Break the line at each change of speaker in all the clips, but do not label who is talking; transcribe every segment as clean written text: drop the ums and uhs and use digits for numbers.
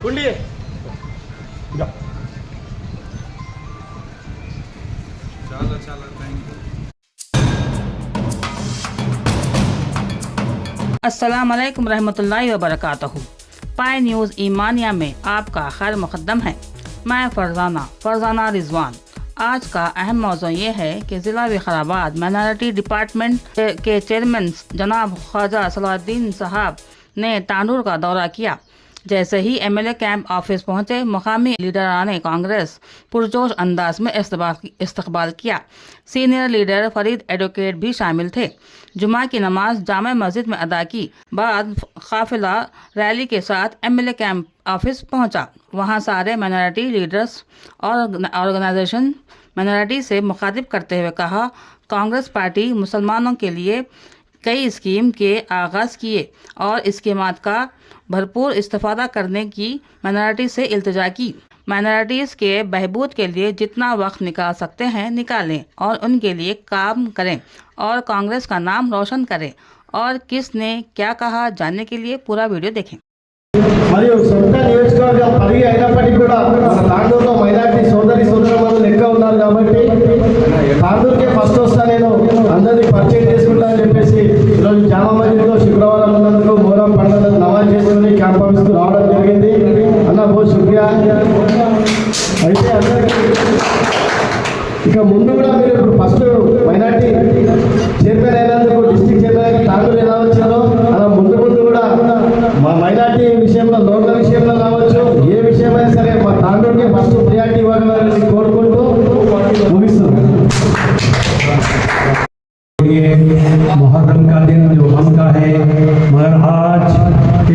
कुंडी है जा।
చాలా చాలా థ్యాంక్ యూ।
अस्सलाम वालेकुम रहमतुल्लाहि व बरकातहू। पाई न्यूज़ ईमानिया में आपका खैर मुक़द्दम है। मैं फरजाना रिजवान। आज का अहम मौज़ू ये है कि ज़िला विकाराबाद माइनॉरिटी डिपार्टमेंट के चेयरमैन जनाब ख्वाजा सलाहुद्दीन साहब ने तांडूर का दौरा किया। जैसे ही एमएलए कैंप ऑफिस पहुंचे, मुकामी लीडरान ने कांग्रेस पुरजोश अंदाज में इस्तकबाल किया। सीनियर लीडर फरीद एडवोकेट भी शामिल थे। जुमा की नमाज जामा मस्जिद में अदा की बाद काफिला रैली के साथ एमएलए कैंप ऑफिस पहुंचा। वहां सारे माइनॉरिटी लीडर्स और ऑर्गेनाइजेशन माइनॉरिटी से मुखातिब करते हुए कहा, कांग्रेस पार्टी मुसलमानों के लिए कई स्कीम के आगाज़ किए और स्कीमात का भरपूर इस्तेफादा करने की माइनॉरिटी से इल्तिजा की। माइनॉरिटीज़ के बहबूद के लिए जितना वक्त निकाल सकते हैं निकालें और उनके लिए काम करें और कांग्रेस का नाम रोशन करें। और किसने क्या कहा, जानने के लिए पूरा वीडियो देखें।
మరియు సొంత నియోజకవర్గ పరిగి అయినప్పటికీ కూడా మన తాండూరులో మైనారిటీ సోదరులు ఎక్కువ ఉన్నారు కాబట్టి తాండూరుకే ఫస్ట్ వస్తా, నేను అందరినీ పరిచయం చేసుకుంటా అని చెప్పేసి ఈరోజు జామా మస్జిద్లో శుక్రవారం ఉన్నందుకు మొహరం పండుగ నమాజ్ చేసుకుని క్యాంప్ ఆఫీస్కు రావడం జరిగింది। అన్న బహుత్ శుక్రియా। అయితే ఇక ముందు కూడా మీరు ఇప్పుడు ఫస్ట్ మైనారిటీ చైర్మన్ అయినందుకు డిస్ట్రిక్ట్ చైర్మన్ తాండూరు ఎలా వచ్చారో అలా ముందు కూడా మా మైనారిటీ విషయంలో లోన్ల విషయంలో కావచ్చు, ఏ విషయమైనా సరే మా తాండూరుకి ఫస్ట్ ప్రియారిటీ ఇవ్వాలని కోరుకుంటూ ముగిస్తున్నాను।
मुहर्रम का दिन जो गम का है, मगर आज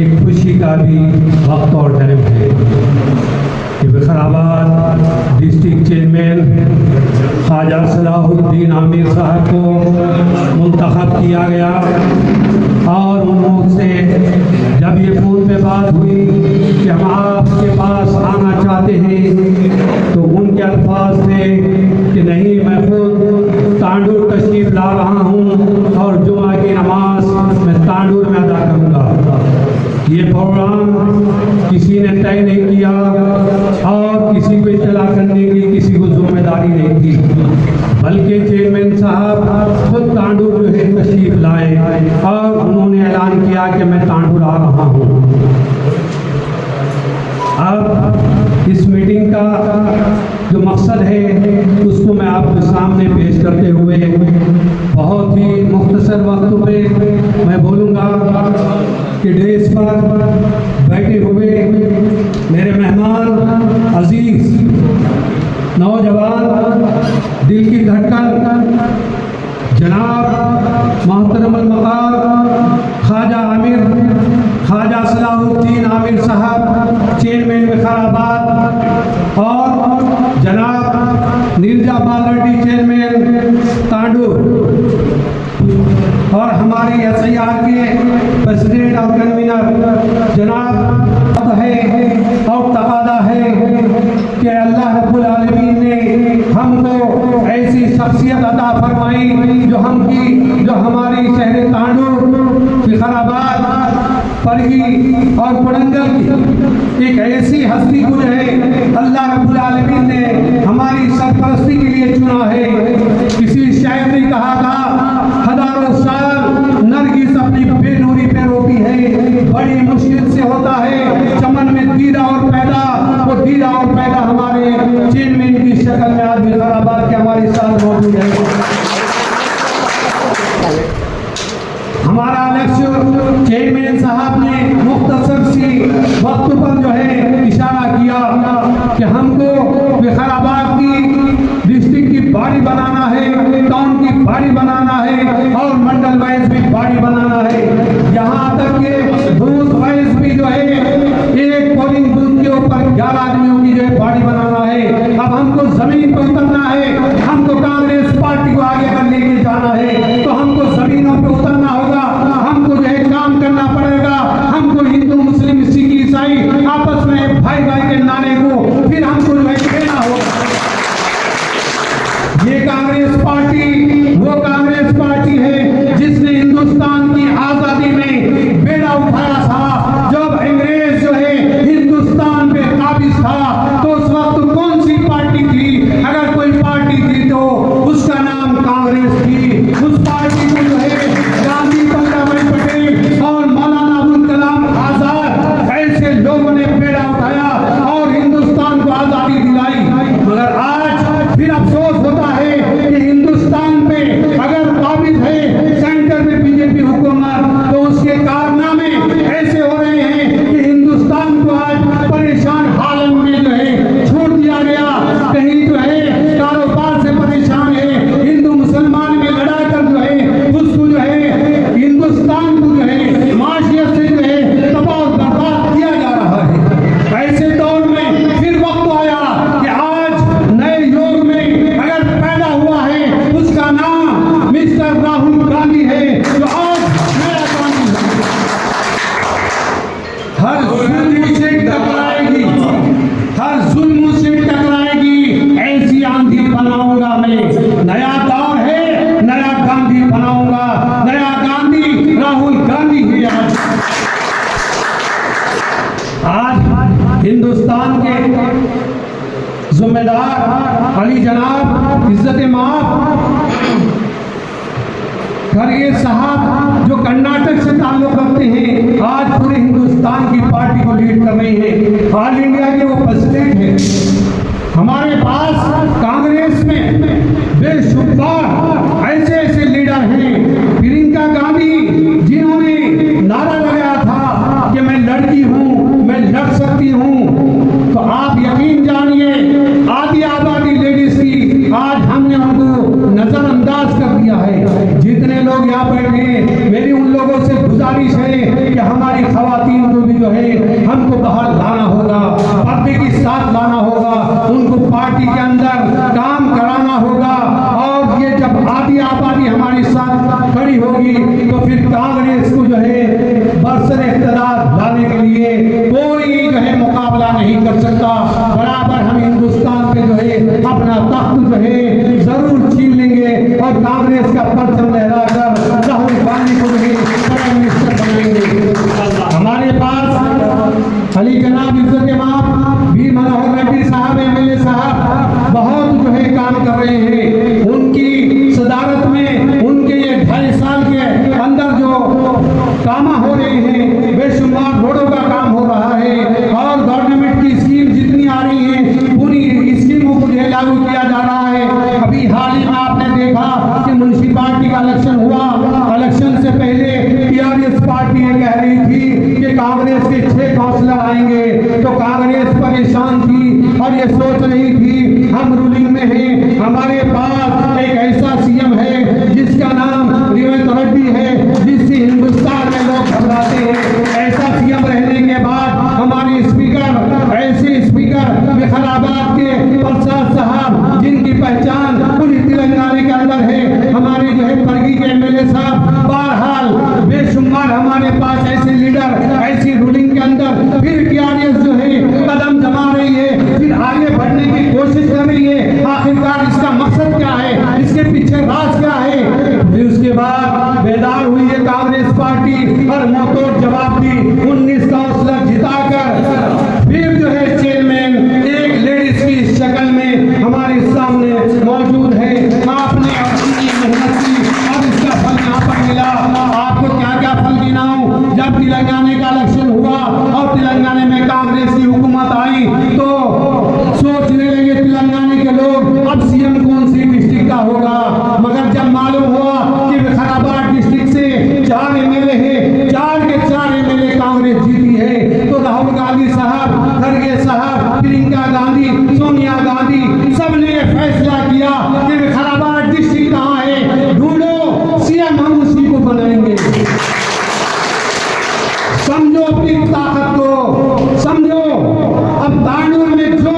एक खुशी का भी वक्त और टाइम है कि विकाराबाद डिस्ट्रिक्ट चेयरमैन ख्वाजा सलाहुद्दीन आमिर साहब को मुंतखब किया गया। और उनसे जब ये फ़ोन पे बात हुई कि हम आपके पास आना चाहते हैं, तो उनके अल्फाज थे कि नहीं, मैं खुद तांडूर तशरीफ ला रहा हूँ और जुमा की नमाज मैं तांडूर में अदा करूँगा। ये प्रोग्राम किसी ने तय नहीं किया और किसी को इत्तला करने की किसी को जिम्मेदारी नहीं थी, बल्कि चेयरमैन साहब खुद तांडूर जो है तशरीफ लाए और उन्होंने ऐलान किया कि मैं तांडूर आ रहा हूँ। अब इस मीटिंग का जो मकसद है उसको मैं आपके सामने पेश करते हुए बहुत ही मुख्तसर वक्त पे मैं बोलूँगा कि डेस्क पर बैठे हुए मेरे मेहमान अजीज, नौजवान, दिल की धड़कन जनाब मोहतरम मकाम ख्वाजा सलाहुद्दीन आमिर साहब चेयरमैन विकाराबाद और जनाब नीरजा बालरेड्डी चेयरमैन तांडूर और हमारी SIR के प्रेसिडेंट और कन्वीनर जनाब है और तकादा है कि अल्लाह रब्बुल आलमीन ने हमको ऐसी शख्सियत अता फरमाई जो हमारी शहर तांडूर विकाराबाद परगी और पुरंदर की एक ऐसी हस्ती को जो है अल्लाह रब्बुल आलमीन ने हमारी सरपरस्ती के लिए चुना है। किसी शायर ने कहा था, हजारों साल नरगिस अपनी बेनूरी पे रोती है, बड़ी मुश्किल से होता है चमन में दीदा और पैदा, वो दीदा और पैदा हमारे चेयरमैन की शक्ल में आज विकाराबाद के हमारे साथ मौजूद है। हमारा लक्ष्य चेयरमैन साहब ने मुख्तसर सी वक्त पर जो है इशारा किया कि हमको विकाराबाद की डिस्ट्रिक्ट की बॉडी बनाना है, टाउन की बॉडी बनाना है और मंडल वाइज भी बॉडी बनाना है। यहाँ तक के बूथ वाइज भी जो है एक पोलिंग बूथ के ऊपर 11 आदमियों की जो है बॉडी बनाना है। अब हमको जमीन पर हिंदुस्तान के जिम्मेदार अली जनाब इज्जत माफ खरगे साहब जो कर्नाटक से ताल्लुक रखते हैं, आज पूरे हिंदुस्तान की पार्टी को लीड कर रहे हैं। ऑल इंडिया के वो प्रेसिडेंट हैं। हमारे पास कांग्रेस में बेशुमार ऐसे ऐसे लीडर हैं। प्रियंका गांधी जिन्होंने नारा लगाया था कि मैं लड़की हूं, मैं लड़ सकती हूं, तो आप यकीन जानिए आधी आबादी लेडीज की आज हमने उनको नजरअंदाज कर दिया है। जितने लोग यहाँ बैठे हैं, मेरी उन लोगों से गुजारिश है कि हमारी खवातीन को भी जो है हमको बाहर लाना होगा, पर्दे के साथ लाना होगा, उनको पार्टी के अंदर काम कराना होगा। और ये जब आधी आबादी हमारे साथ खड़ी होगी तो फिर कांग्रेस को जो है बरसर इख्तियार लाने के लिए कोई जो है मुकाबला नहीं कर सकता। बराबर हम हिंदुस्तान पे जो है अपना तख्त जो है जरूर छीन लेंगे और कांग्रेस का परचम लहराकर राहुल गांधी को जो है प्राइम मिनिस्टर बनाएंगे। हमारे पास अली जनाब इज्जत माफ वीर मनोहर रेड्डी साहब एमएलए साहब बहुत जो है काम कर रहे हैं। उनकी सदारत में उनके ये 2.5 साल के अंदर जो काम हो रहे हैं, बेशुमार रोडों का काम हो रहा है और गवर्नमेंट की स्कीम जितनी आ रही है पूरी स्कीमों को लागू किया जा रहा है। अभी हाल ही में आपने देखा कि म्युनिसिपैलिटी का इलेक्शन हुआ। इलेक्शन से पहले टीआरएस पार्टी ये कह रही थी कि कांग्रेस के 6 काउंसलर आएंगे, तो कांग्रेस परेशान थी और ये सोच रही थी हम रूलिंग में हैं। हमारे पास एक ऐसा सीएम है जिसका नाम रेवंत रेड्डी है, जिससे हिंदुस्तान में लोग घबराते हैं। ऐसा सीएम रहने के बाद हमारे स्पीकर ऐसे स्पीकर विखराबाद के प्रसाद साहब जिनकी पहचान पूरी तेलंगाना के अंदर है, हमारे जो है परगी के एमएलए साहब, बहरहाल बेशुमार हमारे पास ऐसे लीडर ऐसी रूलिंग के अंदर फिर टीआरएस जो है कदम जमा रही है, फिर आगे बढ़ने की कोशिश कर रही है। आखिरकार इसका मकसद क्या है, इसके पीछे राज क्या है? फिर उसके बाद बेदार हुई है कांग्रेस पार्टी और मुंहतोड़ जवाब दी। 19 काउंसलर जिताकर फिर जो है चेयरमैन एक लेडीज की शक्ल में हमारे सामने मौजूद है। आपने अपनी मेहनत की और इसका फल यहाँ पर मिला। आपको क्या क्या फल गिनाऊं? जब तेलंगाना का इलेक्शन हुआ और तेलंगाना में कांग्रेस की हुकूमत आई तो सोचने लगे तेलंगाना के लोग अब सीएम कौन सी डिस्ट्रिक्ट का होगा, मगर जब मालूम हुआ कि विकाराबाद डिस्ट्रिक्ट से 4 एमएलए है, 4 के 4 एमएलए कांग्रेस जीती है, तो राहुल गांधी साहब, खरगे साहब, प्रियंका गांधी, सोनिया गांधी सबने ये फैसला किया कि विकाराबाद डिस्ट्रिक्ट कहाँ है, ढूंढो सीएम हम उसी को बनाएंगे। समझो अपनी ताकत को, समझो। अब तांडूर में जो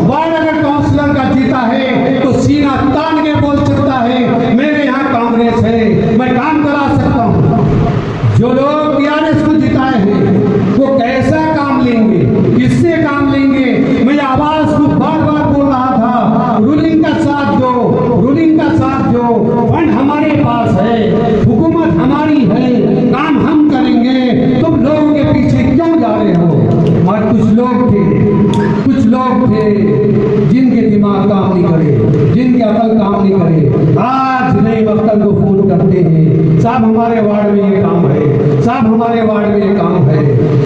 वार्ड अगर काउंसलर का जीता है तो सीना तान के बोल सकता है मेरे यहाँ कांग्रेस है, मैं काम करा सकता हूँ। जो लोग टीआरएस को जिताए हैं वो कैसा काम लेंगे, किससे काम लेंगे? मैं आवाज को बार बार बोल रहा था, रूलिंग का साथ दो, रूलिंग का साथ दो। फंड हमारे पास है, हुकूमत हमारी है, काम हम करेंगे, तुम लोगों के पीछे क्यों जा रहे हो? और कुछ लोग थे जिनके दिमाग काम नहीं करे, जिनके अकल काम नहीं करे, आज नए वक्तल को फोन करते हैं, साहब हमारे वार्ड में ये काम है, साहब हमारे वार्ड में ये काम है।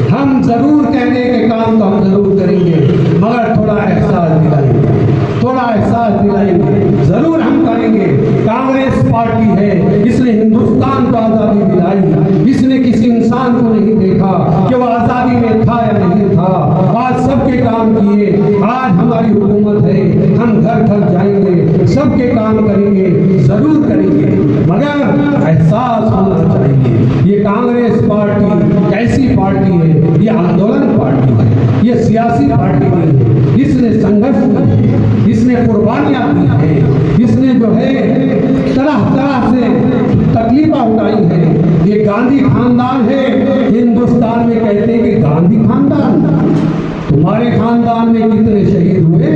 हम जरूर कह रहे हैं कि काम तो हम जरूर करेंगे, मगर थोड़ा एहसास दिलाएंगे, थोड़ा एहसास दिलाएंगे, जरूर हम करेंगे। कांग्रेस पार्टी है, इसने हिंदुस्तान को आजादी दिलाई, इसने किसी इंसान को नहीं देखा कि वो आजादी में था या नहीं था। आज सबके काम किए, आज हमारी हुकूमत है, हम घर घर जाएंगे, सबके काम करेंगे, जरूर करेंगे, मगर एहसास होना चाहिए। ये कांग्रेस पार्टी कैसी पार्टी है? ये आंदोलन पार्टी है, ये सियासी पार्टी नहीं है। इसने संघर्ष किया है, इसने कुर्बानियां दी है, इसने जो है तरह तरह से तकलीफें उठाई है। ये गांधी खानदान है, हिंदुस्तान में कहते हैं कि गांधी खानदान। तुम्हारे खानदान में कितने शहीद हुए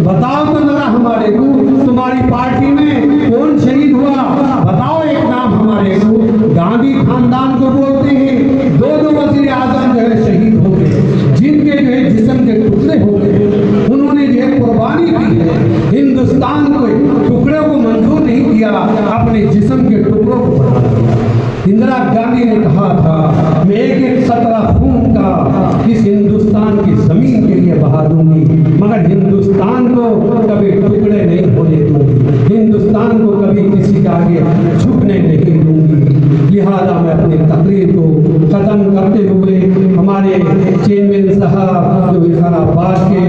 बताओ तो जरा हमारे को। तुम्हारी पार्टी में कौन शहीद हुआ बताओ एक नाम हमारे को। गांधी खानदान को बोलते हैं, 2 वज़ीर आज़म जो है शहीद हो गए, जिनके जो है जिस्म के बढ़ा दूंगी, मगर हिंदुस्तान को कभी टुकड़े नहीं होने दूंगी, हिंदुस्तान को कभी किसी के आगे झुकने नहीं दूंगी। लिहाजा मैं अपनी तकरीर को ख़त्म करते हुए हमारे चेयरमैन साहब जो विकाराबाद के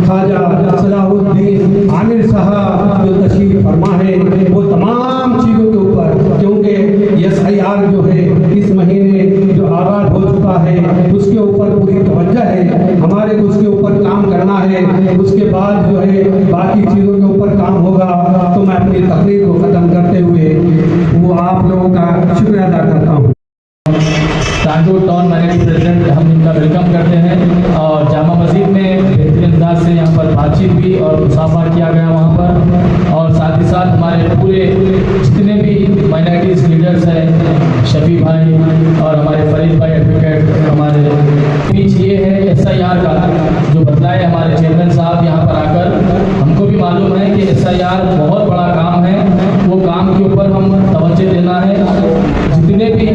ख्वाजा सलाहुद्दीन आमिर साहब जो तशरीफ फरमा है, वो तमाम चीज़ों के ऊपर, क्योंकि SIR जो है इस महीने जो आगाज हो चुका है उसके ऊपर पूरी तवज्जो है, हमारे को उसके ऊपर काम करना है, उसके बाद जो है बाकी चीज़ों के ऊपर काम होगा। तो मैं अपनी तकरीर को ख़त्म करते हुए वो आप लोगों का शुक्रिया अदा करता हूँ।
तांडूर टाउन मैनेजिंग प्रेसिडेंट हम इनका वेलकम करते हैं और जामा मस्जिद में बेहतरीन अंदाज से यहाँ पर बातचीत हुई और मुसाफा किया गया वहाँ पर, और साथ ही साथ हमारे पूरे जितने भी माइनॉरिटीज़ लीडर्स हैं, शफी भाई और हमारे फरीद भाई एडवोकेट, हमारे बीच ये है SIR का जो बतलाए हमारे चेयरमैन साहब यहाँ पर आकर। हमको भी मालूम है कि SIR बहुत बड़ा काम है, वो काम के ऊपर हम तवज्जो देना है। जितने भी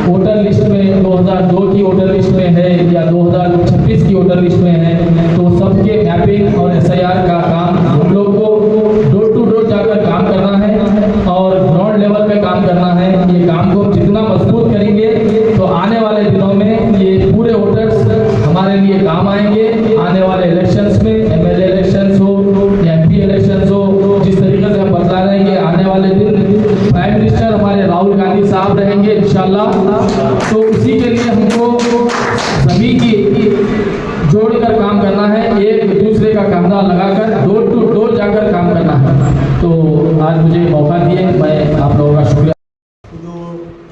वोटर लिस्ट में 2002 की वोटर लिस्ट में है या 2026 की वोटर लिस्ट में है, तो सबके मैपिंग और SIR का काम हम लोग को डोर टू डोर जाकर काम करना है और ग्राउंड लेवल पे काम करना है। ये काम को जितना मजबूत करेंगे तो आने वाले दिनों में ये पूरे वोटर्स हमारे लिए काम आएंगे। आने वाले इलेक्शंस में MLA इलेक्शंस हो या MP इलेक्शंस हो, जिस तरीके से हम बता रहे हैं कि आने वाले दिन प्राइम मिनिस्टर हमारे राहुल गांधी साहब रहेंगे इंशाल्लाह, तो उसी के लिए हमको सभी की जोड़कर काम करना है, एक दूसरे का कंधा लगाकर डोर टू डोर जाकर काम करना है। तो आज मुझे मौका दिए, मैं आप लोगों का शुक्रिया।
जो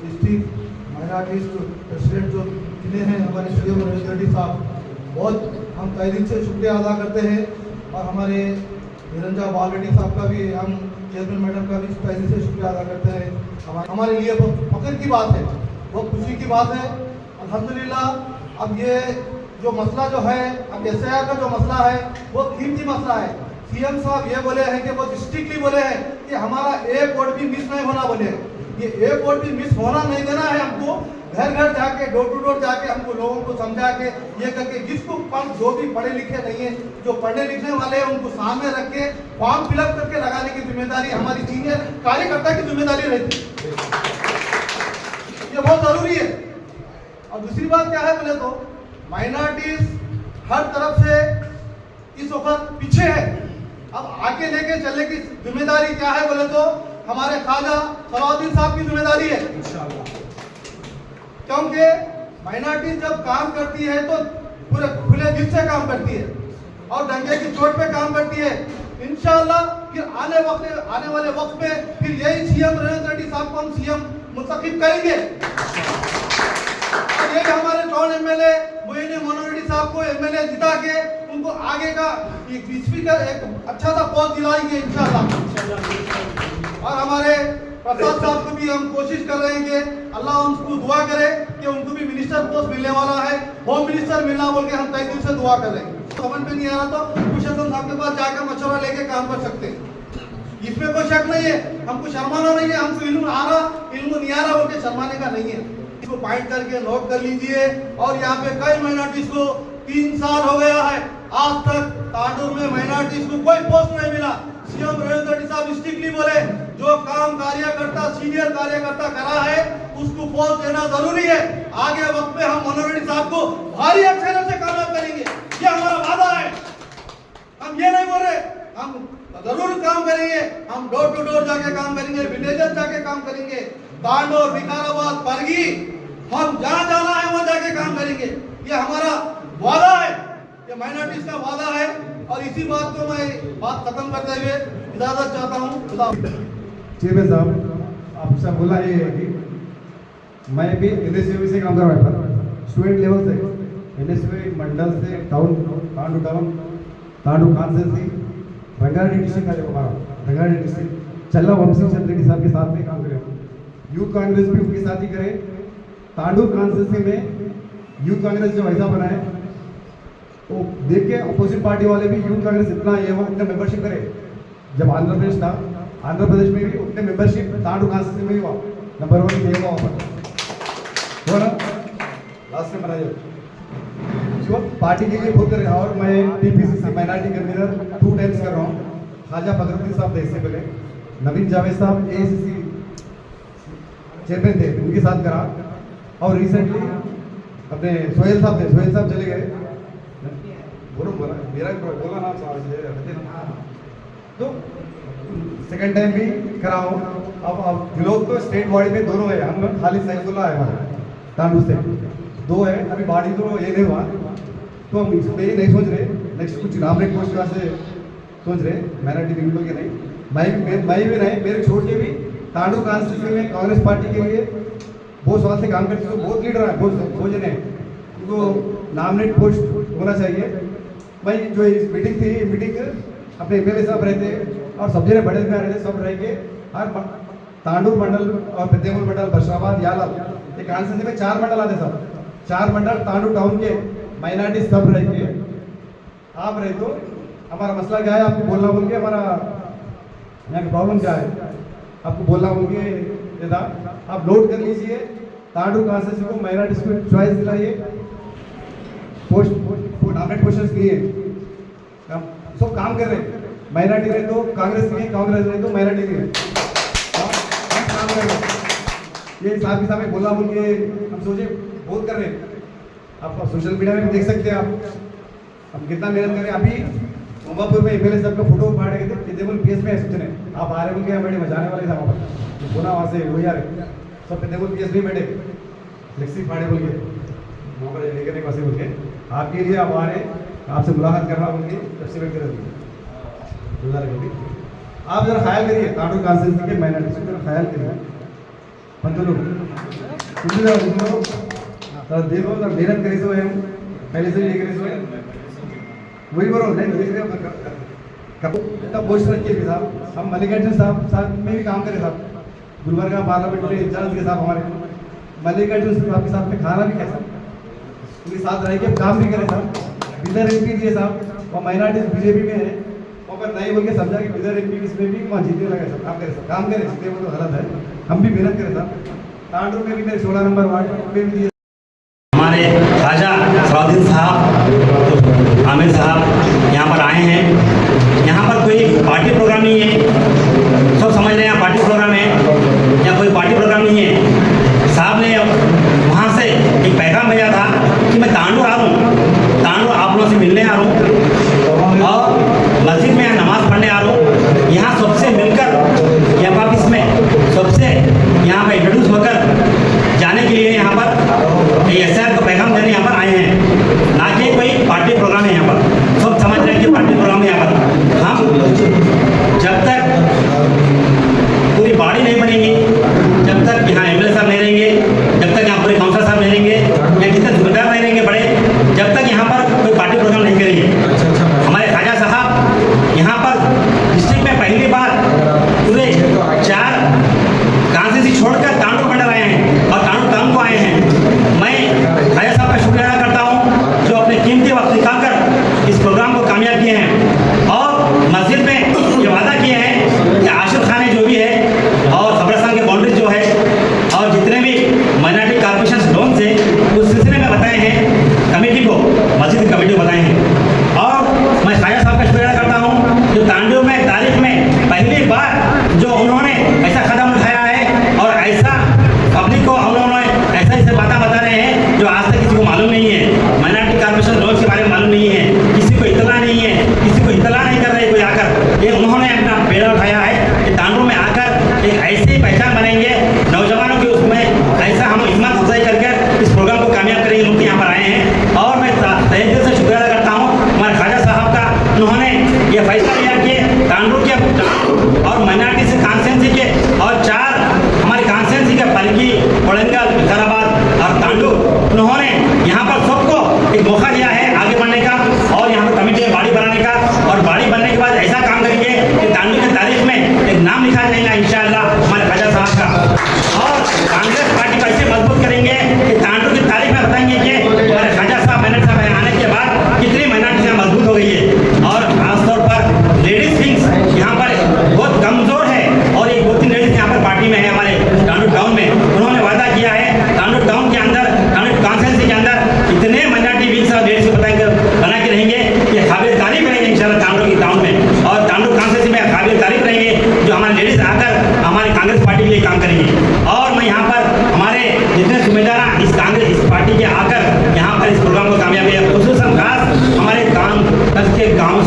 डिस्ट्रिक्ट माइनॉरिटीज प्रेसिडेंट जो चुने हैं हमारे सीएम रमेश रेड्डी साहब, बहुत हम तहे दिल से शुक्रिया अदा करते हैं। और हमारे निरंजन बाल रेड्डी साहब का भी, हम चेयरमैन मैडम का भी तहे दिल से शुक्रिया अदा करते हैं। हमारे लिए बहुत फख्र की बात है, बहुत खुशी की बात है। अल्हम्दुलिल्लाह अब ये जो मसला जो है, अब SIR का जो मसला है वो कीमती मसला है। CM साहब ये बोले हैं कि बहुत स्ट्रिक्टली बोले हैं कि हमारा एक वोट भी मिस नहीं होना बोले। ये एक वोट भी मिस होना नहीं देना है हमको। घर घर जाके डोर टू डोर जाके हमको लोगों को समझा के ये करके, जिसको जो भी पढ़े लिखे नहीं है, जो पढ़ने लिखने वाले हैं उनको सामने रख के फॉर्म फिलअप करके लगाने की जिम्मेदारी हमारी सीनियर कार्यकर्ता की जिम्मेदारी रहती है। ये बहुत जरूरी है। और दूसरी बात क्या है बोले तो माइनॉरिटीज हर तरफ से इस वक्त पीछे है। अब आगे लेके चलने की जिम्मेदारी क्या है बोले तो हमारे ख्वाजा सलाहुद्दीन साहब की जिम्मेदारी है इंशाअल्लाह। क्योंकि माइनॉरिटी जब काम करती है तो पूरे खुले दिल से काम करती है और डंके की चोट पे काम करती है। इंशाअल्लाह फिर आने वाले वक्त में फिर यही सीएम रमेश रेड्डी साहब को हम सीएम मुंतखब करेंगे। और ये हमारे टाउन MLA मोइन मनोहर साहब को MLA जिता के उनको आगे का स्पीकर एक अच्छा सा पोस्ट दिलाएंगे इंशाअल्लाह। और हमारे प्रसाद साहब को भी हम कोशिश कर रहे हैं कि अल्लाह उनको दुआ करे कि उनको भी मिनिस्टर पोस्ट मिलने वाला है, होम मिनिस्टर मिलना बोल के हम तय दिल से दुआ कर रहे हैं। समझ में नहीं आ रहा तो कुशल साहब के पास जाकर मशवरा लेके काम कर सकते हैं, इसमें कोई शक नहीं है। हमको शर्माना नहीं है, हमको इल्म आ रहा इल्म नहीं आ रहा बोल के शर्माने का नहीं है। इसको पॉइंट करके नोट कर लीजिए। और यहाँ पे कई माइनॉरिटीज को 3 साल हो गया है, आज तक तांडूर में माइनॉरिटीज को कोई पोस्ट नहीं मिला। सीएम रमेश रेड्डी साहब स्ट्रिक्टली बोले जो काम कार्यकर्ता सीनियर कार्यकर्ता करा है उसको पोस्ट देना जरूरी है। आगे वक्त में हम मनोहर रेड्डी साहब को भारी अक्षरों से कामयाब करेंगे, ये हमारा वादा है। हम ये नहीं बोल रहे, हम जरूर काम करेंगे। हम डोर टू डोर जाके काम करेंगे, विलेजेस जाके काम करेंगे, तांडूर विकाराबाद बरगी, हम जहाँ जाना है वहाँ जाके काम करेंगे। ये हमारा वादा है, ये माइनॉरिटीज का वादा है। और इसी बात को मैं बात खत्म करते हुए इजाजत चाहता हूँ।
चेयरमैन साहब आपसे बोला ये है कि मैं भी NSUV से काम कर रहा था, स्टूडेंट लेवल से NSUV मंडल से टाउन तांडू कॉन्स्टिट्यूंसी रंगारेड्डी डिस्ट्रिक्ट का जो हमारा रंगारेड्डी डिस्ट्रिक्ट चल्ला वंशी चंद्र रेड्डी साहब के साथ में काम करें। यूथ कांग्रेस भी उनके साथ ही करें। तांडू कॉन्स्टिट्यूंसी में यूथ कांग्रेस जो ऐसा बना है वो देख के अपोजिट पार्टी वाले भी यूथ कांग्रेस इतना ये हुआ इतना मेंबरशिप करे। जब आंध्र प्रदेश था, आंध्र प्रदेश में भी उतने मेंबरशिप तांडू कॉन्स्टिट्यूंसी में ही हुआ, नंबर 1 ये हुआ वहाँ पर। लास्ट में बनाइए वक्त पार्टी के लिए बहुत कर रहा हूँ और मैं टीपीसीसी माइनॉरिटी कन्वीनर 2 टाइम्स कर रहा हूँ। ख्वाजा फखरुद्दीन साहब थे इससे पहले, नवीन जावेद साहब एआईसीसी चेयरमैन थे, उनके साथ करा, और रिसेंटली अपने सोहेल साहब थे, सोहेल साहब चले गए, बोला मेरा बोला ना, तो सेकंड टाइम भी करा हूँ। अब लोग तो स्टेट बॉडी में दोनों है, हम खाली सैफुल्ला है हमारे तांडू से 2 है, अभी बॉडी तो ये नहीं हुआ, तो हम इसमें ये नहीं सोच रहे नेक्स्ट कुछ नामरेट पोस्ट का से सोच रहे माइनॉरिटी पीपल के नहीं, मैं भी नहीं, मेरे छोड़ के भी तांडू कॉन्स्टिट्यूंसी में कांग्रेस पार्टी के लिए बहुत साल से काम करते हैं, बहुत लीडर है, बहुत जने हैं, उनको नामरेट पोस्ट होना चाहिए। भाई जो इस मीटिंग थी, मीटिंग अपने एमएलए साहब रहते और सब जने बड़े में रहते, सब रह के हर तांडूर मंडल और पेद्देमुल मंडल, बशराबाद, याला ये कॉन्स्टिट्यूंसी में 4 मंडल आते सब, 4 मंडल तांडूर टाउन के माइनॉरिटी सब रह के आप रहे तो हमारा मसला क्या है, आपको बोलना बोल के, हमारा यहाँ की प्रॉब्लम क्या है आपको बोलना बोल के देता, आप नोट कर लीजिए। तांडूर कॉन्स्टिट्यूंसी को माइनॉरिटीज को चॉइस दिलाइए, पोस्ट नामरेट क्वेश्चन किए, सब काम कर रहे हैं, माइनॉरिटी रहे तो कांग्रेस में, कांग्रेस रहे तो माइनॉरिटी में काम कर रहे हैं। ये साहब के सामने बोलना बोल के हम सोचे बहुत कर रहे हैं, आप सोशल मीडिया में भी देख सकते हैं, हम कितना मेहनत करें। अभी मोहम्मदपुर में एमएलए साहब का फोटो फाड़े गए थे, पेद्देमुल पीएस में सोचने आप आ रहे बोल के बैठे मजाने वाले थे, वहाँ पर बोला वहाँ से वही आ रहे सब पेद्देमुल पीएस में बैठे फ्लेक्सी फाड़े बोल के वहाँ पर लेकर एक वैसे बोल के आपके लिए आप आ रहे, आपसे मुलाकात करना बोल के सबसे व्यक्त करेंगे। आप जरा ख्याल करिए तांडूर कॉन्स्टिट्यूंसी के माइनॉरिटी से, जरा ख्याल करिए पंतों देखो जरा मेहनत करे सो है, पहले से ये करे सो है, वही बोलो नहीं देख रहे तब पोस्ट रखिए भी साहब, हम मल्लिकार्जुन साहब में भी काम करें साहब, गुलबर्गा पार्लियामेंट में इंचार्ज के साहब हमारे मल्लिकार्जुन साहब के साथ में खाना भी कैसा उनके साथ रह के काम भी करें साहब। बिदर एमपी दिए साहब और माइनॉरिटीज बीजेपी में है, और पर नहीं बोल के समझा कि बिदर एमपी इसमें भी वहाँ जीतने लगे सब, काम करें जीतने वो तो गलत है, हम भी मेहनत करें साहब। तांडूर में भी मेरे 16 नंबर वार्ड में भी दिए
हमारे ख्वाजा फखरुद्दीन साहब, आमिर साहब यहाँ पर आए हैं। यहाँ पर कोई पार्टी प्रोग्राम नहीं है, सब समझ रहे हैं यहाँ पार्टी प्रोग्राम है, या कोई पार्टी प्रोग्राम नहीं है। साहब ने वहाँ से एक पैगाम भेजा था कि मैं तांडूर आ रहा हूँ, तांडूर आप लोगों से मिलने आ रहा हूँ और मस्जिद में नमाज़ पढ़ने आ रहा हूँ। यहाँ सबसे मिलकर या ऑफिस में सबसे यहाँ पर इंट्रोड्यूस होकर जाने के लिए यहाँ पर एसआर का पैगाम देने यहाँ पर आए हैं, ना कि कोई पार्टी प्रोग्राम है। यहाँ पर सब समझ रहे हैं कि पार्टी प्रोग्राम है। यहाँ पर हम जब तक पूरी बॉडी नहीं बनेगी, जब तक यहाँ एमएलए साहब नहीं रहेंगे, जब तक यहाँ पूरे काउंसिलर साहब नहीं रहेंगे, या जितने जिम्मेदार नहीं रहेंगे बड़े, जब तक यहाँ पर कोई पार्टी प्रोग्राम नहीं करेंगे। हमारे ख्वाजा साहब यहाँ पर डिस्ट्रिक्ट में पहली बार पूरे 4 कॉन्स्टिट्यूंसी छोड़कर तांडूर मंडल आए हैं और तांडूर टाउन को आए हैं। मैं ख्वाजा साहब का शुक्रिया अदा करता हूँ जो अपने कीमती वक्त निकालकर इस प्रोग्राम को कामयाब किए हैं और मस्जिद में ये वादा किए हैं कि आशिर खाने जो भी है और कब्रिस्तान के बाउंड्रीज जो है और जितने भी माइनॉरिटी कॉर्पोरेशन लोन से उस सिलसिले में बताए हैं कमेटी को, मस्जिद कमेटी को बताए हैं। और मैं ख्वाजा साहब का शुक्रिया करता हूँ जो तांडूर में तारीख में पहली बार जो उन्होंने ऐसा कदम उठाया है और ऐसा पब्लिक को उन्होंने ऐसे बातें बता रहे हैं जो आज तक किसी को मालूम नहीं है। माइनॉरिटी कॉर्पोरेशन लोन के बारे में मालूम नहीं है, किसी को इतला नहीं है, किसी को इतला नहीं कर रहे कोई आकर, ये उन्होंने अपना बेड़ा उठाया है कि तांडूर में आकर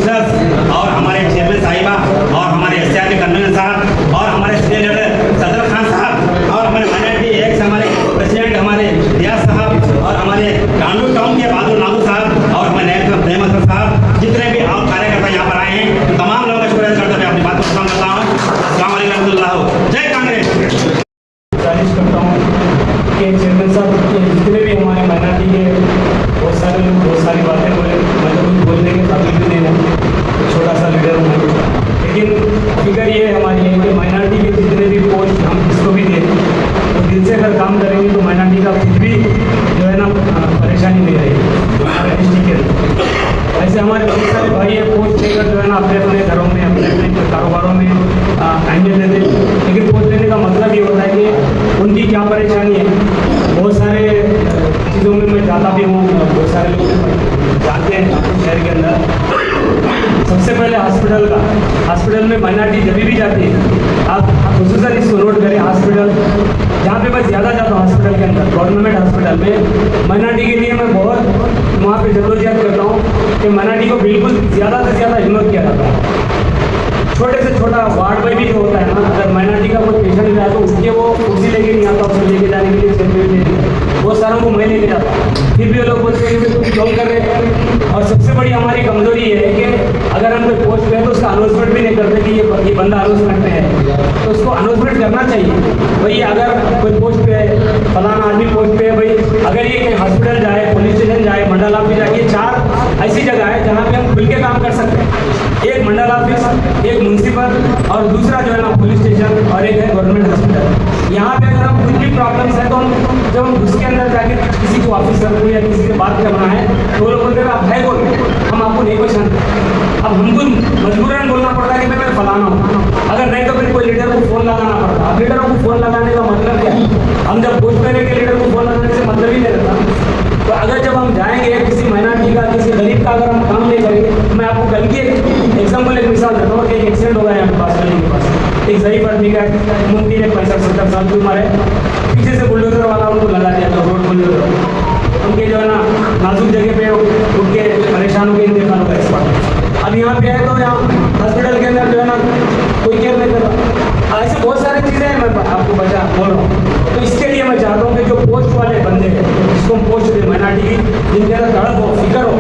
काउंसलर्स और हमारे चेयरमैन साहिबा और हमारे एसआर के कन्वीनर साहब और हमारे सीनियर लीडर सदर खान साहब और हमारे माइनॉरिटी एक्स हमारे प्रेसिडेंट हमारे रियाज साहब और हमारे कानून टाउन के बहादुर नागू साहब और हमारे नैब साहब, जितने भी और कार्यकर्ता यहाँ पर आए हैं, तमाम लोगों का शुक्रिया करते हुए अपनी बात को खत्म करता हूँ। अस्सलाम वालेकुम रहमतुल्लाह। जय कांग्रेस।
गुजारिश करता हूँ कि चेयरमैन साहब जितने भी हमारे माइनॉरिटी के बहुत सारे लोग बहुत सारी बातें बोले, मैं तो कुछ बोलने के काबिल भी नहीं हूँ, छोटा सा लीडर हूँ, लेकिन फिगर ये हमारी है कि माइनॉरिटी के जितने भी पोस्ट हम किसको भी दें तो दिल से अगर काम करेंगे तो माइनॉरिटी का कुछ भी जो है ना परेशानी नहीं रहेगी हमारे डिस्ट्रिक्ट के अंदर। ऐसे हमारे बहुत सारे भाई हैं पोस्ट लेकर जो है ना अपने अपने घरों में अपने अपने कारोबारों में अहमियत देते हैं, लेकिन पोस्ट लेने का मतलब ये होता है कि उनकी क्या परेशानी है। बहुत सारे चीज़ों में मैं जाता भी हूँ, बहुत सारे लोग जाते हैं शहर के अंदर। सबसे पहले हॉस्पिटल में माइनॉरिटी जब भी जाती है, आप खुसूसन इसको नोट करें, हॉस्पिटल जहाँ पे मैं ज़्यादा जाता हूँ हॉस्पिटल के अंदर, गवर्नमेंट हॉस्पिटल में माइनॉरिटी के लिए मैं बहुत वहाँ पे जद्दोजहद करता हूँ कि माइनॉरिटी को बिल्कुल ज़्यादा से ज़्यादा हिम्मत किया जाता है। छोटे से छोटा वार्ड बॉय भी जो होता है ना, अगर माइनॉरिटी का कोई पेशेंट भी आया तो उसके वो कुर्सी लेके नहीं आता, उसको लेके जाने के लिए सेक्रेटरी बहुत सारों को मैं लेके जाता हूँ, फिर भी वो लोग बोलते हैं कि तुम कम कर रहे हैं। और सबसे बड़ी हमारी कमजोरी ये है कि अगर हम कोई पोस्ट पे है तो उसका अनाउंसमेंट भी नहीं करते कि ये बंदा अनाउंसमेंट में है, तो उसको अनाउंसमेंट करना चाहिए। भाई अगर कोई पोस्ट पे है, फलाना आदमी पोस्ट पे है, भाई अगर ये कहीं हॉस्पिटल जाए, पुलिस स्टेशन जाए, मंडल ऑफिस जाए, ये 4 ऐसी जगह है जहाँ पे हम खुल के काम कर सकते हैं। एक मंडल ऑफिस, एक म्यूनसिपल और दूसरा जो है ना पुलिस स्टेशन और एक है गवर्नमेंट हॉस्पिटल। यहाँ पे अगर हम कुछ भी प्रॉब्लम्स है तो हम जब हम उसके अंदर जाके किसी को ऑफिसर को या किसी से बात करना है तो वो लोग बोलते हैं आप है कौन, हम आपको नहीं क्वेश्चन। अब हमको मजबूरन बोलना पड़ता है कि मैं फलाना हूँ, अगर नहीं तो फिर कोई लीडर को फ़ोन लगाना पड़ता है। अब लीडरों को फ़ोन लगाने का मतलब क्या है? हम जब पोस्ट पे रह के लीडर को फ़ोन लगाने से मतलब ही नहीं रहता। तो अगर जब हम जाएंगे किसी माइनॉरिटी का, किसी गरीब का अगर हम काम नहीं करेंगे, मैं आपको कल की एग्जाम्पल एक मिसाल देता हूँ कि एक एक्सीडेंट हो गया है पास गली के पास, एक ज़रीफ आदमी का मुमकिन है 65-70 साल की उम्र है, पीछे से बुलडोजर वाला उनको लगा दिया था, रोड बुलडोजर उनके जो है ना नाजुक जगह पे उठ के परेशान हो गए, इंतकाल हो गया एक्सपर्ट। अब यहाँ पे है तो यहाँ हॉस्पिटल के अंदर जो है ना कोई केयर नहीं कर रहा। ऐसे बहुत सारी चीज़ें हैं, मैं आपको बोल रहा हूँ। तो इसके लिए मैं चाहता हूँ कि जो पोस्ट वाले बंदे हैं, जिसको हम पोस्ट दें माइनॉरिटी की, जिनके अंदर तड़प हो, फिक्र हो,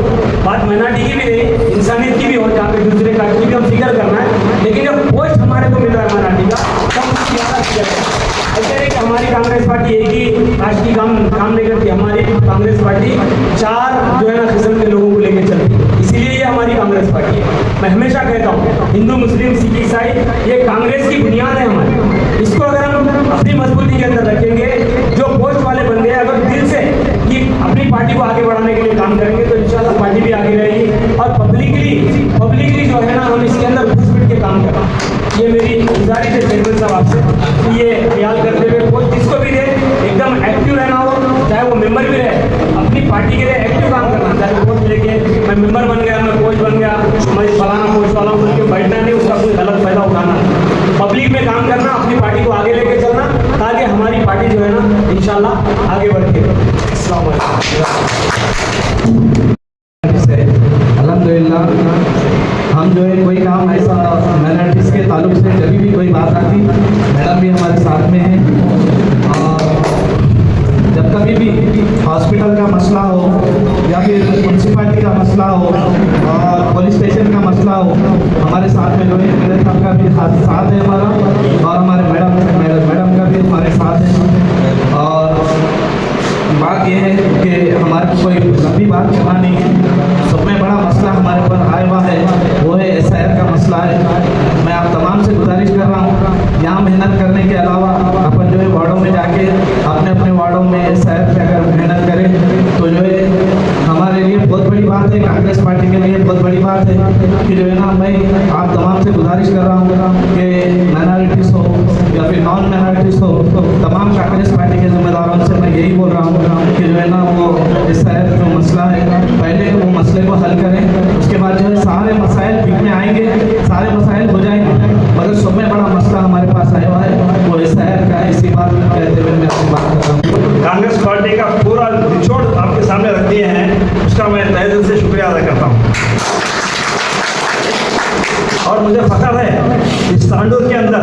बात माइनॉरिटी की भी नहीं इंसानियत की भी हो, जहाँ पे दूसरे का की भी हम फिक्र करना है, लेकिन जब पोस्ट हमारे को मिल रहा है माइनॉरिटी का तब उसकी ज़्यादा फिक्र है। ऐसे नहीं कि हमारी कांग्रेस पार्टी एक ही राष्ट्रीय काम नहीं करती, हमारी कांग्रेस पार्टी 4 जो है ना किस्म के लोगों को लेकर चलती है, इसीलिए ये हमारी कांग्रेस पार्टी है। मैं हमेशा कहता हूँ हिंदू मुस्लिम सिख ईसाई ये कांग्रेस की बुनियाद है हमारी, इसको अगर हम अपनी मजबूती के अंदर रखेंगे, जो पोस्ट वाले बंदे हैं अगर दिल से कि अपनी पार्टी को आगे बढ़ाने के लिए काम करेंगे तो इंशाल्लाह पार्टी भी आगे रहेगी और पब्लिकली जो है ना हम इसके अंदर घुस फिर के काम करें। ये मेरी गुजारिश है चेयरमैन साहब आपसे कि ये ख्याल करते हुए पोस्ट जिसको भी दे एकदम एक्टिव रहना हो, चाहे वो मेंबर भी रहे, अपनी पार्टी के लिए एक्टिव काम करना। चाहे पोस्ट लेके मैं मेंबर बन गया, मैं पोस्ट बन गया, मैं फलाना पोस्ट वाला हूँ के बैठना नहीं, उसका कोई गलत फायदा उठाना, पब्लिक में काम करना, अपनी पार्टी को आगे लेके चलना ताकि हमारी पार्टी जो है ना इंशाल्लाह आगे बढ़ती है। अस्सलाम वालेकुम।
अल्हम्दुलिल्लाह हम जो है कोई काम ऐसा माइनॉरिटीज़ के ताल्लुक से जब भी कोई बात आती, मैडम भी हमारे साथ में हैं, और जब कभी भी हॉस्पिटल का मसला हो या फिर म्यूनसिपालिटी का मसला हो और पुलिस स्टेशन का मसला हो, हमारे साथ में जो है मेरे साहब का भी साथ है हमारा, और हमारे मैडम का भी हमारे साथ है। और बात यह है कि हमारी कोई लंबी बात करना नहीं है, सब में बड़ा मसला हमारे ऊपर आया हुआ है, वो है SIR का मसला है। मैं आप तमाम से गुजारिश कर रहा हूँ, यहाँ मेहनत करने के अलावा अपन जो है वार्डों में जाके अपने अपने वार्डों में SIR पे अगर मेहनत करें तो जो है हमारे लिए बहुत बड़ी बात है, कांग्रेस पार्टी के लिए बहुत बड़ी बात है कि जो है ना मैं आप तमाम से गुजारिश कर रहा हूँ कि माइनॉरिटीज़ हो या फिर नॉन माइनॉरिटीज़ हो, तमाम कांग्रेस पार्टी के जिम्मेदारों से मैं यही बोल रहा हूँ कि जो है ना वो SIR जो मसला है पहले वो मसले को हल करें, उसके बाद जो है सारे मसाइल बीच में आएंगे, सारे मसाइल हो जाएंगे, मगर सब में बड़ा मसला हमारे पास आया हुआ है वो SIR का है। इसी बात कहते हुए मैं अपनी बात कर रहा हूँ।
कांग्रेस पार्टी का पूरा निचोड़ आपके सामने रख दिए हैं, उसका मैं तहे दिल से शुक्रिया अदा करता हूँ। और मुझे फख्र है इस तांडूर के अंदर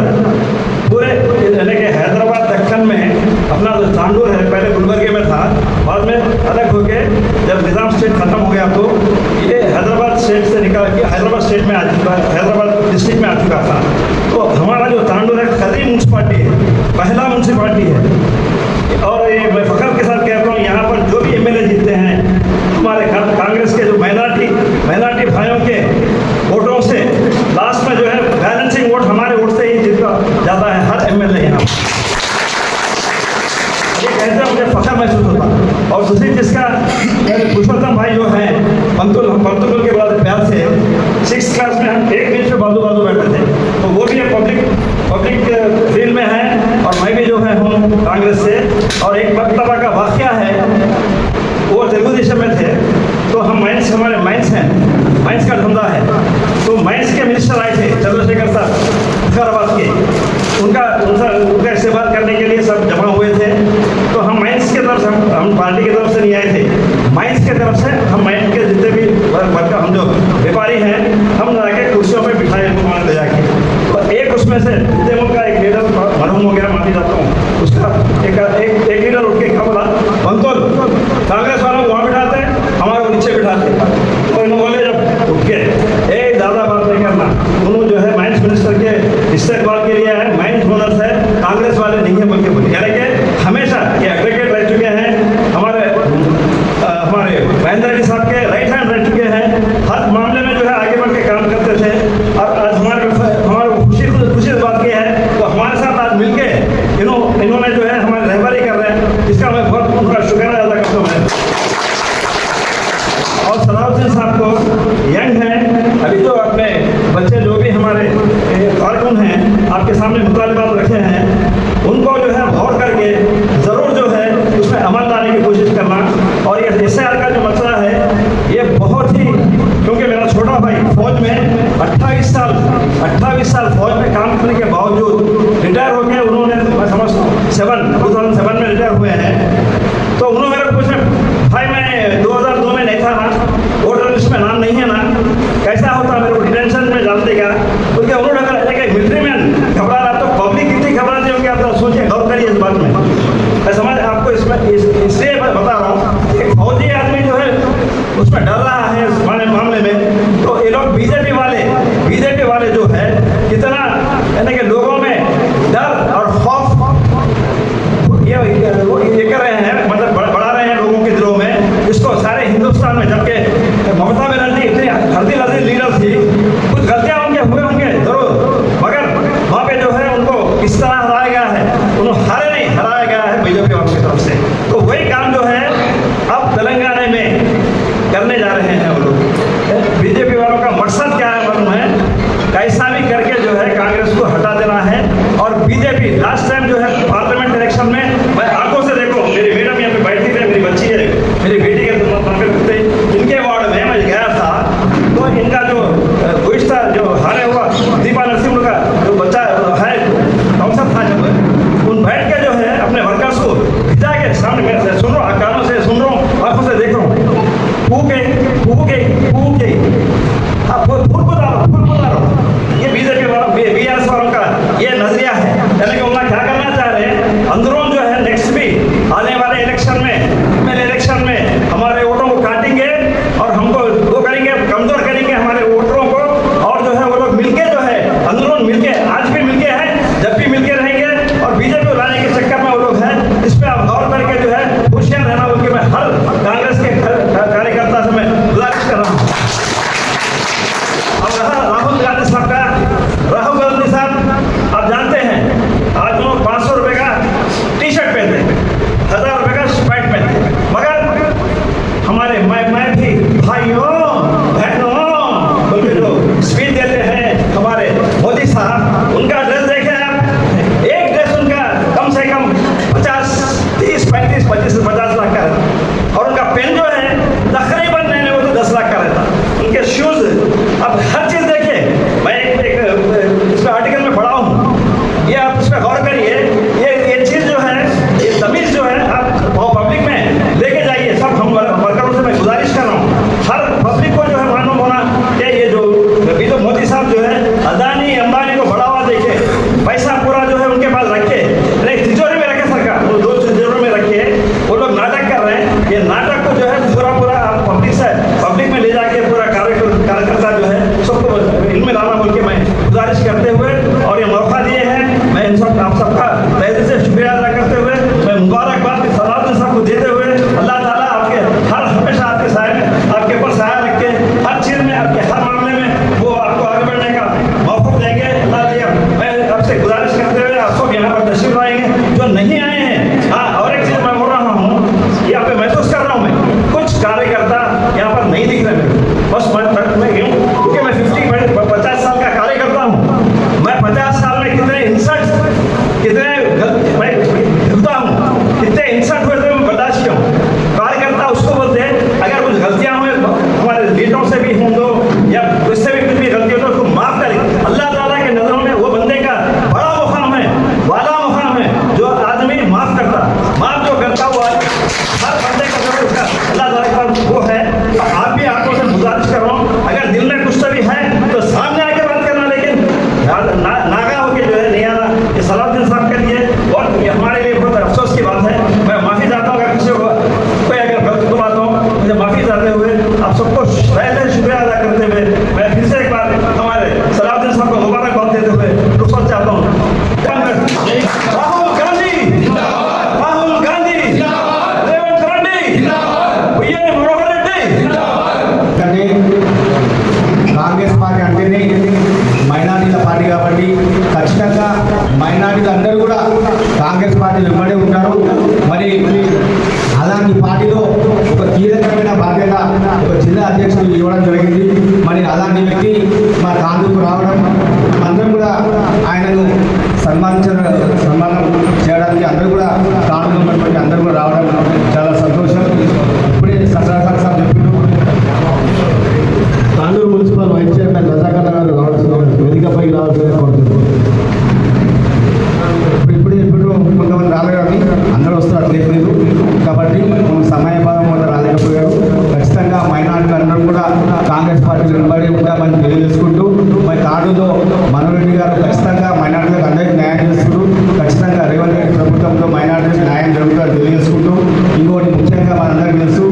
पूरे यानी कि हैदराबाद दक्कन में अपना जो तांडूर है पहले गुलबर्गे में था, बाद में अलग होके जब निज़ाम स्टेट ख़त्म हो गया तो ये हैदराबाद स्टेट से निकाल के हैदराबाद स्टेट में आ चुका, हैदराबाद डिस्ट्रिक्ट में आ चुका था। तो हमारा जो तांडूर है खरी म्यूनसिपाल्टी है, पहला म्यूनसिपाल्टी है। और ये मैं फख्र के साथ कहता हूँ यहाँ पर जो भी MLA जीतते हैं हमारे कांग्रेस के जो माइनॉरिटी भाइयों के वोटों से लास्ट में जो है बैलेंसिंग वोट हमारे वोट से ही जीता जाता है हर MLA यहाँ। ये कहते हैं मुझे फख्र महसूस होता। और दूसरी चीज़ का पुरुषोत्तम भाई जो है पंतुल के बाद प्यार से 6th क्लास में हम एक बेंच पे बाजू बैठे थे, तो वो भी पब्लिक फील्ड में है और मैं भी जो है हूँ कांग्रेस से। और एक मकतबा का वाक़या है, वो तेलुगु देशम में थे, तो हम हमारे माइंस का धंधा है, तो माइंस के मिनिस्टर आए थे चंद्रशेखर साहब फखराबाद के, उनका इस्तेमाल करने के लिए सब जमा हुए थे। तो हम माइंस की तरफ से हम पार्टी की तरफ से नहीं आए थे, माइंस की तरफ से हम माइंस के जितने भी वर्ग हम जो व्यापारी हैं हम जाके कुर्सियों पर बिठाए मान ले जाके। तो एक उसमें से तृणमूल का एक लीडर मरहूम हो गया, माफी चाहता हूँ, उसका एक लीडर उठ के क्या बोला, पंतुल कांग्रेस वालों को वहाँ बिठाते हैं, हमारे को नीचे बिठाते हैं। तो इन्होंने बोले जब उठ के ज़्यादा बात नहीं करना, उन्होंने जो है माइंस मिनिस्टर के इस्तेमाल के लिए है, माइंस बोनस है, कांग्रेस वाले नहीं है बोल के बोले। यानी कि हमेशा ये एडवोकेट रह चुके हैं, हमारे महेंद्र जी साहब के राइट हैंड रह चुके हैं, हर मामले में जो है आगे बढ़ के काम करते थे। और आज हमारे खुशी इस बात की है, तो हमारे साथ आज मिलके इन्होंने जो है हमारी रहबरी कर रहे हैं, इसका मैं बहुत उनका शुक्रिया अदा करता हूँ। और सलाउद्दीन साहब को यंग हैं, अभी जो अपने बच्चे जो भी हमारे कारकुन हैं आपके सामने मुतालबात रखे हैं, उनको जो है गौर करके ज़रूर जो है उसमें अमल लाने की कोशिश करना। और ये SIR का जो मसला है ये बहुत ही, क्योंकि मेरा छोटा भाई फौज में 28 साल फौज में काम करने के बावजूद रिटायर हो गए, उन्होंने मैं समझता हूँ 2007 में रिटायर हुए हैं। तो उन्होंने मेरे को पूछा, भाई मैं 2002 में नहीं था ना, वोटर लिस्ट में नाम नहीं है ना, कैसा होता मेरे को डिटेंशन में डाल देगा, क्योंकि उन्होंने अगर मिलिट्री में घबरा रहा तो पब्लिक कितनी घबराती होगी, आप सोचिए, गौर करिए इस बात में। मैं समझ आपको इससे बता रहा हूँ, एक फौजी आदमी जो है उसमें डर रहा है इस मामले में, तो ये लोग बीजेपी वाले जो है कितना यानी कि लोगों में डर और खौफ ये कर रहे हैं, मतलब बढ़ा रहे हैं लोगों के दिलों में इसको सारे हिंदुस्तान में। जबकि ममता बनर्जी इतनी हल्दी लीडर थी, कुछ गलतियाँ उनके हुए होंगे जरूर, मगर वहाँ पे जो है उनको किस तरह हराया गया है, उन्होंने हराया गया है बीजेपी वालों की तरफ से। तो वही काम जो है अब तेलंगाना में करने जा रहे हैं वो लोग। बीजेपी वालों का मकसद क्या है मालूम है, कैसा भी करके जो है कांग्रेस को हटा देना है। और बीजेपी लास्ट टाइम जो है पार्लियामेंट इलेक्शन में, मैं आंखों से देखो, मेरी मैडम यहाँ पे बैठी थी, मेरी बच्ची है, मेरी बेटी के इनके वार्ड में मैं गया था, तो इनका जो गुज़िश्ता जो हारे हुआ दीपा नरसिंह का जो बच्चा है काउंसलर था, जब उन बैठ के जो है अपने वर्कर्स को भिजा के सामने मेरे से सुन रहा हूँ, कानों से सुन रहा हूँ, आंखों से देख रहा हूँ, फूल को डालो। ये बीजेपी वालों BRS वालों का ये नजरिया है, यानी कि उन्हें क्या करना चाह रहे हैं, अंदरून जो है नेक्स्ट भी आने वाले इलेक्शन में हमारे वोटों को काटेंगे और हमको वो करेंगे, कमजोर करेंगे हमारे वोटरों को। और जो है वो लोग मिलके जो है अंदरून मिलके, आज भी मिलके हैं, जब भी मिलके रहेंगे। और बीजेपी लाने के चक्कर में वो लोग हैं, इस पर आप गौर करके जो है होशियार रहना बोल के मैं हर कांग्रेस के कार्यकर्ता से मैं गुजारिश कर रहा हूँ। अब राहुल गांधी साहब आप जानते हैं आज वो 500 रुपये का टी-शर्ट पहनते, 1000 रुपये का पैंट पहनते, मगर हमारे मैं भी भाइयों बहनों बोल के जो स्पीच देते हैं हमारे मोदी साहब, उनका ड्रेस देखें आप, एक ड्रेस उनका कम से कम 50, 30, 35, 25 से 50 लाख का रहता, और उनका पेन जो है तकरीबन नहीं वो तो 10 लाख का रहता, उनके शूज़, अब हर चीज़ देखिए। मैं एक इस आर्टिकल में पढ़ा हूँ, ये आप इस पर गौर करिए, ये चीज़ जो है, ये तमीज़ जो है आप पब्लिक में लेके जाइए। सब हम वर्करों से मैं गुजारिश कर रहा हूँ, हर पब्लिक को जो है मालूम होना कि ये जो मोदी साहब जो है
వ్యక్తి మా తాండూకు రావడం, అందరం కూడా ఆయనను సన్మానం చేయడానికి అందరూ కూడా తాండూకు ఉన్నటువంటి అందరూ కూడా రావడం చాలా సంతోషం. ఇప్పుడే సత్యనారాయణ సార్ చెప్పారు, Tandur municipal vice chairman Rajakar garu రావాల్సిన వేదికపైకి రావాల్సిన కోరుతున్నారు. ఇప్పుడు కొంతమంది రాలేదు కానీ అందరూ వస్తారు, అట్లేదు కాబట్టి సమయభావం వల్ల రాలేకపోయారు. ఖచ్చితంగా మైనార్టీలు అందరం కూడా కాంగ్రెస్ పార్టీలో నిలబడి ఉంటామని తెలియజేసుకుంటూ, మరి తాడూరులో మనోరెడ్డి గారు ఖచ్చితంగా మైనార్టీలకు అందరికీ న్యాయం చేస్తూ, ఖచ్చితంగా రేవంత్ రెడ్డి ప్రభుత్వంలో మైనార్టీలకు న్యాయం జరుగుతుందని తెలియజేసుకుంటూ, ఇంకోటి ముఖ్యంగా మనందరికీ తెలుసు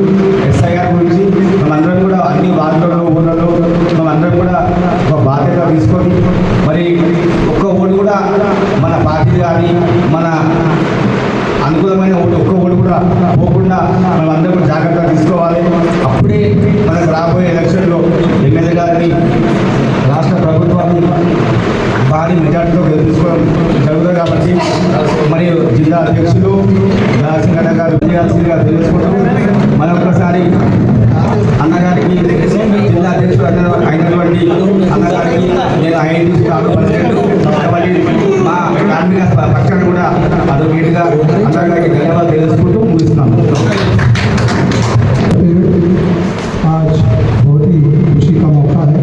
ఎస్ఐఆర్ గురించి మనందరం కూడా అన్ని వార్డులలో ఊళ్ళలో మనందరం కూడా ఒక బాధ్యత తీసుకొని, మరి ఒక్క ఓటు కూడా మన పార్టీ కానీ మన అనుకూలమైన ఓటు ఒక్క ఓటు కూడా పోకుండా మనం అందరం కూడా జాగ్రత్తగా తీసుకోవాలి. అప్పుడే మనకు రాబోయే ఎలక్షన్లో ఎమ్మెల్యే గారిని రాష్ట్ర ప్రభుత్వాన్ని భారీ మెజార్టీతో గెలుచుకోవడం జరుగుతుంది. కాబట్టి మరియు జిల్లా అధ్యక్షులు దాసింగన్న గారు విజయాల్సిందిగా తెలుసుకుంటూ మరొకసారి అన్నగారికి జిల్లా అధ్యక్షుడు అయినటువంటి అన్నగారికి నేను ఐఐటి కాబట్టి మా కార్మిక పక్షాన్ని కూడా అడ్వకేట్గా అన్నగారికి ధన్యవాదాలు తెలుసుకుంటూ ముగిస్తున్నాను.
आज बहुत ही खुशी का मौका है,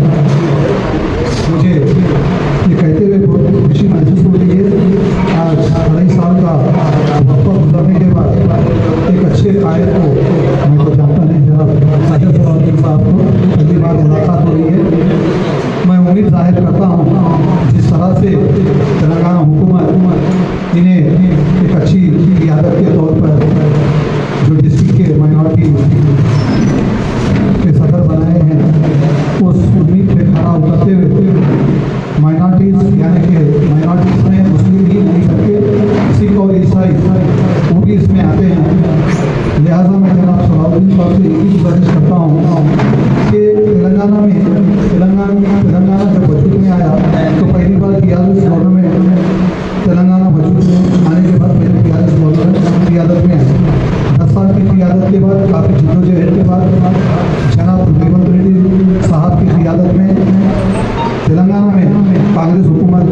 मुझे ये कहते हुए बहुत खुशी महसूस हो रही है। आज 2.5 साल का वक्फा गुजरने के बाद एक अच्छे कायद को मैं तो जानता नहीं, जनाब साहिब साहब को पहली बार मुलाकात हो रही है। मैं उम्मीद जाहिर करता हूँ जिस तरह से तेलंगाना हुकूमत इन्हें एक अच्छी क़ियादत के तौर पर जो डिस्ट्रिक्ट के माइनॉरिटी के सदर बनाए हैं, उस उम्मीद पे खड़ा उतरते हुए माइनॉरिटीज़ यानी कि माइनॉरिटीज़ में मुस्लिम ही नहीं करके सिख और ईसाई वो भी इसमें आते हैं। लिहाजा मैं जनाब सलाउद्दीन साहब से यही गुजारिश करता हूँ कि तेलंगाना जब वजूद में आया तो पहली बार क़ियादत गवर्नमेंट तेलंगाना वजूद में आने के बाद पहले क़ियादत गवर्नमेंट क़ियादत में आई। 10 साल की क़ियादत के बाद काफ़ी जिद्दोजहद के बाद जनाब रेवंत रेड्डी साहब की क़ियादत में तेलंगाना में कांग्रेस हुकूमत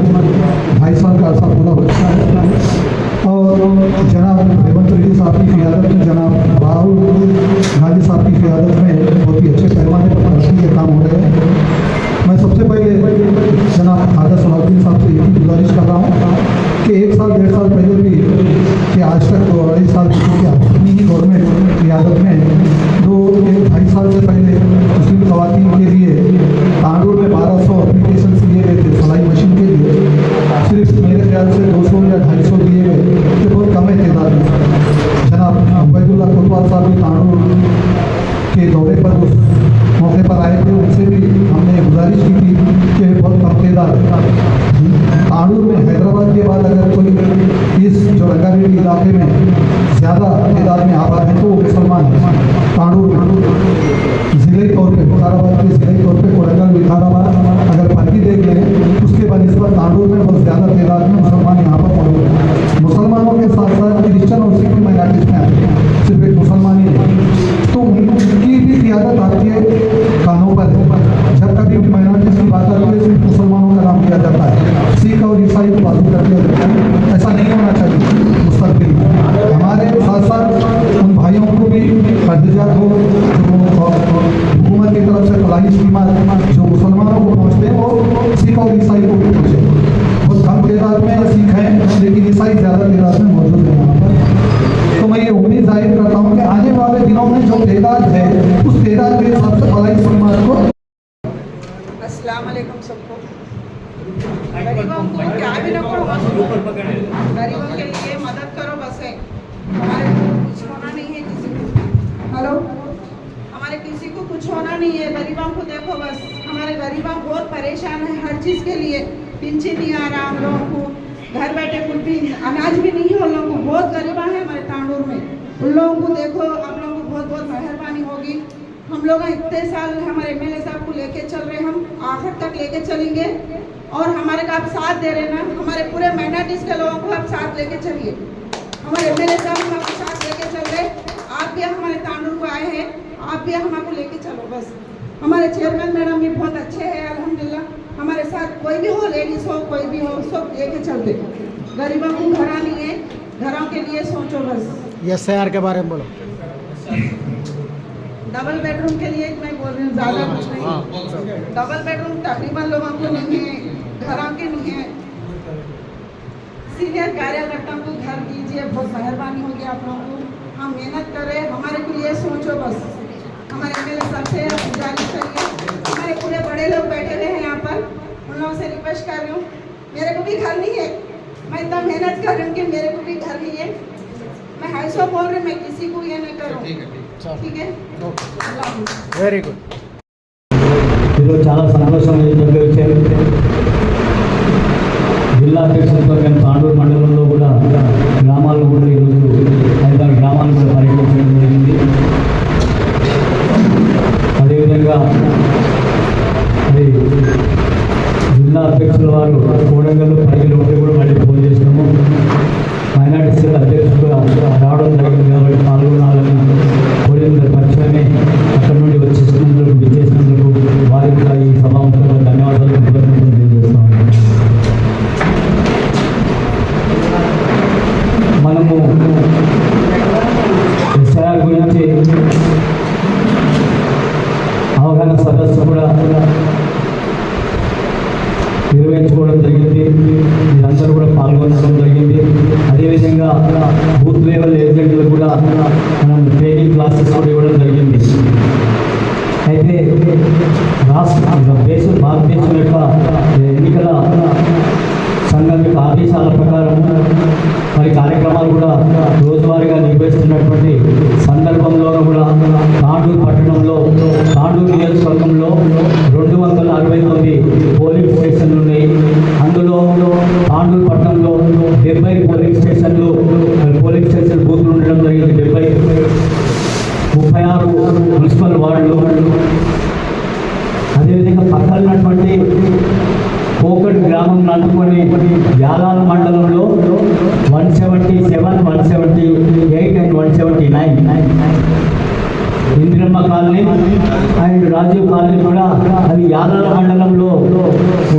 2.5 साल का अर्सा पूरा हो चुका है और जनाब रेवंत रेड्डी साहब की क़ियादत में जनाब राहुल गांधी साहब की क़ियादत में बहुत ही अच्छे पैमाने पर तरक्की के काम हो रहे हैं। मैं सबसे पहले जनाब ख्वाजा सलाउद्दीन साहब से यही गुजारिश कर रहा हूँ कि 1 साल 1.5 साल पहले भी कि आज तक 2.5 साल की अपनी ही गवर्नमेंट क़ियादत में 2-2.5 साल से पहले मुस्लिम ख़वातीन के लिए तांडूर में 1200 एप्लीकेशन दिए गए थे सिलाई मशीन के लिए। सिर्फ मेरे ख्याल से 200 या 250 दिए गए, ये बहुत कम है तादाद में। जनाब अब्बैदुल्लाह कोतवाल साहब भी तांडूर के दौरे पर उस मौके पर आए थे, उनसे भी हमने गुजारिश की थी कि बहुत कम तादाद तांडूर में हैदराबाद के बाद अगर कोई इस जो रंगारेड्डी इलाके में ज़्यादा तादाद में आबाद है तो वो मुसलमान है। तांडूर ज़िले तौर पर विकाराबाद के ज़िले तौर पर कोरंगल विकाराबाद अगर फर्की देख लें उसके बनस्बत तांडूर में बहुत ज़्यादा तादाद में मुसलमान यहाँ पर मौजूद है। मुसलमानों के साथ साथ क्रिश्चन और सिख माइनॉरिटीज़ में आते हैं, सिर्फ एक मुसलमान ही नहीं, तो उनकी भी क़ियादत आती है कानों पर। जब कभी भी माइनॉरिटीज़ की बात आती है सिर्फ मुसलमानों का नाम लिया जाता है, सिख और ईसाई को बात कर दिया जाता है। ऐसा नहीं होना चाहिए। मुस्तक़बिल हमारे साथ साथ उन भाइयों को भी कर्जदार हो जो हुकूमत की तरफ से फलाही स्कीमात जो मुसलमानों को पहुँचते हैं वो सिख और ईसाई को भी पहुँचे। बहुत कम तादाद में सिख हैं लेकिन ईसाई ज़्यादा तादाद में मौजूद है यहाँ पर। तो मैं ये उम्मीद जाहिर करता हूँ कि आने वाले दिनों में जो तादाद है उस तादाद के हिसाब से फलाही स्कीमात को।
अस्सलाम वालेकुम सबको। गरीबों को क्या भी न करो, गरीबों के लिए मदद करो बस है। हमारे कुछ होना नहीं है किसी को। हेलो, हमारे किसी को कुछ होना नहीं है, गरीबों को देखो बस। हमारे गरीबों बहुत परेशान है हर चीज़ के लिए, पेंशन नहीं आ रहा हम लोगों को, घर बैठे कुछ भी अनाज भी नहीं है उन लोगों को। बहुत गरीबा है हमारे तांडूर में, उन लोगों को देखो। आप लोगों को बहुत बहुत मेहरबानी होगी। हम लोग इतने साल हमारे एमएलए साहब को लेके चल रहे, हम आखिर तक लेके चलेंगे और हमारे का आप साथ दे रहे ना, हमारे पूरे माइनॉरिटीज़ के लोगों को आप साथ लेके चलिए। हमारे एमएलए साहब हम आपको साथ लेके चल रहे, आप भी हमारे तांडूर को आए हैं, आप भी हमको लेके चलो बस। हमारे चेयरमैन मैडम भी बहुत अच्छे हैं अल्हम्दुलिल्लाह। हमारे साथ कोई भी हो, लेडीज हो, कोई भी हो, सब लेके चलते। गरीबों को घरा नहीं है, घरों के लिए सोचो बस।
SIR के बारे में बोलो।
डबल बेडरूम के लिए मैं बोल रही हूँ, ज़्यादा कुछ नहीं। डबल बेडरूम तकरीबन लोगों को नहीं है, घरों के नहीं है। सीनियर कार्यकर्ताओं को घर दीजिए, बहुत मेहरबानी होगी आप लोगों को। हम मेहनत करें, हमारे के लिए सोचो बस। हमारे MLA साहब से गुजारिश करिए, हमारे पूरे बड़े लोग बैठे हुए हैं यहाँ पर, उन लोगों से रिक्वेस्ट कर रही हूँ, मेरे को भी घर नहीं है, मैं इतना मेहनत कर रही हूँ कि मेरे को भी घर नहीं है। मैं 250 बोल रही हूँ, मैं किसी को ये नहीं करूँ, ठीक है?
Very good.
ఈరోజు చాలా సంతోషం జరిగే విషయం. జిల్లా అధ్యక్షులతో మేము తాండూరు మండలంలో కూడా గ్రామాల్లో కూడా ఈరోజు 5 గ్రామాలను కూడా పర్యటించడం జరిగింది. అదేవిధంగా అది జిల్లా అధ్యక్షుల వారు కోడంగల్ పరిధిలో ఉంటే కూడా మళ్ళీ ఫోన్ చేసినాము. మైనార్టీ సెల్ అధ్యక్షుడుగా రావడం జరిగింది కాబట్టి పాల్గొనాలని కోడిన పక్షాన్ని అక్కడి నుండి వచ్చేసినందుకు విచ్చేసినందుకు వారికి కూడా ఈ సభాముఖంగా ధన్యవాదాలు తెలియజేస్తున్నాము. మనము SIR గురించి అవగాహన సదస్సు కూడా నిర్వహించుకోవడం జరిగింది. మీరందరూ కూడా పాల్గొనడం జరిగింది. అదేవిధంగా బూత్ లెవెల్ ఏజెంట్లు కూడా మనం ట్రైనింగ్ క్లాసెస్ కూడా ఇవ్వడం జరిగింది. అయితే భారతదేశం యొక్క ఎన్నికల సంఘం యొక్క ఆదేశాల ప్రకారం మరి కార్యక్రమాలు కూడా రోజువారీగా నిర్వహిస్తున్నటువంటి సందర్భంలో కూడా తాండూరు పట్టణంలో తాండూరు నియోజకవర్గంలో 269 పోలింగ్ స్టేషన్లు ఉన్నాయి. అందులో తాండూరు పట్టణంలో 70 పోలింగ్ స్టేషన్ బూత్లు ఉండడం జరిగింది. 36 మున్సిపల్ వార్డులు. అదేవిధంగా పక్కనటువంటి కోకట్ గ్రామం అందుకొని యాలాల మండలంలో 177, 178 and 179 Indiramma colony and Rajiv colony కూడా అవి యాదాల మండలంలో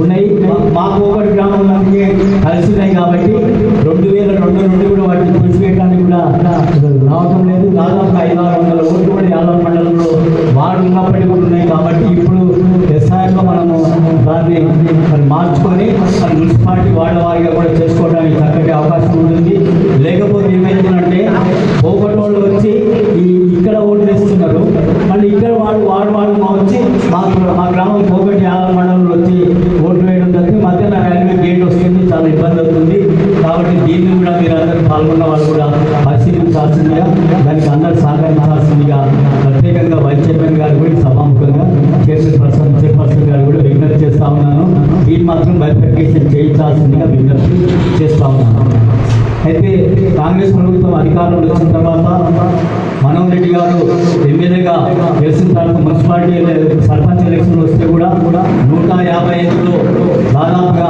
ఉన్నాయి. మా కోకట్ గ్రామంలోకి కలిసినాయి కాబట్టి 2002 నుండి కూడా వాటిని తీసివేయడానికి కూడా రావటం లేదు. దాదాపు 500-600 ఓట్లు కూడా యాదాల మండలంలో వాడు ఉన్నప్పటికీ కూడా ఉన్నాయి. కాబట్టి ఇప్పుడు SIRలో మనము దాన్ని మార్చుకొని మున్సిపాలిటీ వాళ్ళ వారిగా కూడా చేసుకోవడానికి చక్కటి అవకాశం ఉంటుంది. లేకపోతే ఏమైతుందంటే కోకట్ వాళ్ళు వచ్చి ఇక్కడ ఓట్లు వేస్తున్నారు, మళ్ళీ ఇక్కడ వాళ్ళు వచ్చి మా గ్రామం కోకట్ యాదవ మండలంలో వచ్చి ఓట్లు వేయడం జరిగింది. మధ్యన రైల్వే గేట్ వస్తుంది, చాలా ఇబ్బంది అవుతుంది. కాబట్టి దీన్ని కూడా మీరు అందరూ పాల్గొన్న వాళ్ళు కూడా పరిశీలించాల్సిందిగా, దానికి అందరూ సహకరించాల్సిందిగా ప్రత్యేకంగా వైస్ చైర్మన్ గారు కూడా సభాముఖంగా చైర్పర్సన్ గారు కూడా విజ్ఞప్తి చేస్తా ఉన్నాను. దీన్ని మాత్రం వెరిఫికేషన్ చేయించాల్సిందిగా విజ్ఞప్తి చేస్తా ఉన్నాను. అయితే కాంగ్రెస్ ప్రభుత్వం అధికారంలో వచ్చిన తర్వాత మనోహర్ రెడ్డి గారు ఎమ్మెల్యేగా గెలిచిన తర్వాత మున్సిపాలిటీ సర్పంచ్ ఎలక్షన్ వస్తే కూడా 155లో దాదాపుగా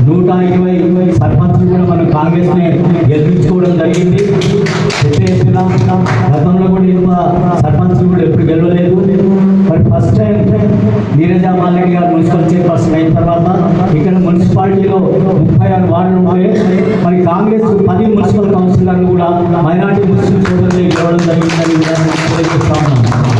120 సర్పంచ్లు కూడా మనం కాంగ్రెస్ని గెలిపించుకోవడం జరిగింది. గతంలో కూడా ఇంత సర్పంచ్లు కూడా ఎప్పుడు గెలవలేదు. మరి ఫస్ట్ టైం నీరజ మాల్రెడ్డి గారు మున్సిపల్ చైర్పర్సన్ అయిన తర్వాత ఇక్కడ మున్సిపాలిటీలో 36 వార్డులు ఉంటే మరి కాంగ్రెస్ 10 మున్సిపల్ కౌన్సిలర్లు కూడా మైనార్టీ ముస్లిం సోదరులు గెలవడం జరిగిందని కూడా తెలియజేస్తా ఉన్నాం.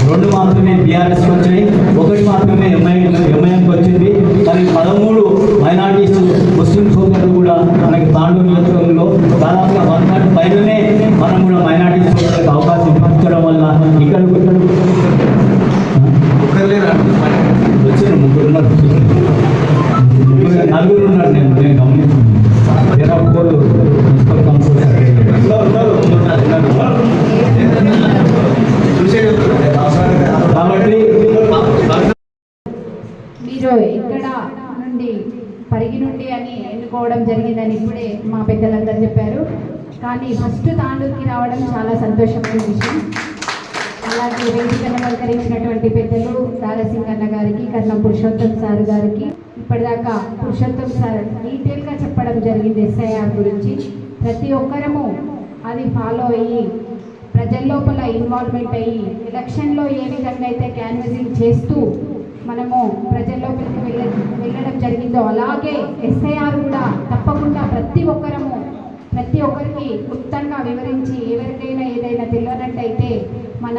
2 మాత్రమే BRS వచ్చాయి, 1 మాత్రమే ఎంఐఎంకి వచ్చింది. మరి 13 మైనార్టీస్ ముస్లిం సోదరులు కూడా మనకి తాండూరు నియోజకవర్గంలో దాదాపుగా 100 పైననే మనం కూడా మైనార్టీ సోదరులకు అవకాశం ఇప్పించడం వల్ల ఇక్కడ వచ్చిన 3 ఉన్నారు, 4 ఉన్నారు. నేను గమనిస్తున్నాను. 4 మున్సిపల్ కౌన్సిల్ కాబట్టి
మీరు ఇక్కడ నుండి పరిగి నుండి అని ఎన్నుకోవడం జరిగిందని ఇప్పుడే మా పెద్దలందరూ చెప్పారు. కానీ ఫస్ట్ తాండూరుకి రావడం చాలా సంతోషమైన విషయం. అలాగే వేదికను అలంకరించినటువంటి పెద్దలు దారాసింగన్న గారికి, కర్ణం పురుషోత్తం సార్ గారికి, ఇప్పటిదాకా పురుషోత్తం సార్ డీటెయిల్గా చెప్పడం జరిగింది SIR గురించి. ప్రతి ఒక్కరము అది ఫాలో అయ్యి ప్రజల లోపల ఇన్వాల్వ్మెంట్ అయ్యి ఎలక్షన్లో ఏ విధంగా అయితే క్యాన్వసింగ్ చేస్తూ మనము ప్రజల లోపలికి వెళ్ళడం జరిగిందో అలాగే ఎస్ఐఆర్ కూడా తప్పకుండా ప్రతి ఒక్కరికి క్లుప్తంగా వివరించి ఎవరికైనా ఏదైనా తెలియనట్టయితే మన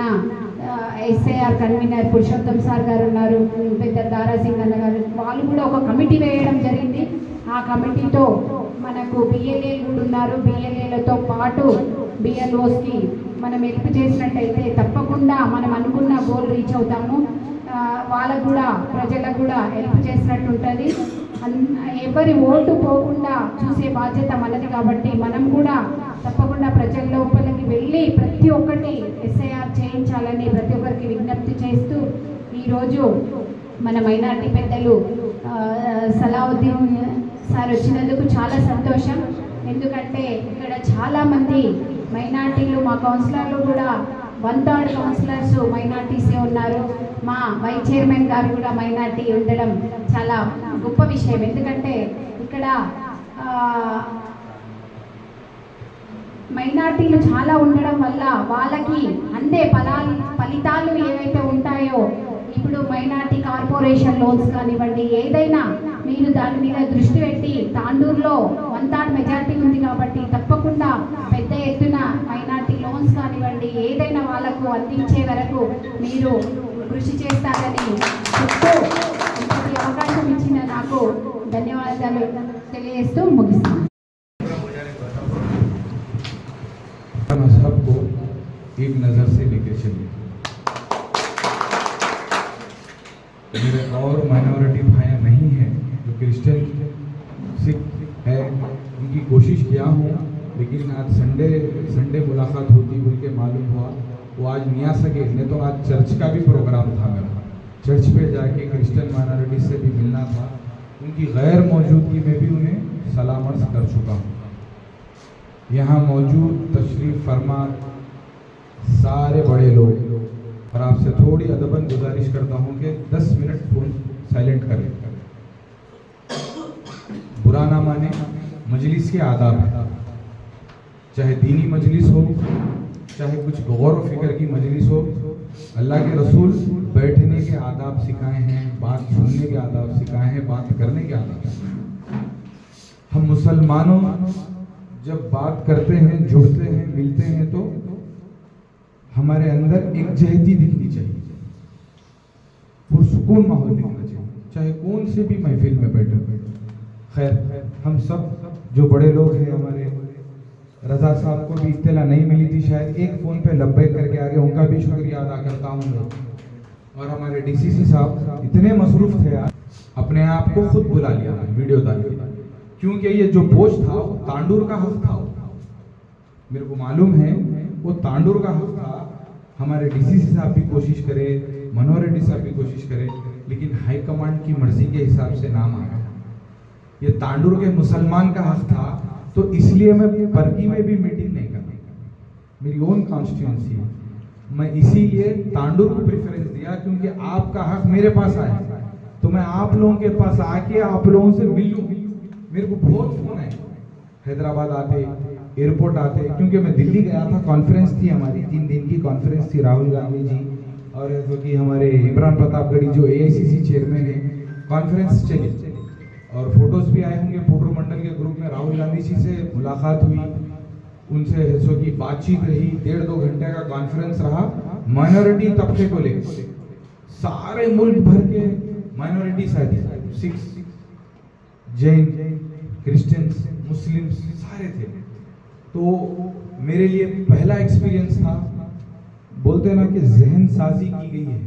ఎస్ఐఆర్ కన్వీనర్ పురుషోత్తం సార్ గారు ఉన్నారు, పెద్ద దారాసింగ్ అన్న గారు, వాళ్ళు కూడా ఒక కమిటీ వేయడం జరిగింది. ఆ కమిటీతో మనకు బిఎల్ఏ కూడా ఉన్నారు. బిఎల్ఏలతో పాటు బిఎల్ఓస్కి మనం హెల్ప్ చేసినట్టయితే తప్పకుండా మనం అనుకున్న గోల్ రీచ్ అవుతాము. వాళ్ళకు కూడా ప్రజలకు కూడా హెల్ప్ చేసినట్టు ఉంటుంది. ఎవరి ఓటు పోకుండా చూసే బాధ్యత మనది కాబట్టి మనం కూడా తప్పకుండా ప్రజల లోపలికి వెళ్ళి ప్రతి ఒక్కటి ఎస్ఐఆర్ చేయించాలని ప్రతి ఒక్కరికి విజ్ఞప్తి చేస్తూ ఈరోజు మన మైనార్టీ పెద్దలు సలావుద్దీన్ సార్ వచ్చినందుకు చాలా సంతోషం. ఎందుకంటే ఇక్కడ చాలామంది మైనార్టీలు, మా కౌన్సిలర్లు కూడా 1/3 కౌన్సిలర్స్ మైనార్టీసే ఉన్నారు. మా వైస్ చైర్మన్ గారు కూడా మైనార్టీ ఉండడం చాలా గొప్ప విషయం. ఎందుకంటే ఇక్కడ మైనార్టీలు చాలా ఉండడం వల్ల వాళ్ళకి అందే ఫలితాలు ఏవైతే ఉంటాయో, ఇప్పుడు మైనార్టీ కార్పొరేషన్ లోన్స్ కానివ్వండి, ఏదైనా మీరు దాని మీద దృష్టి పెట్టి తాండూరులో 1/3 మెజార్టీ ఉంది కాబట్టి తప్పకుండా పెద్ద ఎత్తున మైనార్టీ లోన్స్ కానివ్వండి ఏదైనా వాళ్ళకు అందించే వరకు మీరు కృషి చేస్తారని చెప్తూ ఇంతటి అవకాశం ఇచ్చిన నాకు ధన్యవాదాలు తెలియజేస్తూ ముగిస్తాను.
मजहब को एक नज़र से लेकर चलिए। मेरे और माइनॉरिटी भाइयाँ नहीं हैं जो क्रिश्चियन सिख है, उनकी कोशिश किया हूँ, लेकिन आज संडे मुलाकात होती बोल के मालूम हुआ वो आज नहीं आ सके। नहीं तो आज चर्च का भी प्रोग्राम था मेरा, चर्च पे जाके क्रिश्चियन माइनॉरिटी से भी मिलना था। उनकी गैर मौजूदगी में भी उन्हें सलाम अर्ज़ कर चुका हूँ। यहाँ मौजूद तशरीफ़ फरमा सारे बड़े लोग, और आपसे थोड़ी अदबन गुजारिश करता हूँ कि 10 मिनट फ़ोन साइलेंट करें। बुरा ना माने, मजलिस के आदाब है, चाहे दीनी मजलिस हो, चाहे कुछ गौर व फिक्र की मजलिस हो। अल्लाह के रसूल बैठने के आदाब सिखाए हैं, बात सुनने के आदाब सिखाए हैं, बात करने के आदाब सिखाए हैं। हम मुसलमानों जब बात करते हैं, जुड़ते हैं, मिलते हैं तो हमारे अंदर एक जहती दिखनी चाहिए, पुरसुकून माहौल दिखना चाहिए, चाहे कौन से भी महफिल में बैठे। खैर, हम सब जो बड़े लोग हैं, हमारे रजा साहब को भी इत्तला नहीं मिली थी, शायद एक फ़ोन पे लब्बैक करके आगे, उनका भी शुक्रिया अदा करता हूँ। और हमारे डीसीसी साहब इतने मसरूफ़ थे, अपने आप को खुद बुला लिया वीडियो डाल के, क्योंकि ये जो बोझ था वो तांडूर का हक था। मेरे को मालूम है वो तांडूर का हक था। हमारे डीसीसी साहब भी कोशिश करे, मनोहर रेड्डी साहब भी कोशिश करे, लेकिन हाई कमांड की मर्जी के हिसाब से नाम आ गया। ये तांडूर के मुसलमान का हक था, तो इसलिए मैं बरगी में भी मीटिंग नहीं करना, मेरी ओन कॉन्स्टिट्यूंसी है। मैं इसीलिए तांडूर को प्रेफरेंस दिया, क्योंकि आपका हक मेरे पास आया, तो मैं आप लोगों के पास आके आप लोगों से मिलूँ। मेरे को बहुत फ़ोन है, हैदराबाद आते, एयरपोर्ट आते, क्योंकि मैं दिल्ली गया था, कॉन्फ्रेंस थी हमारी, 3 दिन की कॉन्फ्रेंस थी। राहुल गांधी जी और जो कि हमारे इमरान प्रतापगढ़ी जो AICC चेयरमैन है, कॉन्फ्रेंस चली और फोटोज़ भी आए होंगे। पुडूर मंडल के ग्रुप में राहुल गांधी जी से मुलाकात हुई, उनसे सो की बातचीत रही, 1.5-2 घंटे का कॉन्फ्रेंस रहा। माइनॉरिटी तबके को लेकर सारे मुल्क भर के माइनॉरिटीज आए थे, सिख, जैन, क्रिश्चियंस, मुस्लिम्स सारे थे। तो मेरे लिए पहला एक्सपीरियंस था, बोलते हैं ना कि जहन साजी की गई है।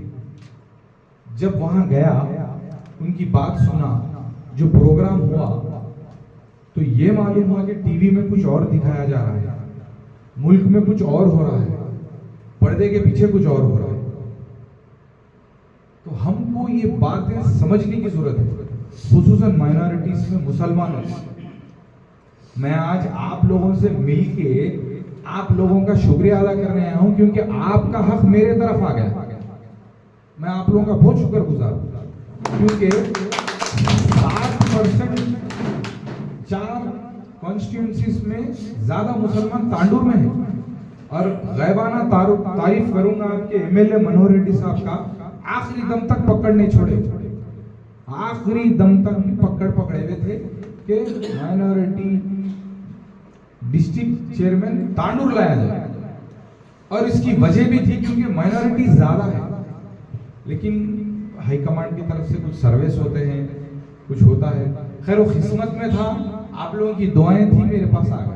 जब वहाँ गया, उनकी बात सुना, जो प्रोग्राम हुआ, तो ये मालूम हुआ कि टीवी में कुछ और दिखाया जा रहा है, मुल्क में कुछ और हो रहा है, पर्दे के पीछे कुछ और हो रहा है। तो हमको ये बातें समझने की जरूरत है, खुसूसन माइनॉरिटीज में, मुसलमानों में। मैं आज आप लोगों से मिलके आप लोगों का शुक्रिया अदा करने आया हूं, क्योंकि आपका हक मेरे तरफ आ गया। मैं आप लोगों का बहुत शुक्रगुजार हूं, क्योंकि 7% 4 कॉन्स्टिट्यूंसीज में ज्यादा मुसलमान तांडूर में हैं, और गैबाना तारीफ करूंगा आपके एमएलए मनोहर रेड्डी साहब का, आखिरी दम तक पकड़ नहीं छोड़े, आखिरी दम तक पकड़े हुए थे कि माइनॉरिटी डिस्ट्रिक्ट चेयरमैन तांडूर लाया जाए। और इसकी वजह भी थी क्योंकि माइनॉरिटी ज्यादा है, लेकिन हाईकमांड की तरफ से कुछ सर्वेस होते हैं, कुछ होता है। खैर वो किस्मत में था, आप लोगों की दुआएं थी, मेरे पास आ गए।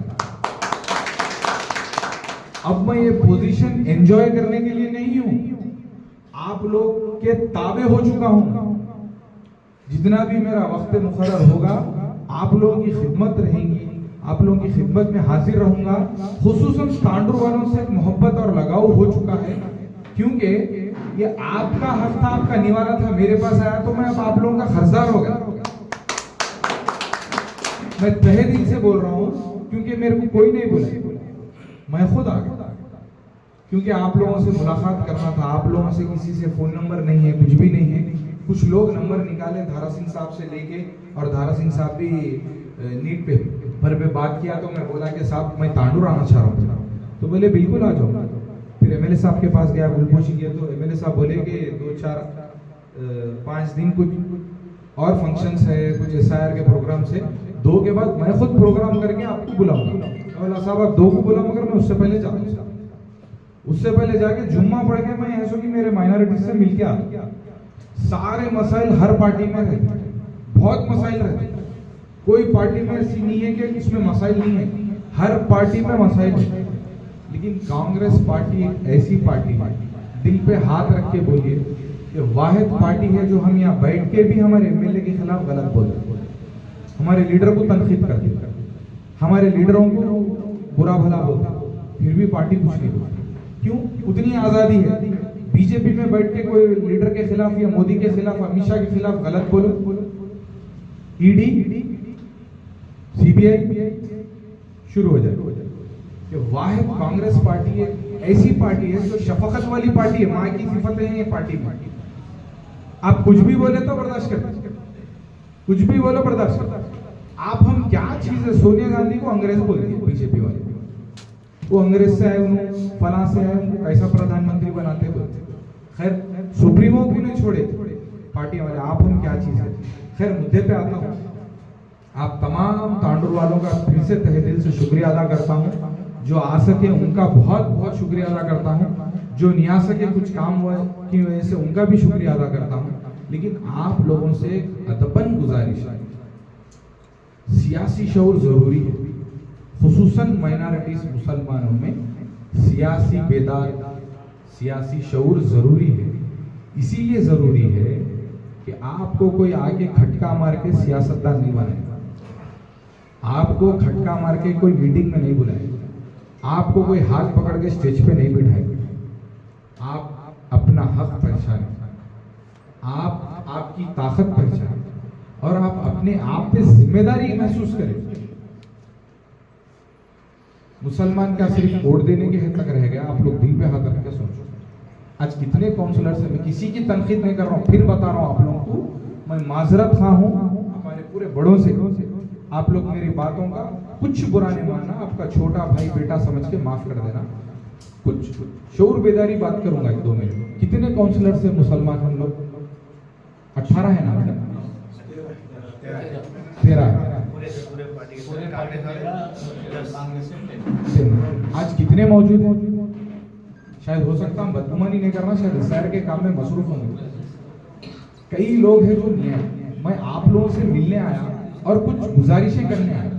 अब मैं ये पोजीशन एंजॉय करने के लिए नहीं हूं, आप लोग के ताबे हो चुका हूं। जितना भी मेरा वक्त मुकर्रर होगा आप लोगों की खिदमत रहेंगी, आप लोगों की खिदमत में हाजिर रहूंगा। खुसूसन तांडूर वालों से मोहब्बत और लगाव हो चुका है, क्योंकि ये आपका हक था, आपका निवाला था, मेरे पास आया तो मैं अब आप लोगों का खर्चदार हो गया। मैं तहे दिल से बोल रहा हूं, क्योंकि मेरे को कोई नहीं बोला, मैं खुद आ गया, क्योंकि आप लोगों से मुलाकात करना था। आप लोगों से किसी से फोन नंबर नहीं है, कुछ भी नहीं है। कुछ लोग नंबर निकाले धारा सिंह साहब से लेके, और धारा सिंह साहब भी नीट पेपर पे बात किया, तो मैं बोला कि साहब मैं तांडूर आना चाह रहा हूँ, तो बोले बिल्कुल आ जाओ। फिर एमएलए साहब के पास गया, गुलपोशी किया, तो एमएलए साहब बोले कि 2-4-5 दिन कुछ और फंक्शंस है, कुछ एसआईआर के प्रोग्राम से, 2 के बाद मैं खुद प्रोग्राम करके आपको बुलाऊंगा। बोला साहब आप 2 को बुला, मगर मैं उससे पहले जाऊंगा, उससे पहले जाके जुम्मा पढ़ के मैं ऐसा कि मेरे माइनॉरिटी से मिलके आ गया। सारे मसाइल हर पार्टी में रहते, बहुत मसाइल रहते, कोई पार्टी में ऐसी नहीं है कि इसमें मसाइल नहीं है, हर पार्टी में मसाइल है। लेकिन कांग्रेस पार्टी एक ऐसी पार्टी है, दिल पे हाथ रख के बोलिए कि वाहिद पार्टी है जो हम यहाँ बैठ के भी हमारे एमएलए के खिलाफ गलत बोलते, हमारे लीडर को तनकीद करते, हमारे लीडरों को बुरा भला बोलते, फिर भी पार्टी कुछ नहीं बोलती। क्यों? उतनी आजादी है। बीजेपी में बैठ के कोई लीडर के खिलाफ या मोदी के खिलाफ, अमित शाह के खिलाफ गलत बोलो, ईडी सीबीआई शुरू हो जाए। वाहिद कांग्रेस पार्टी एक ऐसी पार्टी है जो शफकत वाली पार्टी है, माँ की सिफतें हैं ये पार्टी में। आप कुछ भी बोले तो बर्दाश्त करते, कुछ भी बोलो बर्दाश्त करते। आप हम क्या चीज है, सोनिया गांधी को अंग्रेज बोलती है बीजेपी वाले, वो अंग्रेज से आए, उन्होंने फला से आए, उनको कैसा प्रधानमंत्री बनाते बोलते। खैर सुप्रीमो को नहीं छोड़े पार्टी वाले, आप हम क्या चीज है। खैर मुद्दे पे आता हूँ, आप तमाम तांडूर वालों का फिर से तहे दिल से शुक्रिया अदा करता हूँ। जो आ सके उनका बहुत बहुत शुक्रिया अदा करता हूँ, जो नहीं आ सके कुछ काम की वजह से उनका भी शुक्रिया अदा करता हूँ। लेकिन आप लोगों से अदबन गुजारिश है, सियासी शऊर जरूरी है, खुसूसन माइनॉरिटीज मुसलमानों में सियासी बेदार, सियासी शऊर जरूरी है। इसीलिए जरूरी है कि आपको कोई आके खटका मार के सियासतदान नहीं बनाएगा, आपको खटका मार के कोई मीटिंग में नहीं बुलाएगा, आपको कोई हाथ पकड़ के स्टेज पे नहीं बिठाएगा। आप अपना हक पहचानें, आप आपकी ताकत पहचानें, और आप अपने आप पे जिम्मेदारी महसूस करें। मुसलमान क्या सिर्फ वोट देने के हद तक रह गया? आप लोग दिल पे हाथ रख के सोचो। आज कितने काउंसलर से, मैं किसी की तनकीद नहीं कर रहा हूँ, फिर बता रहा हूँ आप लोगों को, मैं माजरत खा हूँ हमारे पूरे बड़ों से। आप लोग मेरी बातों का कुछ बुरा नहीं मानना, आपका छोटा भाई बेटा समझ के माफ कर देना। कुछ शऊर बेदारी बात करूंगा 1-2 मिनट। कितने काउंसलर से मुसलमान हम लोग? 18 है ना मैडम? 13। आज कितने मौजूद हैं? शायद हो सकता हम बदगुमानी नहीं करना, शायद शहर के काम में मसरूफ होंगे। कई लोग हैं जो नहीं आए। मैं आप लोगों से मिलने आया और कुछ गुजारिशें करने आया।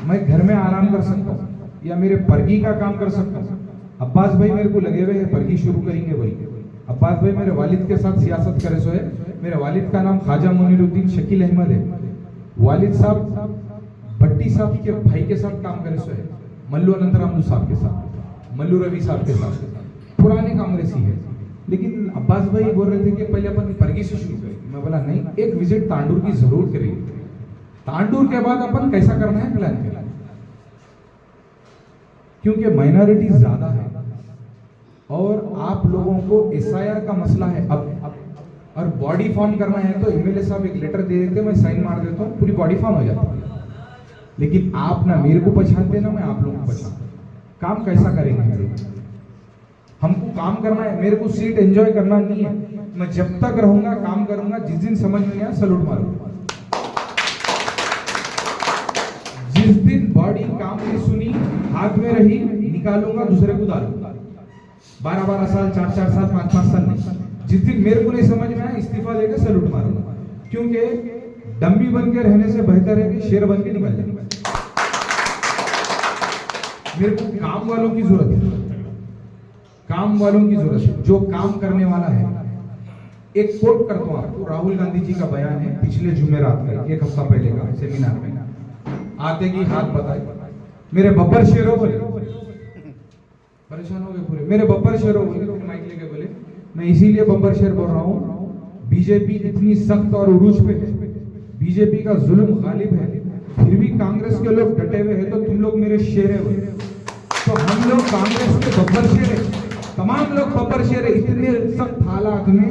मैं घर में आराम कर सकता हूँ या मेरे परगी का काम कर सकता हूँ। अब्बास भाई मेरे को लगे हुए हैं परगी शुरू करेंगे भाई। अब्बास भाई मेरे वालिद के साथ सियासत करे सो है। मेरे वालिद का नाम ख्वाजा मुनीरुद्दीन शकील अहमद है। वालिद साहब भट्टी साहब के भाई के साथ काम करे सो है, मल्लू अनंतरामलू साहब के साथ, मल्लू रवि साहब के साथ, पुराने कांग्रेसी है। लेकिन अब्बास भाई बोल रहे थे कि पहले अपन परगी से शुरू करें। मैं बोला नहीं, एक विजिट तांडूर की जरूर करेंगे, तांडूर के बाद अपन कैसा करना है प्लान करें, क्योंकि माइनॉरिटी ज्यादा है और आप लोगों को एसआईआर का मसला है अब और बॉडी फॉर्म करना है तो एमएलए साहब एक लेटर दे देते, मैं साइन मार देता हूँ, पूरी बॉडी फॉर्म हो जाती है। लेकिन आप ना मेरे को पहचानते ना मैं आप लोगों को पहचानता। काम कैसा करेंगे हम लोग? हमको काम करना है, मेरे को सीट एंजॉय करना नहीं है। मैं जब तक रहूंगा काम करूंगा, जिस दिन समझ में आया सलूट मारूंगा। जिस दिन बॉडी काम की सुनी, हाथ में रही, निकालूंगा, दूसरे को डालूंगा। 12-12 साल, 4-4 साल, 5-5 साल नहीं। जिस दिन मेरे को नहीं समझ में आया, इस्तीफा देकर सलूट मारूंगा। क्योंकि डम्मी बन के रहने से बेहतर है कि शेर बन के निकल जाए। मेरे को काम वालों की जरूरत है, काम वालों की जरूरत है, जो काम करने वाला है। एक कोट करता हूं आपको, राहुल गांधी जी का बयान है पिछले जुमेरात का, 1 हफ्ता पहले का सेमिनार में। आते की हाथ बताए, मेरे बब्बर शेरों बोले, परेशान हो गए पूरे, मेरे बब्बर शेरों बोले, माइक लेके बोले, मैं इसीलिए बब्बर शेर बोल रहा हूं, बीजेपी इतनी सख्त और उरूज पे है, बीजेपी का जुल्म गालिब है, फिर भी कांग्रेस के लोग डटे हुए हैं, तो तुम लोग मेरे शेर हो। तो हम लोग कांग्रेस के बब्बर शेर है, तमाम लोग बब्बर शेर है। इतने सख्त हालात में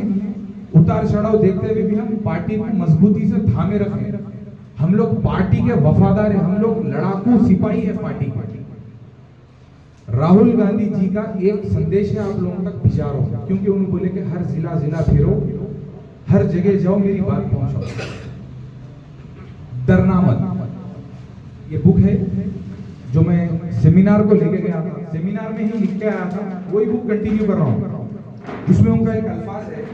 उतार चढ़ाव देखते हुए भी हम पार्टी को मजबूती से थामे रखे। हम लोग पार्टी के वफादार हैं, हम लोग लड़ाकू सिपाही है पार्टी के। राहुल गांधी जी का एक संदेश है आप लोगों तक भिजा रहा हूं, क्योंकि उन्होंने बोले कि हर जिला फिरो, हर जगह जाओ, मेरी बात पहुंचाओ। डरना मत, ये बुक है जो मैं सेमिनार को लेके गया था, सेमिनार में ही लिख के आया था, वही बुक कंटिन्यू कर रहा हूं। जिसमें उनका एक अल्फाज है,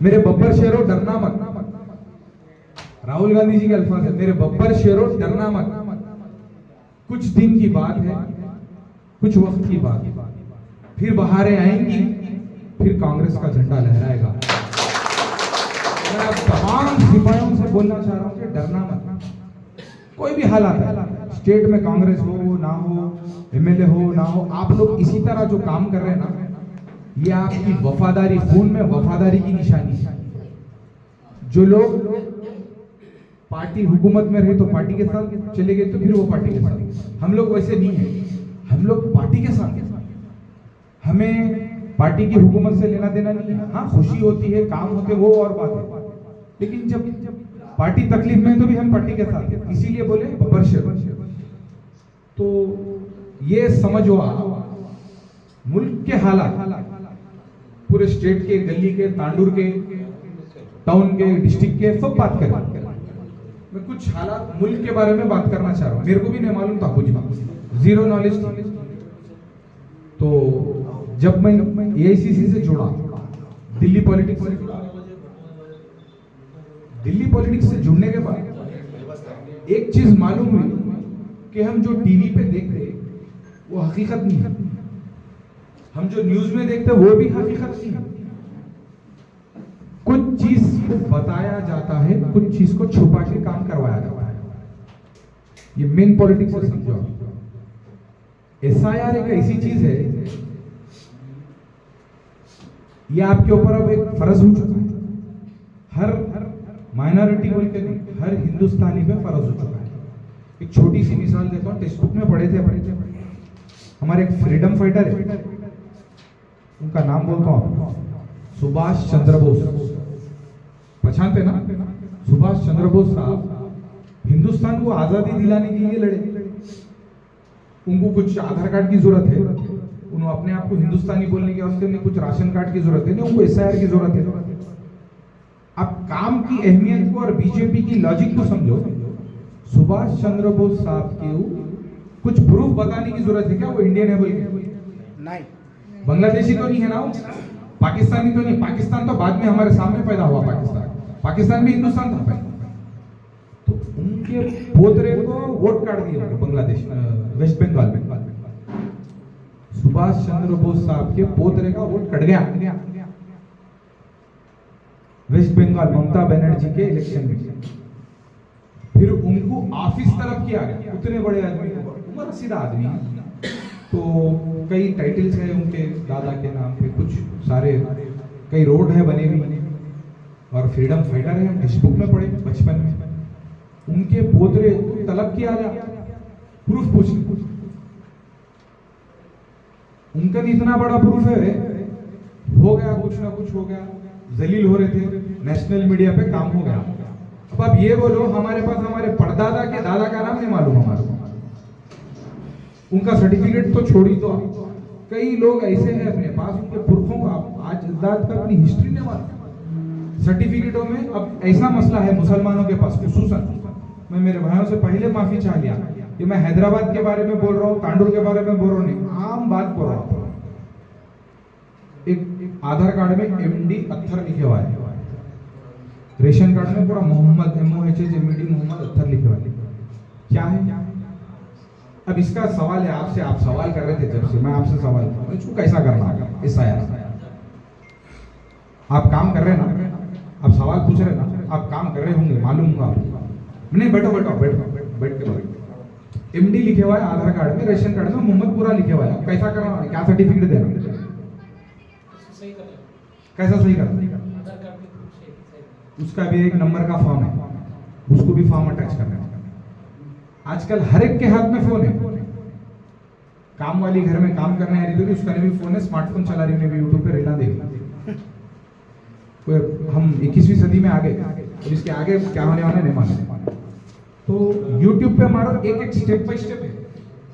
मेरे बब्बर शेरों डरना मत। राहुल गांधी जी के अल्फाज है, मेरे बब्बर शेरों डरना मत। कुछ दिन की बात है, कुछ वक्त की बात है, फिर बहारें आएंगी, फिर कांग्रेस का झंडा लहराएगा। मैं अब तमाम सिपाहियों से बोलना चाह रहा हूं कि डरना मत। कोई भी हालात है, स्टेट में कांग्रेस हो ना हो, एमएलए हो ना हो, आप लोग इसी तरह जो काम कर रहे हैं ना, ये आपकी वफादारी, खून में वफादारी की निशानी है। जो लोग पार्टी हुकूमत में रहे तो पार्टी के साथ चले गए, तो फिर वो पार्टी के साथ। हम लोग वैसे नहीं है, हम लोग पार्टी के साथ हैं। हमें पार्टी की हुकूमत से लेना देना नहीं है। हाँ, खुशी होती है, काम होते, वो और बात है, लेकिन जब पार्टी तकलीफ में तो भी हम पार्टी के साथ हैं। इसीलिए बोले बब्बर शेर। तो ये समझो, मुल्क के हालात, पूरे स्टेट के, गली के, तांडूर के, टाउन के, डिस्ट्रिक्ट के, सब बात करें। मैं कुछ हालात मुल्क के बारे में बात करना चाह रहा हूं। मेरे को भी नहीं मालूम था, कुछ जीरो नॉलेज था। तो जब मैं एआईसीसी से जुड़ा, दिल्ली पॉलिटिक्स से जुड़ने के बाद एक चीज मालूम हुई कि हम जो टीवी पे देख रहे वो हकीकत नहीं है, हम जो न्यूज में देखते वो भी हकीकत नहीं है। कुछ चीज को बताया जाता है, कुछ चीज को छुपा के काम करवाया जाता है। ये मेन पॉलिटिक्स से समझो। एसआईआर एक ऐसी चीज है, ये आपके ऊपर अब एक फर्ज हो चुका है। हर माइनॉरिटी बोल के नहीं, हर हिंदुस्तानी पे फर्ज हो चुका है। एक छोटी सी मिसाल देता हूँ, टेक्स्ट बुक में पढ़े थे। हमारे एक फ्रीडम फाइटर है, उनका नाम बोलता हूँ, सुभाष चंद्र बोस। पहचानते ना? सुभाष चंद्र बोस साहब हिंदुस्तान को आजादी दिलाने के लिए लड़े। उनको कुछ आधार कार्ड की जरूरत है, उन्होंने अपने आप को हिंदुस्तानी बोलने के वास्ते कुछ राशन कार्ड की जरूरत है, नहीं उनको एसआईआर की जरूरत है। अब काम की अहमियत को और बीजेपी की लॉजिक को समझो। सुभाष चंद्र बोस साहब के कुछ प्रूफ बताने की जरूरत है क्या वो इंडियन है बोल के? नहीं, बांग्लादेशी तो नहीं है ना, पाकिस्तानी तो नहीं। पाकिस्तान तो बाद में हमारे सामने पैदा हुआ। पाकिस्तान भी हिंदुस्तान था पहले। तो उनके पोतरे को वोट कार्ड दिया बांग्लादेश, वेस्ट बंगाल में। सुभाष चंद्र बोस साहब के पोतरे का वोट कट गया वेस्ट बंगाल, ममता बनर्जी के इलेक्शन में। फिर उनको ऑफिस तरफ किया गया। उतने बड़े आदमी, उम्र रसीदा आदमी, तो कई टाइटल्स हैं उनके दादा के नाम पे, कुछ सारे कई रोड है बने हुए, और फ्रीडम फाइटर है। हम टेक्स्ट बुक में पढ़े बचपन में। उनके पोतरे तलब किया गया, प्रूफ पूछने। उनका इतना बड़ा प्रूफ है, हो गया कुछ ना कुछ हो गया, जलील हो रहे थे, नेशनल मीडिया पे काम हो गया। अब आप ये बोलो, हमारे पास हमारे परदादा के दादा का नाम नहीं मालूम हमारे को। उनका सर्टिफिकेट तो छोड़ ही दो, कई लोग ऐसे हैं अपने पास उनके पुरखों का आज इज्जत का अपनी हिस्ट्री ने माना सर्टिफिकेटों में। अब ऐसा मसला है मुसलमानों के पास, खुसूसन मैं मेरे भाइयों से पहले माफी चाह लिया कि मैं हैदराबाद के बारे में बोल रहा हूँ, तांडुल के बारे में बोल रहा हूँ, नहीं आम बात बोल रहा हूँ। एक आधार कार्ड में MD अत्थर लिखे हुआ है, रेशन कार्ड में पूरा मोहम्मद MOHMED मोहम्मद अत्थर लिखे हुआ है, क्या है? अब इसका सवाल है आपसे, आप सवाल कर रहे थे जब से, मैं आपसे सवाल कर रहा हूं इसको कैसा करना है? SIR आप काम कर रहे हैं ना, आप सवाल पूछ रहे हैं ना, आप काम कर रहे होंगे, मालूम होगा आपको। नहीं बैठो बैठो बैठो बैठ के बैठो। MD लिखे हुआ है आधार कार्ड में, रेशन कार्ड में मोहम्मद पूरा लिखे हुआ है, कैसा करना है? क्या सर्टिफिकेट देना? कैसा सही करना? उसका भी एक नंबर का फॉर्म है, उसको भी फॉर्म अटैच करना है। आजकल हर एक के हाथ में फोन है, काम वाली घर में काम करने आ रही थी, उसका भी फोन है, स्मार्टफोन चला रही है, यूट्यूब पे रीला देख। हम 21वीं सदी में आ गए और इसके आगे क्या होने वाला नहीं मालूम। तो यूट्यूब पे हमारा एक एक स्टेप बाय स्टेप है,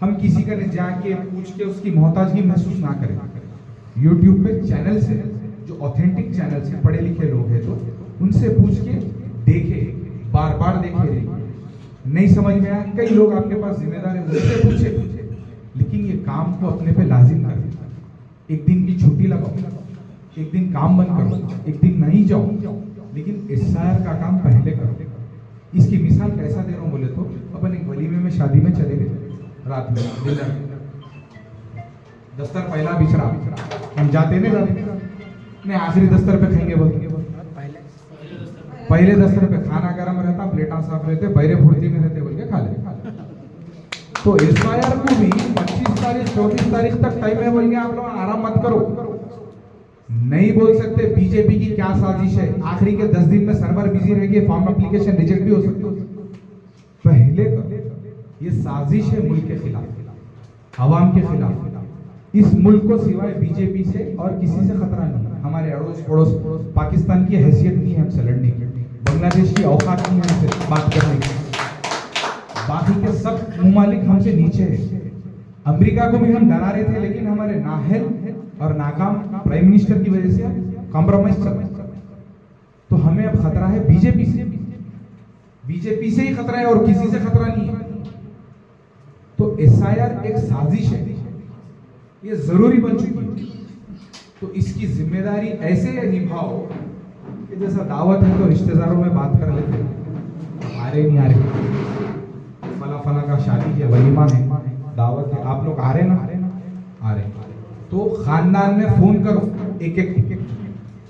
हम किसी का जाके पूछ के उसकी मोहताजगी महसूस ना करें। यूट्यूब पे चैनल से जो ऑथेंटिक चैनल से पढ़े लिखे लोग हैं तो उनसे पूछ के देखे, बार बार देखे, नहीं समझ में आया, कई लोग आपके पास जिम्मेदार है उनसे पूछे, लेकिन ये काम को अपने पे लाजिम कर। एक दिन की छुट्टी लगाओ, एक दिन काम बंद करो, एक दिन नहीं जाओ, लेकिन SIR का काम पहले करो। इसकी मिसाल कैसा दे रहा हूँ बोले तो, अपन एक वलीमे में शादी में चले गए, रात में डिनर, दस्तर पहला बिछड़ा, हम जाते नहीं आखिरी दस्तर पे खाएंगे बोलते, पहले दस्तर पे खाना गर्म रहता, प्लेटा साफ रहते, बैरे फुर्ती में रहते बोल के खा ले। तो SIR को भी 25 तारीख 24 तारीख तक टाइम है बोल के आप लोग आराम मत करो। नहीं बोल सकते बीजेपी की क्या साजिश है, आखिरी के 10 दिन में सर्वर बिजी रहेगी, फॉर्म एप्लीकेशन रिजेक्ट भी हो सकते। पहले करो, ये साजिश है मुल्क के खिलाफ, आवाम के खिलाफ। इस मुल्क को सिवाय बीजेपी से और किसी से खतरा नहीं। हमारे अड़ोस पड़ोस पाकिस्तान की हैसियत नहीं है हमसे लड़ने की, बांग्लादेश की औकात नहीं है हमसे बात करने की, बाकी के सब ममालिक हमसे नीचे है। अमेरिका को भी हम डरा रहे थे, लेकिन हमारे नाहल और नाकाम प्राइम मिनिस्टर की वजह से कॉम्प्रोमाइज कर रहे हैं। तो हमें अब खतरा है बीजेपी से, बीजेपी से ही खतरा है और किसी से खतरा नहीं है। तो SIR एक साजिश है, ये जरूरी बन चुकी है। तो इसकी जिम्मेदारी ऐसे निभाओ कि जैसा दावत है तो रिश्तेदारों में बात कर लेते, आ रहे नहीं आ रहे, फला फला का शादी है, वलीमा है, दावत है, आप लोग आ रहे ना? आ रहे। तो खानदान में फोन करो, एक एक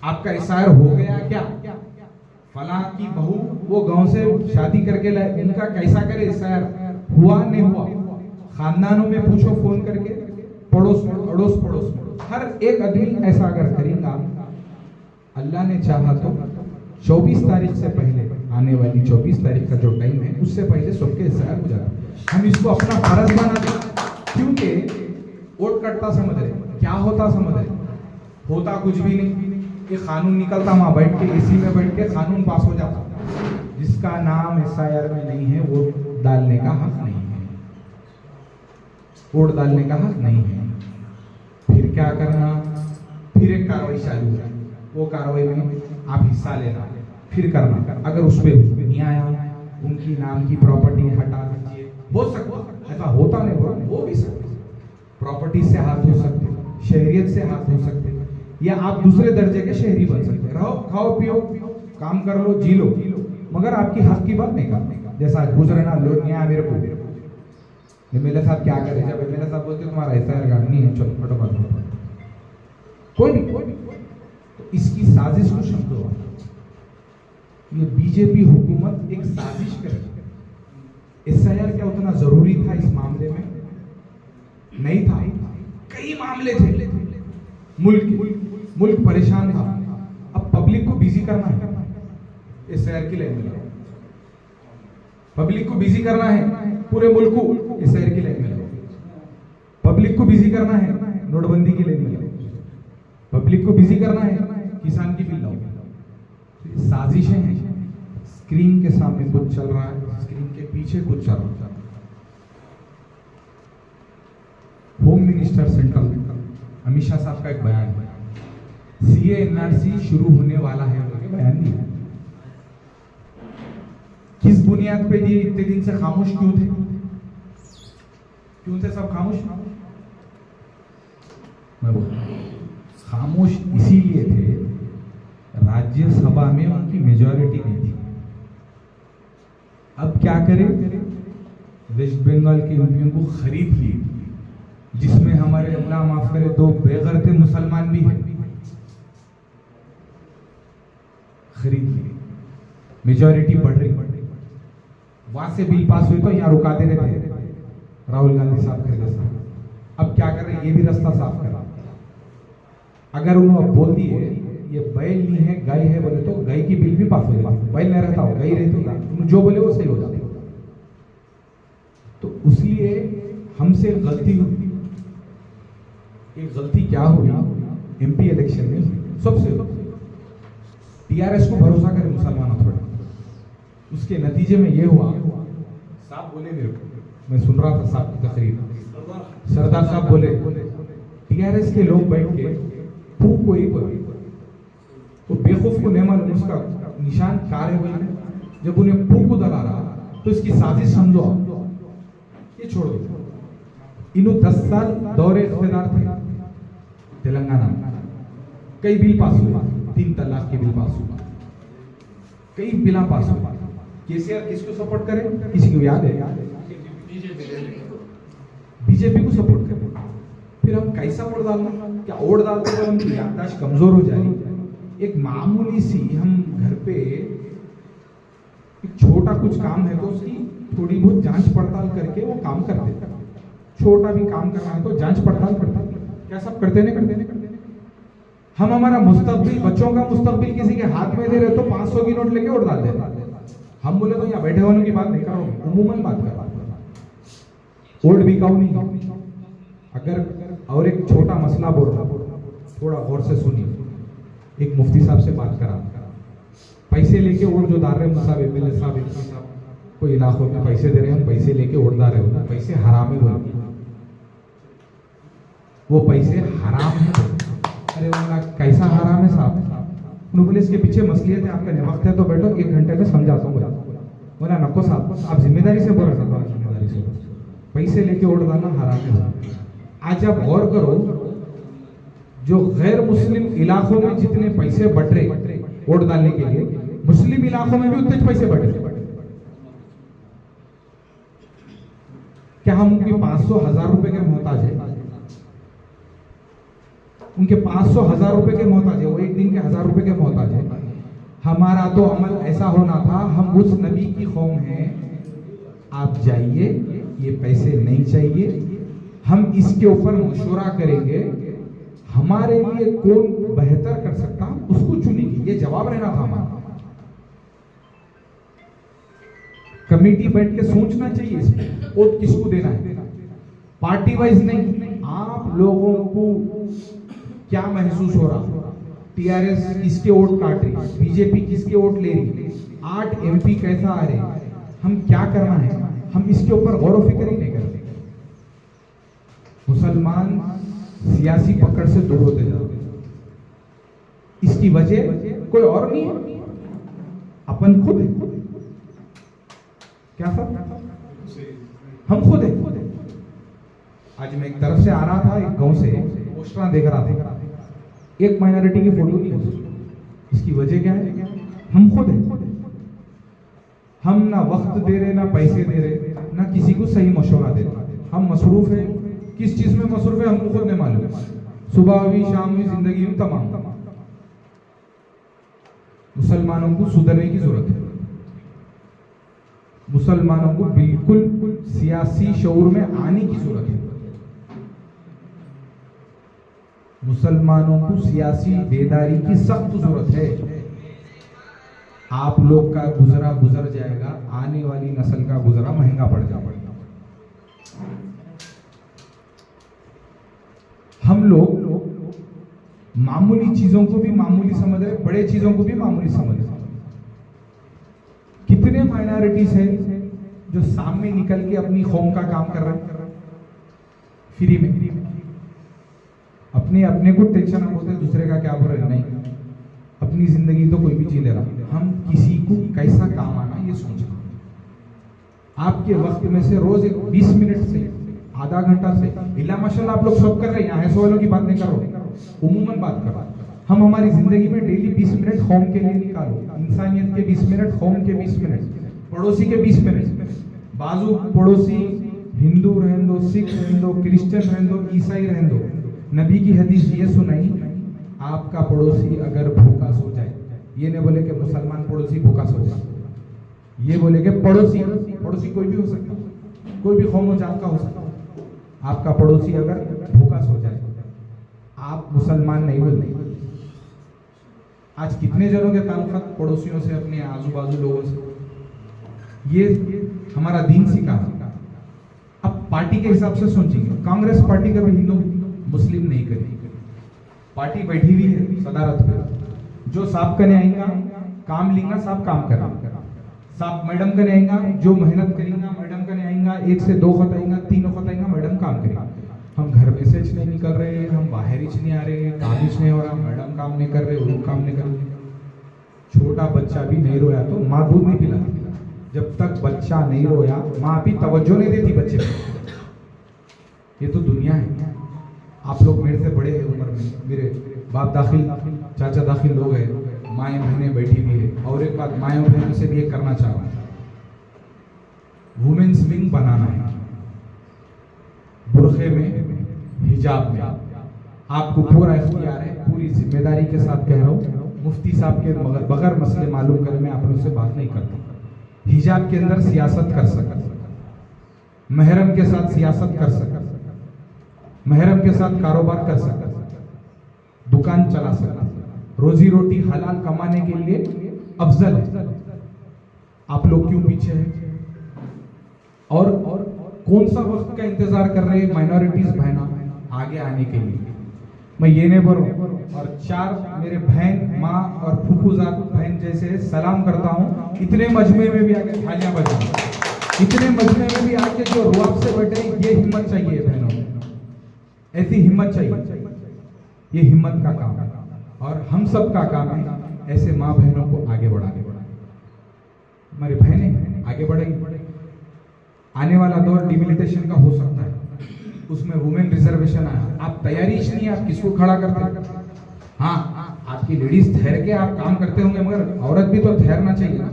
आपका SIR हो गया क्या? फला की बहू वो गांव से शादी करके लाए, उनका कैसा करे SIR, हुआ नहीं हुआ? खानदानों में पूछो फोन करके, पड़ोस अड़ोस पड़ोस हर एक आदमी ऐसा अगर करेगा, अल्लाह ने चाहा तो 24 तारीख से पहले, आने वाली 24 तारीख का जो टाइम है उससे पहले सबके SIR हो जाता। हम इसको अपना फर्ज बना दें, क्योंकि वोट कटता समझ रहे, क्या होता समझ रहे, होता कुछ भी नहीं। ये कानून निकलता वहां बैठ के, AC में बैठ के कानून पास हो जाता। जिसका नाम SIR में नहीं है वोट डालने का हक नहीं है, वोट डालने का हक नहीं है। फिर क्या करना? फिर एक कार्रवाई चालू है, वो कार्रवाई में आप हिस्सा लेना, फिर करना। अगर उसमें नहीं आया, उनकी नाम की प्रॉपर्टी हटा दीजिए, हो सकता ऐसा होता नहीं, वो भी सकते, प्रॉपर्टी से हाथ धो सकते, शहरियत से हाथ धो सकते, या आप दूसरे दर्जे के शहरी बन सकते। रहो, खाओ पियो, काम कर लो, जी लो, मगर आपकी हक की बात नहीं करने का। जैसा गुजरना लोग नहीं आया मेरे को, मेरे साथ क्या करे, जब मेरे साथ बोलते तुम्हारा SIR कार्ड नहीं है, चलो फटोफट, कोई नहीं। तो इसकी साजिश को समझो, ये बीजेपी हुकूमत एक साजिश करे। SIR क्या उतना जरूरी था इस मामले में? नहीं था। कई मामले थे, मुल्क परेशान था। अब पब्लिक को बिजी करना है, SIR की लाइन में लगाओ, पब्लिक को बिजी करना है, पूरे मुल्क को SIR की लाइन में लगाओ, पब्लिक को बिजी करना है, नोटबंदी की लाइन में लगाओ, पब्लिक को बिजी करना है, किसान की बिल लाओ। साजिशें हैं, स्क्रीन के सामने कुछ चल रहा है, स्क्रीन के पीछे कुछ चल रहा है। Home minister central Amit Shah साहब का एक बयान है, सीए एनआरसी शुरू होने वाला है, उन्होंने बयान दिया। किस बुनियाद पे ये इतने दिन से खामोश क्यों थे? क्यों थे सब खामोश? मैं बोल खामोश इसीलिए थे, राज्यसभा में उनकी मेजॉरिटी नहीं थी। अब क्या करें? वेस्ट बंगाल के एमपीओं को खरीद ली, जिसमें हमारे अल्लाह माफ करे 2 बेगैरते मुसलमान भी हैं, खरीद ली, मेजॉरिटी बढ़ रही। वहां से बिल पास हुई तो यहाँ रुका दे रहे थे राहुल गांधी साहब खरीदे साहब। अब क्या कर रहे हैं? ये भी रास्ता साफ करा। अगर उन्होंने बोल दिए ये बैल नहीं है गाय है बोले तो गाय की बिल भी पास हो जाती, बैल नहीं रहता हो गाय रहती, जो बोले वो सही हो जाती। तो इसलिए हमसे गलती हुई। एक गलती क्या हुई? एमपी इलेक्शन में सबसे टीआरएस को भरोसा करे मुसलमानों थोड़ा, उसके नतीजे में ये हुआ। साहब बोले मेरे को, मैं सुन रहा था साहब की तकरीर, सरदार साहब बोले टीआरएस के लोग बैठ के फूक को ही बोले, तो बेवकूफ को नहीं मालूम उसका निशान कार है बोले, जब उन्हें फूक को दला रहा तो इसकी साजिश समझो, ये छोड़ दो। इन्हों 10 साल दौरे इख्तियार थे तेलंगाना में, कई बिल पास हुए, 3 तलाक के बिल पास हुआ, कई बिल पास हुआ। केसीआर किसको सपोर्ट करे? किसी को याद है? बीजेपी को सपोर्ट करे। फिर हम कैसा वोट डालना? क्या वोट डालते तो उनकी याददाश्त कमजोर हो जाएगी। एक मामूली सी हम घर पे एक छोटा कुछ काम है तो उसकी थोड़ी बहुत जांच पड़ताल करके वो काम करते हैं। छोटा भी काम करना है तो जांच पड़ताल क्या सब करते नहीं करते? हम हमारा मुस्तकबिल, बच्चों का मुस्तकबिल किसी के हाथ में दे रहे तो 500 की नोट लेके वोट डाल देते। हम बोले तो यहाँ बैठे होने की बात नहीं कर रहा हूँ, उमूमन बात कर रहा हूँ। वोट बिकाऊ नहीं। अगर और एक छोटा मसला बोल रहा, थोड़ा गौर से सुनिए। एक मुफ्ती साहब से बात करा, पैसे लेके वोट जो डाल रहे हैं साहब, एमएलए साहब, एमपी साहब कोई इलाकों में पैसे दे रहे हैं, हम पैसे लेके वोट डाल रहे हो, पैसे हराम है बोले, वो पैसे हराम है। अरे बोला कैसा हराम है साहब? उन्होंने बोले इसके पीछे मसलियत है, आपका वक्त है तो बैठो 1 घंटे में समझाता हूँ। बोला नको साहब, आप जिम्मेदारी से बोल रहे हैं, जिम्मेदारी से पैसे लेके वोट डालना हराम है। आज आप गौर करो, जो गैर मुस्लिम इलाकों में जितने पैसे बट रहे वोट डालने के लिए, मुस्लिम इलाकों में भी उतने पैसे बट रहे। क्या हम उनके 500,000 रुपए के मोहताज है? उनके 500,000 रुपए के मोहताज है, वो एक दिन के 1000 रुपए के मोहताज है। हमारा तो अमल ऐसा होना था, हम उस नबी की कौम हैं, आप जाइए, ये पैसे नहीं चाहिए, हम इसके ऊपर मशवरा करेंगे, हमारे लिए कौन बेहतर कर सकता उसको चुनेंगे, ये जवाब रहना था हमारा। कमेटी बैठ के सोचना चाहिए इसमें वोट किसको देना है, पार्टी वाइज नहीं। आप लोगों को क्या महसूस हो रहा? टीआरएस किसके वोट काट रही, बीजेपी किसके वोट ले रही, 8 एमपी कैसा आ रहे, हम क्या करना है, हम इसके ऊपर गौर व फिक्र ही नहीं करते। मुसलमान सियासी पकड़ से दूर होते जाते, इसकी वजह कोई और नहीं है, अपन खुद है। क्या सर? हम खुद है। आज मैं एक तरफ से आ रहा था, एक गांव से पोस्टर देख रहा था, एक माइनॉरिटी की फोटो नहीं है। इसकी वजह क्या है? हम खुद है। हम ना वक्त दे रहे, ना पैसे दे रहे, ना किसी को सही मशवरा दे रहे। हम मसरूफ है, किस चीज में मसरूफ है हमको खुद नहीं मालूम। सुबह भी शाम भी जिंदगी में तमाम। मुसलमानों को सुधरने की जरूरत है। मुसलमानों को बिल्कुल सियासी शऊर में आने की जरूरत है। मुसलमानों को सियासी बेदारी की सख्त जरूरत है। आप लोग का गुजरा गुजर जाएगा, आने वाली नस्ल का गुजरा महंगा पड़ जाएगा। हम लोग मामूली चीजों को भी मामूली समझ रहे, बड़े चीजों को भी मामूली समझ रहे। कितने माइनॉरिटीज हैं जो सामने निकल के अपनी कौम का काम कर रहे हैं फ्री में। अपने अपने को टेंशन हम होते हैं दूसरे का क्या बुरा है, नहीं। अपनी जिंदगी तो कोई भी जी ले रहा, हम किसी को कैसा काम आना ये सोचना। आपके वक्त में से रोज एक 20 मिनट से आधा घंटा से इल्ला माशाल्लाह आप लोग सब कर रहे हैं, यहाँ ऐसे वालों की बात नहीं कर रहा, उमूमन बात कर रहा। हम हमारी जिंदगी में डेली 20 मिनट होम के लिए निकालो, इंसानियत के 20 मिनट, होम के 20 मिनट, पड़ोसी के 20 मिनट। बाजू पड़ोसी हिंदू रहन दो, सिख रहन दो, क्रिश्चियन रहन दो, ईसाई रहन दो, नबी की हदीस ये सुनाई, आपका पड़ोसी अगर भूखा सो जाए, ये नहीं बोले कि मुसलमान पड़ोसी भूखा सो जाए, ये बोले कि पड़ोसी, पड़ोसी कोई भी हो सकता, कोई भी कौम जात का हो सकता, आपका पड़ोसी अगर भूखा सो जाए, आप मुसलमान नहीं बोलते। आज कितने जनों के ताल्लुकात पड़ोसियों से, अपने आजू बाजू लोगों से, ये हमारा दीन सिखा। अब पार्टी के हिसाब से सोचेंगे, कांग्रेस पार्टी कभी हिंदू मुस्लिम नहीं करेगी, पार्टी बैठी हुई है सदारत में, जो साहब करने आएगा काम लेंगा, साहब काम करेंगे, साहब मैडम करने आएगा, जो मेहनत करेंगे मैडम करने आएगा, 1 से 2 खत आएगा, 3 खत आएगा, मैडम काम करेगा। हम घर में से नहीं निकल रहे, हम बाहर ही नहीं आ रहे, काम ही नहीं हो रहा, मैडम काम नहीं कर रहे, वो काम नहीं कर रहे। छोटा बच्चा भी नहीं रोया तो माँ दूध नहीं पिलाती, जब तक बच्चा नहीं रोया माँ भी तवज्जो नहीं देती बच्चे को। ये तो दुनिया है। आप लोग मेरे से बड़े हैं उम्र में, मेरे बाप दाखिल, चाचा दाखिल लोग हैं, माएँ बहनें बैठी हुई है। और एक बात माएँ बहनों से भी एक करना चाह रहा हूँ, वुमेन्स विंग बनाना है, बुरखे में, हिजाब में, आपको पूरा इख्तियार है, पूरी जिम्मेदारी के साथ कह रहा हूँ। मुफ्ती साहब के बगैर मसले मालूम करे मैं आप लोगों से बात नहीं करता। हिजाब के अंदर सियासत कर सकता, महरम के साथ सियासत कर सकता, महरम के साथ कारोबार कर सकता, दुकान चला सकता, रोजी रोटी हलाल कमाने के लिए अफजल है। आप लोग क्यों पीछे हैं? और कौन सा वक्त का इंतजार कर रहे हैं माइनॉरिटीज बहना आगे आने के लिए? मैं ये नहीं बोल रहा हूँ। और 4 मेरे बहन, माँ और फूफूजात बहन जैसे सलाम करता हूँ, इतने मजमे में भी आके थालियां बजाएं, इतने मजमे में भी आके जो रुआब से बैठे, ये हिम्मत चाहिए बहनों, ऐसी हिम्मत चाहिए। ये हिम्मत का काम है और हम सब का काम है ऐसे माँ बहनों को आगे बढ़ाने। हमारी बहनें आगे बढ़ेंगी। आने वाला दौर डिमिलिटेशन का हो सकता है, उसमें वुमेन रिजर्वेशन आया, आप तैयारी नहीं, आप किसको खड़ा करते हैं? हाँ, आपकी लेडीज ठहर के आप काम करते होंगे, मगर औरत भी तो ठहरना चाहिए ना,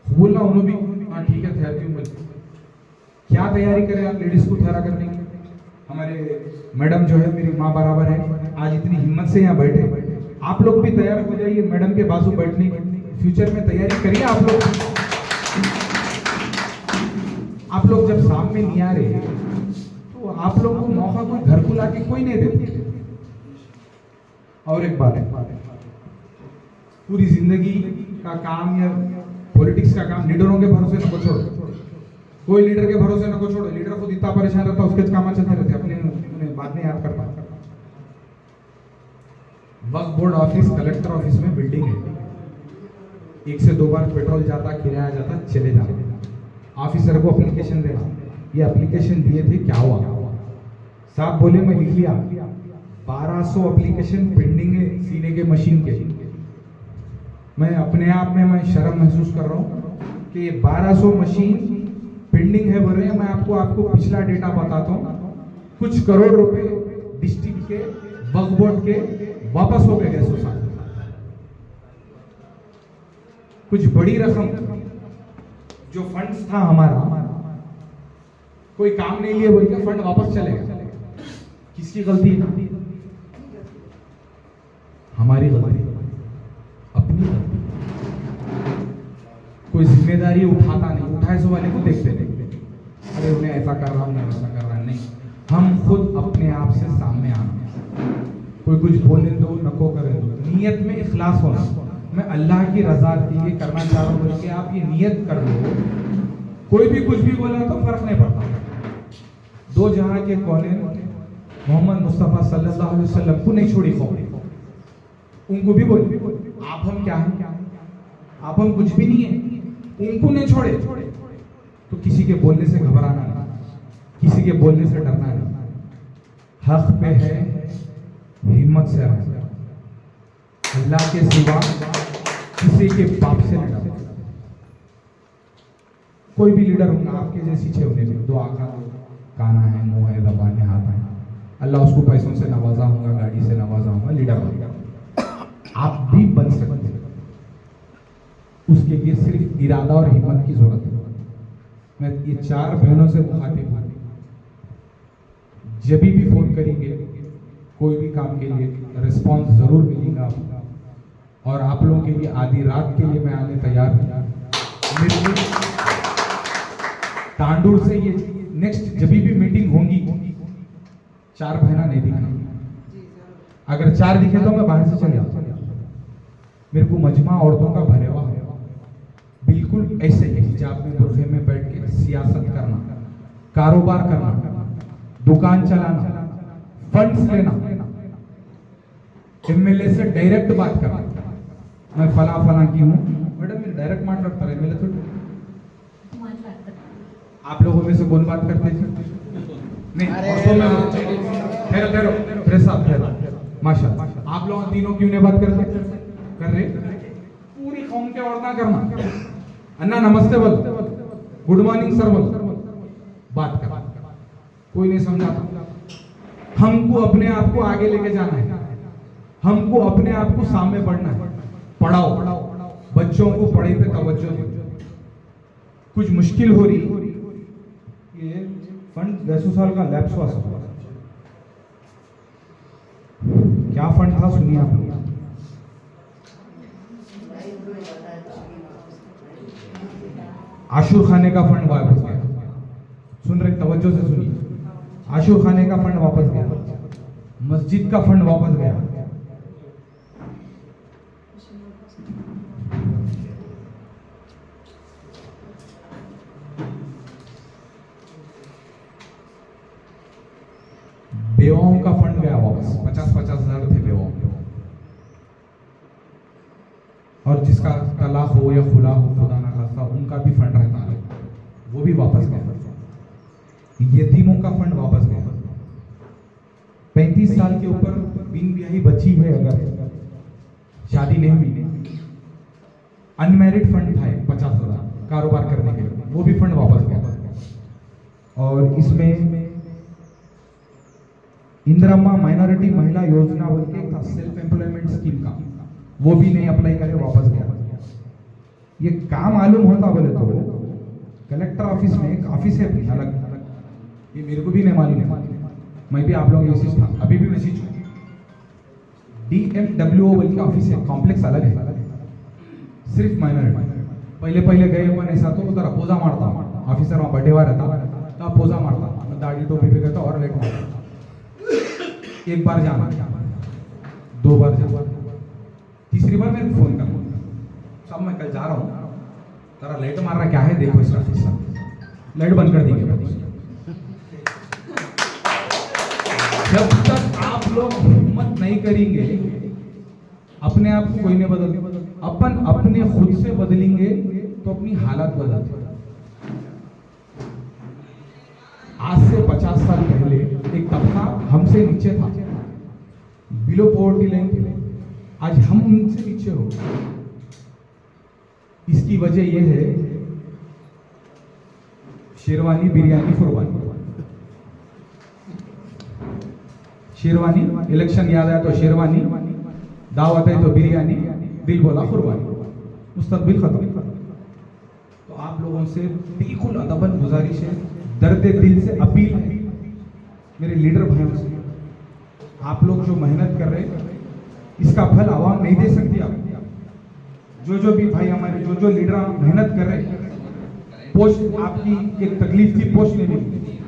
बोलना उन्होंने भी हाँ ठीक है ठहरती हूँ। क्या तैयारी करें आप लेडीज को ठहरा करने की? हमारे मैडम जो है मेरी माँ बराबर है, आज इतनी हिम्मत से यहाँ बैठे, आप लोग भी तैयार हो जाइए मैडम के बाजू बैठने की, फ्यूचर में तैयारी करिए। आप लोग जब सामने नहीं आ रहे तो आप लोग को मौका कोई घर को लाके कोई नहीं देते। और एक बात है, पूरी जिंदगी का काम या पॉलिटिक्स का काम लीडरों के भरोसे न को छोड़ो, कोई लीडर के भरोसे न को छोड़ो। लीडर खुद इतना परेशान रहता, उसके काम चलते रहते, अपने बात नहीं याद करता। वक्फ बोर्ड ऑफिस, कलेक्टर ऑफिस में बिल्डिंग है, 1 से 2 बार पेट्रोल जाता, किराया जाता, चले जाते। ऑफिसर को एप्लीकेशन देना, ये एप्लीकेशन दिए थे, क्या हुआ? साहब बोले मैं लिख लिया, 1200 एप्लीकेशन पेंडिंग है सीने के मशीन के। मैं अपने आप में मैं शर्म महसूस कर रहा हूँ कि ये 1200 मशीन पेंडिंग है बोल रहे हैं। मैं आपको पिछला डेटा बताता हूँ, कुछ करोड़ रुपए डिस्ट्रिक्ट के वक्फ बोर्ड के वापस हो गए गैसों साथ, कुछ बड़ी रकम जो फंड्स था हमारा, कोई काम नहीं लिए बोल के फंड वापस चलेगा। किसकी गलती है? हमारी गलती, अपनी गलती। कोई जिम्मेदारी उठाता नहीं, उठाए सो वाले को देखते नहीं, अरे उन्हें ऐसा कर रहा हूं, मैं वैसा कर रहा नहीं। हम खुद अपने आप से सामने आना, कोई कुछ बोले दो नको करे दो, नियत में इखलास होना, मैं अल्लाह की रजा के लिए करना चाह रहा हूँ कि आप ये नियत कर लो। कोई भी कुछ भी बोला तो फर्क नहीं पड़ता। 2 जहां के कोने मोहम्मद मुस्तफ़ा सल्लल्लाहु अलैहि वसल्लम को नहीं छोड़ी कौम, उनको भी बोले आप हम क्या हैं, आप हम कुछ भी नहीं है, उनको नहीं छोड़े। तो किसी के बोलने से घबराना नहीं, किसी के बोलने से डरना नहीं। हक पे है हिम्मत से रहें, अल्लाह के सिवा किसी के बाप से नहीं डरते। कोई भी लीडर होगा आपके जैसी छे होने दो आंखा काना है, मुंह है, जबान है, हाथ है, अल्लाह उसको पैसों से नवाजा होगा, गाड़ी से नवाजा होगा, लीडर बनेगा। आप भी बन सकते हैं, उसके लिए सिर्फ इरादा और हिम्मत की जरूरत है। मैं ये 4 बहनों से मुखातिब हूं, जब भी फोन करेंगे कोई भी काम के लिए रिस्पांस जरूर मिलेगा आपको, और आप लोगों के लिए आधी रात के लिए मैं आने तैयार हूं। तांडूर से ये नेक्स्ट जब भी मीटिंग होंगी 4 बहना नहीं दिखना, अगर 4 दिखे तो मैं बाहर से चले आऊँ। मेरे को मजमा औरतों का भरे हुआ है, बिल्कुल ऐसे हिजाब में बुरखे में बैठ के सियासत करना, कारोबार करना, दुकान चलाना, फंड्स लेना, एमएलए से डायरेक्ट बात करना, मैं फला फला की हूँ मैडम, मैं डायरेक्ट माట్లాడతారు एमएलए तो आप लोगों में से कौन बात करते हैं? नहीं, ठहरो प्रेस साहब ठहरो, माशाल्लाह आप लोग तीनों क्यों नहीं बात करते? कर रहे पूरी कौम के और ना करना, अन्ना नमस्ते बोल, गुड मॉर्निंग सर बोल, बात कर, कोई नहीं समझाता। हमको अपने आप को आगे लेके जाना है, हमको अपने आप को सामने बढ़ना है। पढ़ाओ, बच्चों को पढ़ाई पे तवज्जो दो। कुछ मुश्किल हो रही, ये फंड 10 साल का लैप्स हुआ सब, क्या फंड था सुनिए आप लोग। आशूर खाने का फंड वापस गया, सुन रहे तवज्जो से सुनिए, आशूर खाने का फंड वापस गया, मस्जिद का फंड वापस गया, बेवाओं का फंड गया वापस, 50-50 हजार थे बेवाओं के, और जिसका तलाक हो या खुला हो खुदा ना खास्ता उनका भी फंड रहता है, वो भी वापस गया। यतीमों का फंड वापस गया। 35 साल के ऊपर बिन ब्याही बच्ची है, अगर शादी नहीं हुई, अनमैरिड फंड था 50,000 कारोबार करने के लिए, वो भी फंड वापस गया। और इसमें इंदिरा माइनॉरिटी महिला योजना बोल के था, सेल्फ एम्प्लॉयमेंट स्कीम का, वो भी नहीं अप्लाई करे, वापस गया। ये काम मालूम होता बोले तो कलेक्टर ऑफिस में एक ऑफिस है अपनी अलग, ये मेरे को भी नहीं मालूम है, मैं भी आप लोग मैसेज था, अभी भी मैसेज DMWO बोल के ऑफिस है, कॉम्प्लेक्स अलग है, सिर्फ माइनॉरिटी। पहले गए अपन ऐसा तो उधर पोजा मारता, ऑफिसर वहाँ बटेवा रहता, तो पोजा मारता, दाढ़ी टोपी पे कहता और लेट मारता। एक बार जाना, 2 बार जाना, तीसरी बार मेरे फोन करना, सब मैं कल जा रहा हूँ, तेरा लाइट मार रहा क्या है देखो, इसका हिस्सा लाइट बंद कर देंगे। जब तक आप लोग हिम्मत नहीं करेंगे, अपने आप को कोई नहीं बदल, अपन अपने खुद से बदलेंगे तो अपनी हालत बदलती है। आज से 50 साल पहले एक तबका हमसे नीचे था, बिलो पॉवर्टी लाइन थे, आज हम उनसे नीचे हो। इसकी वजह यह है शेरवानी बिरयानी कुर्बानी, शेरवानी इलेक्शन याद आया तो शेरवानी, दावत है तो बिरयानी, दिल बोला कुर्बानी, मुस्तकबिल खत्म। तो आप लोगों से बिल्कुल अदबन गुजारिश है, दर्द दिल से अपील है मेरे लीडर भाइयों से, आप लोग जो मेहनत कर रहे हैं इसका फल आवाम नहीं दे सकती। आप जो भी भाई हमारे जो लीडर मेहनत कर रहे हैं, पोस्ट आपकी एक तकलीफ थी, पोस्ट नहीं मिली।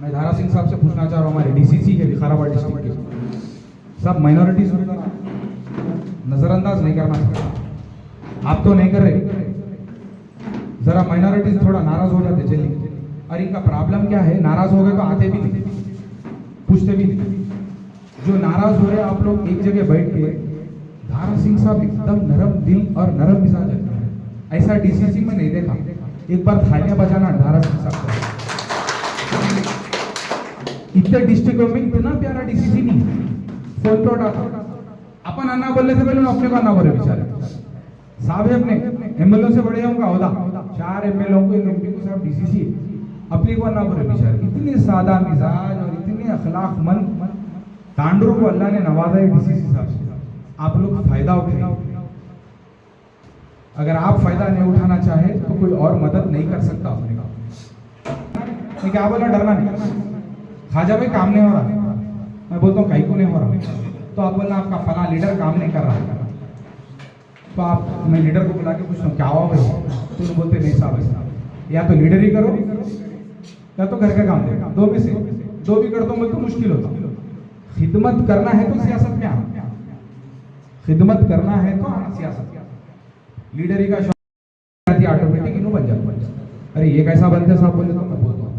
मैं धारा सिंह साहब से पूछना चाह रहा हूँ, हमारे DCC के विकाराबाद डिस्ट्रिक्ट के सब माइनॉरिटीज नजरअंदाज नहीं करना चाहिए, आप तो नहीं कर रहे, जरा माइनॉरिटीज थोड़ा नाराज हो जाते जल्दी, और इनका प्रॉब्लम क्या है, नाराज हो गए तो आते भी नहीं, पूछते भी नहीं। जो नाराज हो रहे आप लोग एक जगह बैठ के, धारा सिंह साहब एकदम नरम दिल और नरम मिजाज है, ऐसा DCC में नहीं देखा। एक बार थालियां बजाना धारा सिंह साहब को, इतने डिस्ट्रिक्टों में इतना प्यारा DCC नहीं है, फोन पे उठाता, अपन अन्ना बोलने से पहले अपने को अन्ना बोले बेचारे साहब है, अपने एमएलए से बड़े उनका होदा 4 एमएलए को एमपी को साहब डीसीसी अपने को अन्ना बोले बेचारे। इतने सादा मिजाज और इतने अखलाकमंद तांडुर को अल्लाह ने नवाजा है डीसीसी साहब से। आप लोग फायदा उठाइए, अगर आप फायदा नहीं उठाना चाहे तो कोई और मदद नहीं कर सकता अपने का। मैं क्या बोला, डरना नहीं। खाजा भाई काम नहीं हो रहा, मैं बोलता हूँ कहीं को नहीं हो रहा, तो आप बोलना आपका फला लीडर काम नहीं कर रहा, तो आप मैं लीडर को बुला के पूछता हूँ क्या हुआ भाई, तो बोलते नहीं साहब ऐसा, या तो लीडर ही करो या तो घर का काम देगा, दो में से दो भी करता हूँ तो मुश्किल होता। खिदमत करना है तो सियासत में आना, खिदमत करना है तो आना सियासत। लीडरी का शौक ऑटोमेटिक इन्हों बन जाता। अरे ये कैसा बनते साहब बोले तो मैं बोलता हूँ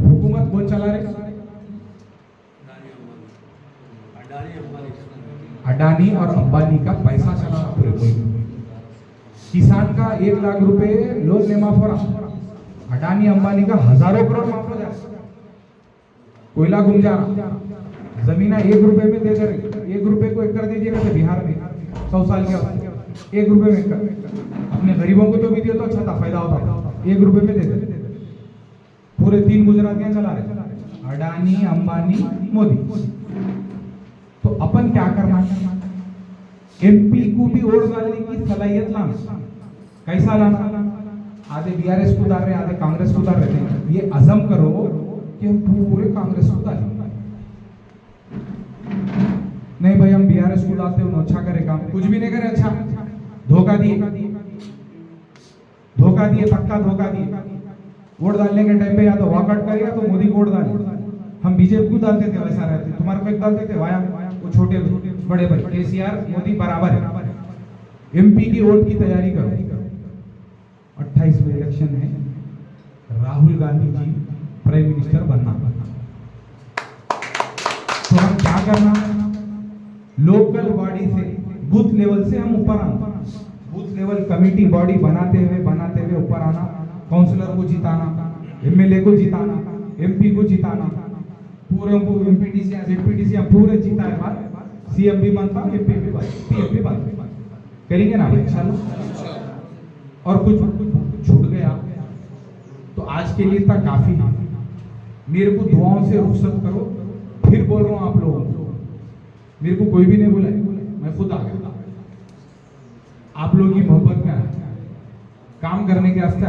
हुकूमत कौन चला रहे, अडानी और अंबानी का पैसा चला रहा पूरे मुल्क। किसान का 1 लाख रुपए लोन नहीं माफ हो रहा, अडानी अंबानी का हजारों करोड़ माफ हो जाए। कोयला घूम जा रहा, जमीना 1 रुपए में दे दे, 1 रुपए को एकड़ दीजिएगा तो बिहार में 100 साल के 1 रुपए में एकड़। अपने गरीबों को तो भी दिया तो अच्छा था, फायदा होता था, 1 रुपए में दे दे। पूरे 3 गुजरातियां चला रहे, अडानी अंबानी मोदी। तो अपन क्या करना, एमपी को भी वोट डालने की सलाहियत लाना। कैसा लाना, आधे बीआरएस को डाल रहे, आधे कांग्रेस को डाल रहे थे, ये अज़म करो कि हम पूरे कांग्रेस को डालेंगे। नहीं भाई हम बीआरएस को डालते हैं, अच्छा करे काम, कुछ भी नहीं करे, अच्छा धोखा दिए, पक्का धोखा दिए। वोट डालने के टाइम पे या तो वॉकआउट करे या तो मोदी को वोट डाले। हम बीजेपी को डालते थे, वैसा रहते, तुम्हारे को एक डालते थे वाया, वो छोटे बड़े बड़े केसीआर मोदी बराबर है। एमपी की वोट की तैयारी करो, 28 में इलेक्शन है, राहुल गांधी जी प्राइम मिनिस्टर बनना। तो हम क्या करना, लोकल बॉडी से बूथ लेवल से हम ऊपर आना, बूथ लेवल कमेटी बॉडी बनाते हुए ऊपर आना, काउंसलर को जिताना, एमएलए को जिताना, एमपी को जिताना, पूरे एमपीटीसी जेडपीटीसी पूरे जिताए बाद सीएम भी बनता, एमपी भी बनता, पीएम भी बनता। करेंगे ना भाई इंशाल्लाह। और कुछ छूट गया तो आज के लिए तक काफी है। मेरे को दुआओं से रुखसत करो, फिर बोल रहा हूँ आप लोगों को, मेरे को कोई भी नहीं बोला, मैं खुद आ गया। आप लोगों की मोहब्बत में काम करने के रास्ते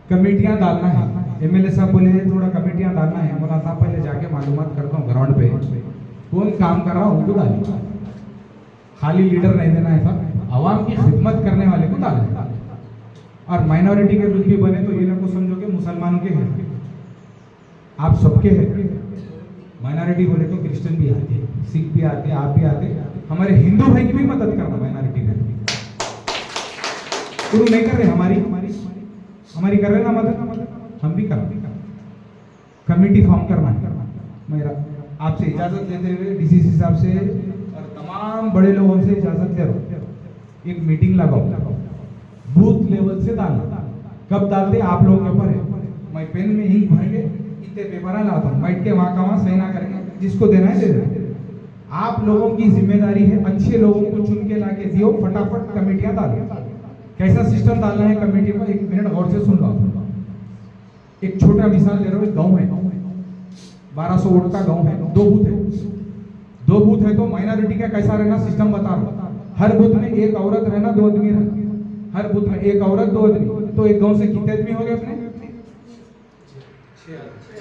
कमेटियां डालना है। एमएलए साहब बोले थोड़ा कमेटियां डालना है, बोला साहब पहले जाके मालूमात करता हूँ ग्राउंड पे कौन काम कर रहा उनको डालिए, खाली लीडर नहीं देना है साहब, आवाम की खिदमत करने वाले को डालना। और माइनॉरिटी के कुछ भी बने तो ये ना को समझो कि मुसलमानों के हैं, आप सबके हैं। माइनॉरिटी बोले तो क्रिश्चियन भी आते, सिख भी आते, आप भी आते, हमारे हिंदू भाई की भी मदद करना माइनॉरिटी में। शुरू नहीं कर रहे, हमारी कर रहे ना मदद, हम भी कर कमेटी फॉर्म करना है। मेरा आपसे इजाजत लेते हुए डीसीसी साहब से और तमाम बड़े लोगों से इजाजत ले रहा हूँ, एक मीटिंग लगाओ, बूथ लेवल से डालना। कब डालते आप लोगों के ऊपर है, मैं पेन में इंक भर के इतने पेपर लाता हूँ, बैठ के वहाँ का वहाँ सही ना करके जिसको देना है दे देना। आप लोगों की जिम्मेदारी है अच्छे लोगों को चुन के लाके दियो, फटाफट कमेटियां डालो। कैसा सिस्टम डालना है कमेटी को, 1 मिनट गौर से सुन लो। एक छोटा मिसाल दे रहा हूँ, एक गाँव है, 1200 वोट का गाँव है, 2 बूथ है तो माइनॉरिटी का कैसा रहना सिस्टम बता रहा हूँ। हर बूथ में 1 औरत रहना, 2 आदमी रहना, हर बूथ में 1 औरत 2 आदमी, तो एक गाँव से कितने आदमी हो गए अपने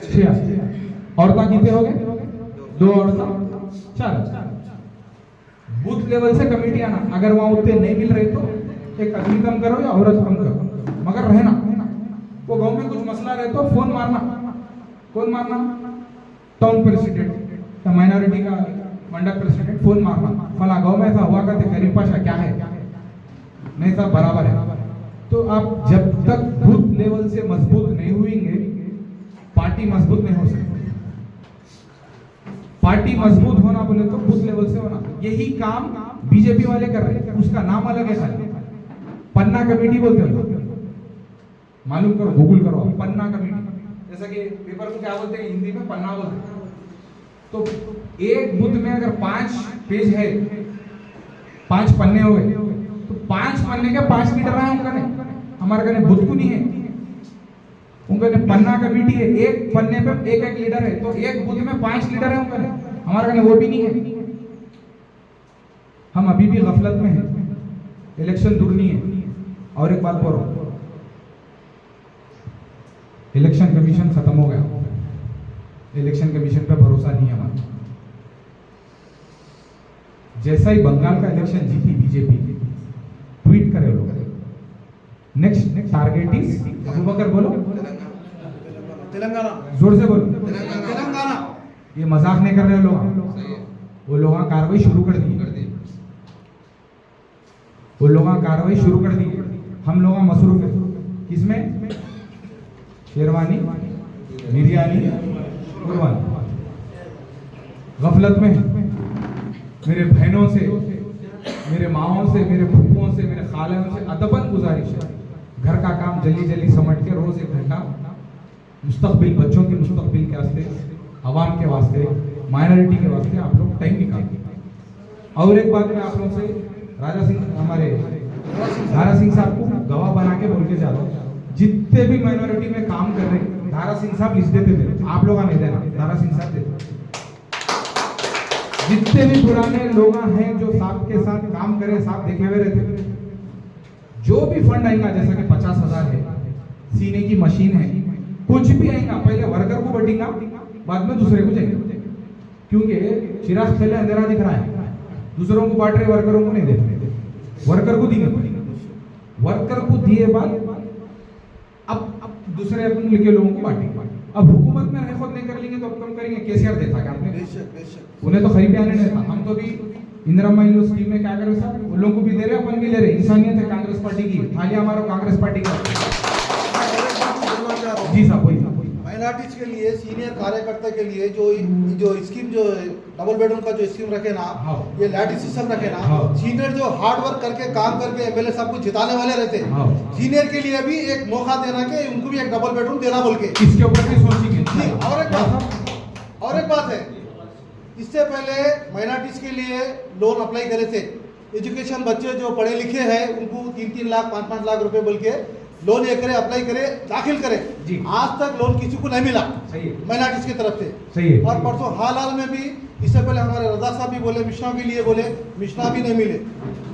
6। औरतें कितने हो गए 2 औरतें 4। बूथ लेवल से कमेटी आना, अगर वहाँ उतने नहीं मिल रहे तो एक आदमी कम करो या औरत कम करो, मगर रहना। वो गांव में कुछ मसला रहे तो फोन मारना, कौन मारना, टाउन प्रेसिडेंट या माइनॉरिटी का मंडल प्रेसिडेंट, फोन मारना, फला गांव में ऐसा हुआ करते करीम पाशा क्या है, नहीं सब बराबर है। तो आप जब तक बूथ लेवल से मजबूत नहीं हुएंगे पार्टी मजबूत नहीं हो सकती। पार्टी मजबूत होना बोले तो बूथ लेवल से होना। यही काम बीजेपी वाले कर रहे हैं, उसका नाम अलग है, खाली पन्ना कमेटी बोलते हो, मालूम करो, गूगल करो, पन्ना कमेटी। जैसा कि पेपर को क्या बोलते हैं हिंदी में, पन्ना बोलते हैं। तो एक बुध में अगर 5 पेज है, 5 पन्ने हो गए, तो 5 पन्ने के 5 लीटर है उनका ने, हमारे कने बुध को नहीं है, उनका ने पन्ना का बीटी है, एक पन्ने पे 1-1 लीटर है, तो एक बुध में 5 लीटर है उनका ने, हमारे कने वो भी नहीं है। हम अभी भी गफलत में हैं, इलेक्शन दूर नहीं है। और एक बात बोल रहा हूं, इलेक्शन कमीशन खत्म हो गया, इलेक्शन कमीशन पे भरोसा नहीं है हमारा। जैसा ही बंगाल का इलेक्शन जीती बीजेपी, ट्वीट करे लोग, नेक्स्ट टारगेट इज अबू बकर, बोलो
तेलंगाना,
जोर से बोलो
तेलंगाना।
ये मजाक नहीं कर रहे लोग, वो लोग कार्रवाई शुरू कर दी, वो लोग कार्रवाई शुरू कर दी। हम लोग मसरूफ है किसमें? शेरवानी, बिरयानी, कुर्बानी। गफलत में मेरे बहनों से, मेरे माओं से, मेरे फूफों से, मेरे खालों से अदबन गुजारिश है, घर का काम जल्दी जल्दी समझ के रोज 1 घंटा मुस्तकबिल, बच्चों के मुस्तकबिल के वास्ते, अवाम के वास्ते, माइनॉरिटी के वास्ते आप लोग टाइम निकालिए। और एक बात मैं आप लोगों से, राजा सिंह, हमारे धारा सिंह साहब को गवाह बना के बोल के जा रहा हूँ, जितने भी माइनॉरिटी में काम कर रहे हैं, धारा सिंह साहब लिस्ट देते मेरे, आप लोग नहीं देना, धारा सिंह साहब देते। जितने भी पुराने लोग हैं जो साहब के साथ काम करे, साहब देखे हुए रहते, जो भी फंड आएगा, जैसा कि 50,000 है, सीने की मशीन है, कुछ भी आएगा, पहले वर्कर को बढ़ेगा, बाद में दूसरे को जाएंगे, क्योंकि चिराग पहले अंधेरा दिख रहा है, दूसरों को बांट रहे, वर्करों को नहीं दे रहे, वर्कर को देंगे, वर्कर को दिए बाद अब दूसरे अपन लिखे लोगों को बांटेंगे। अब हुकूमत में रह खुद नहीं कर लेंगे तो अब कम करेंगे। केसीआर देता क्या आपने? उन्हें तो खरीद आने नहीं देता, हम तो भी इंदिरा महिला स्कीम में क्या करें साहब, उन लोगों को भी दे रहे, अपन भी ले रहे। इंसानियत है कांग्रेस पार्टी की, खाली हमारा कांग्रेस पार्टी का। जी साहब बोलिए।
माइनॉरिटीज के लिए, सीनियर कार्यकर्ता के लिए जो स्कीम, जो डबल बेडरूम का जो स्कीम रखे ना, ये लैटी सिस्टम रखे ना, सीनियर जो हार्ड वर्क करके काम करके एमएलए साहब को जिताने वाले रहते, सीनियर के लिए भी एक मौका देना कि उनको भी एक डबल बेडरूम देना बोल के,
इसके ऊपर भी सोचेंगे।
और एक बात है, इससे पहले माइनॉरिटीज के लिए लोन अप्लाई करे थे, एजुकेशन बच्चे जो पढ़े लिखे हैं उनको 3-3 लाख 5-5 लाख रुपए बोल के लोन ये करे, अप्लाई करे, दाखिल करे। आज तक लोन किसी को नहीं मिला माइनॉरिटीज की तरफ से।
सही है।
और परसों हाल में भी, इससे पहले हमारे रजा साहब भी बोले, मिश्रा के लिए बोले, मिश्रा भी नहीं मिले।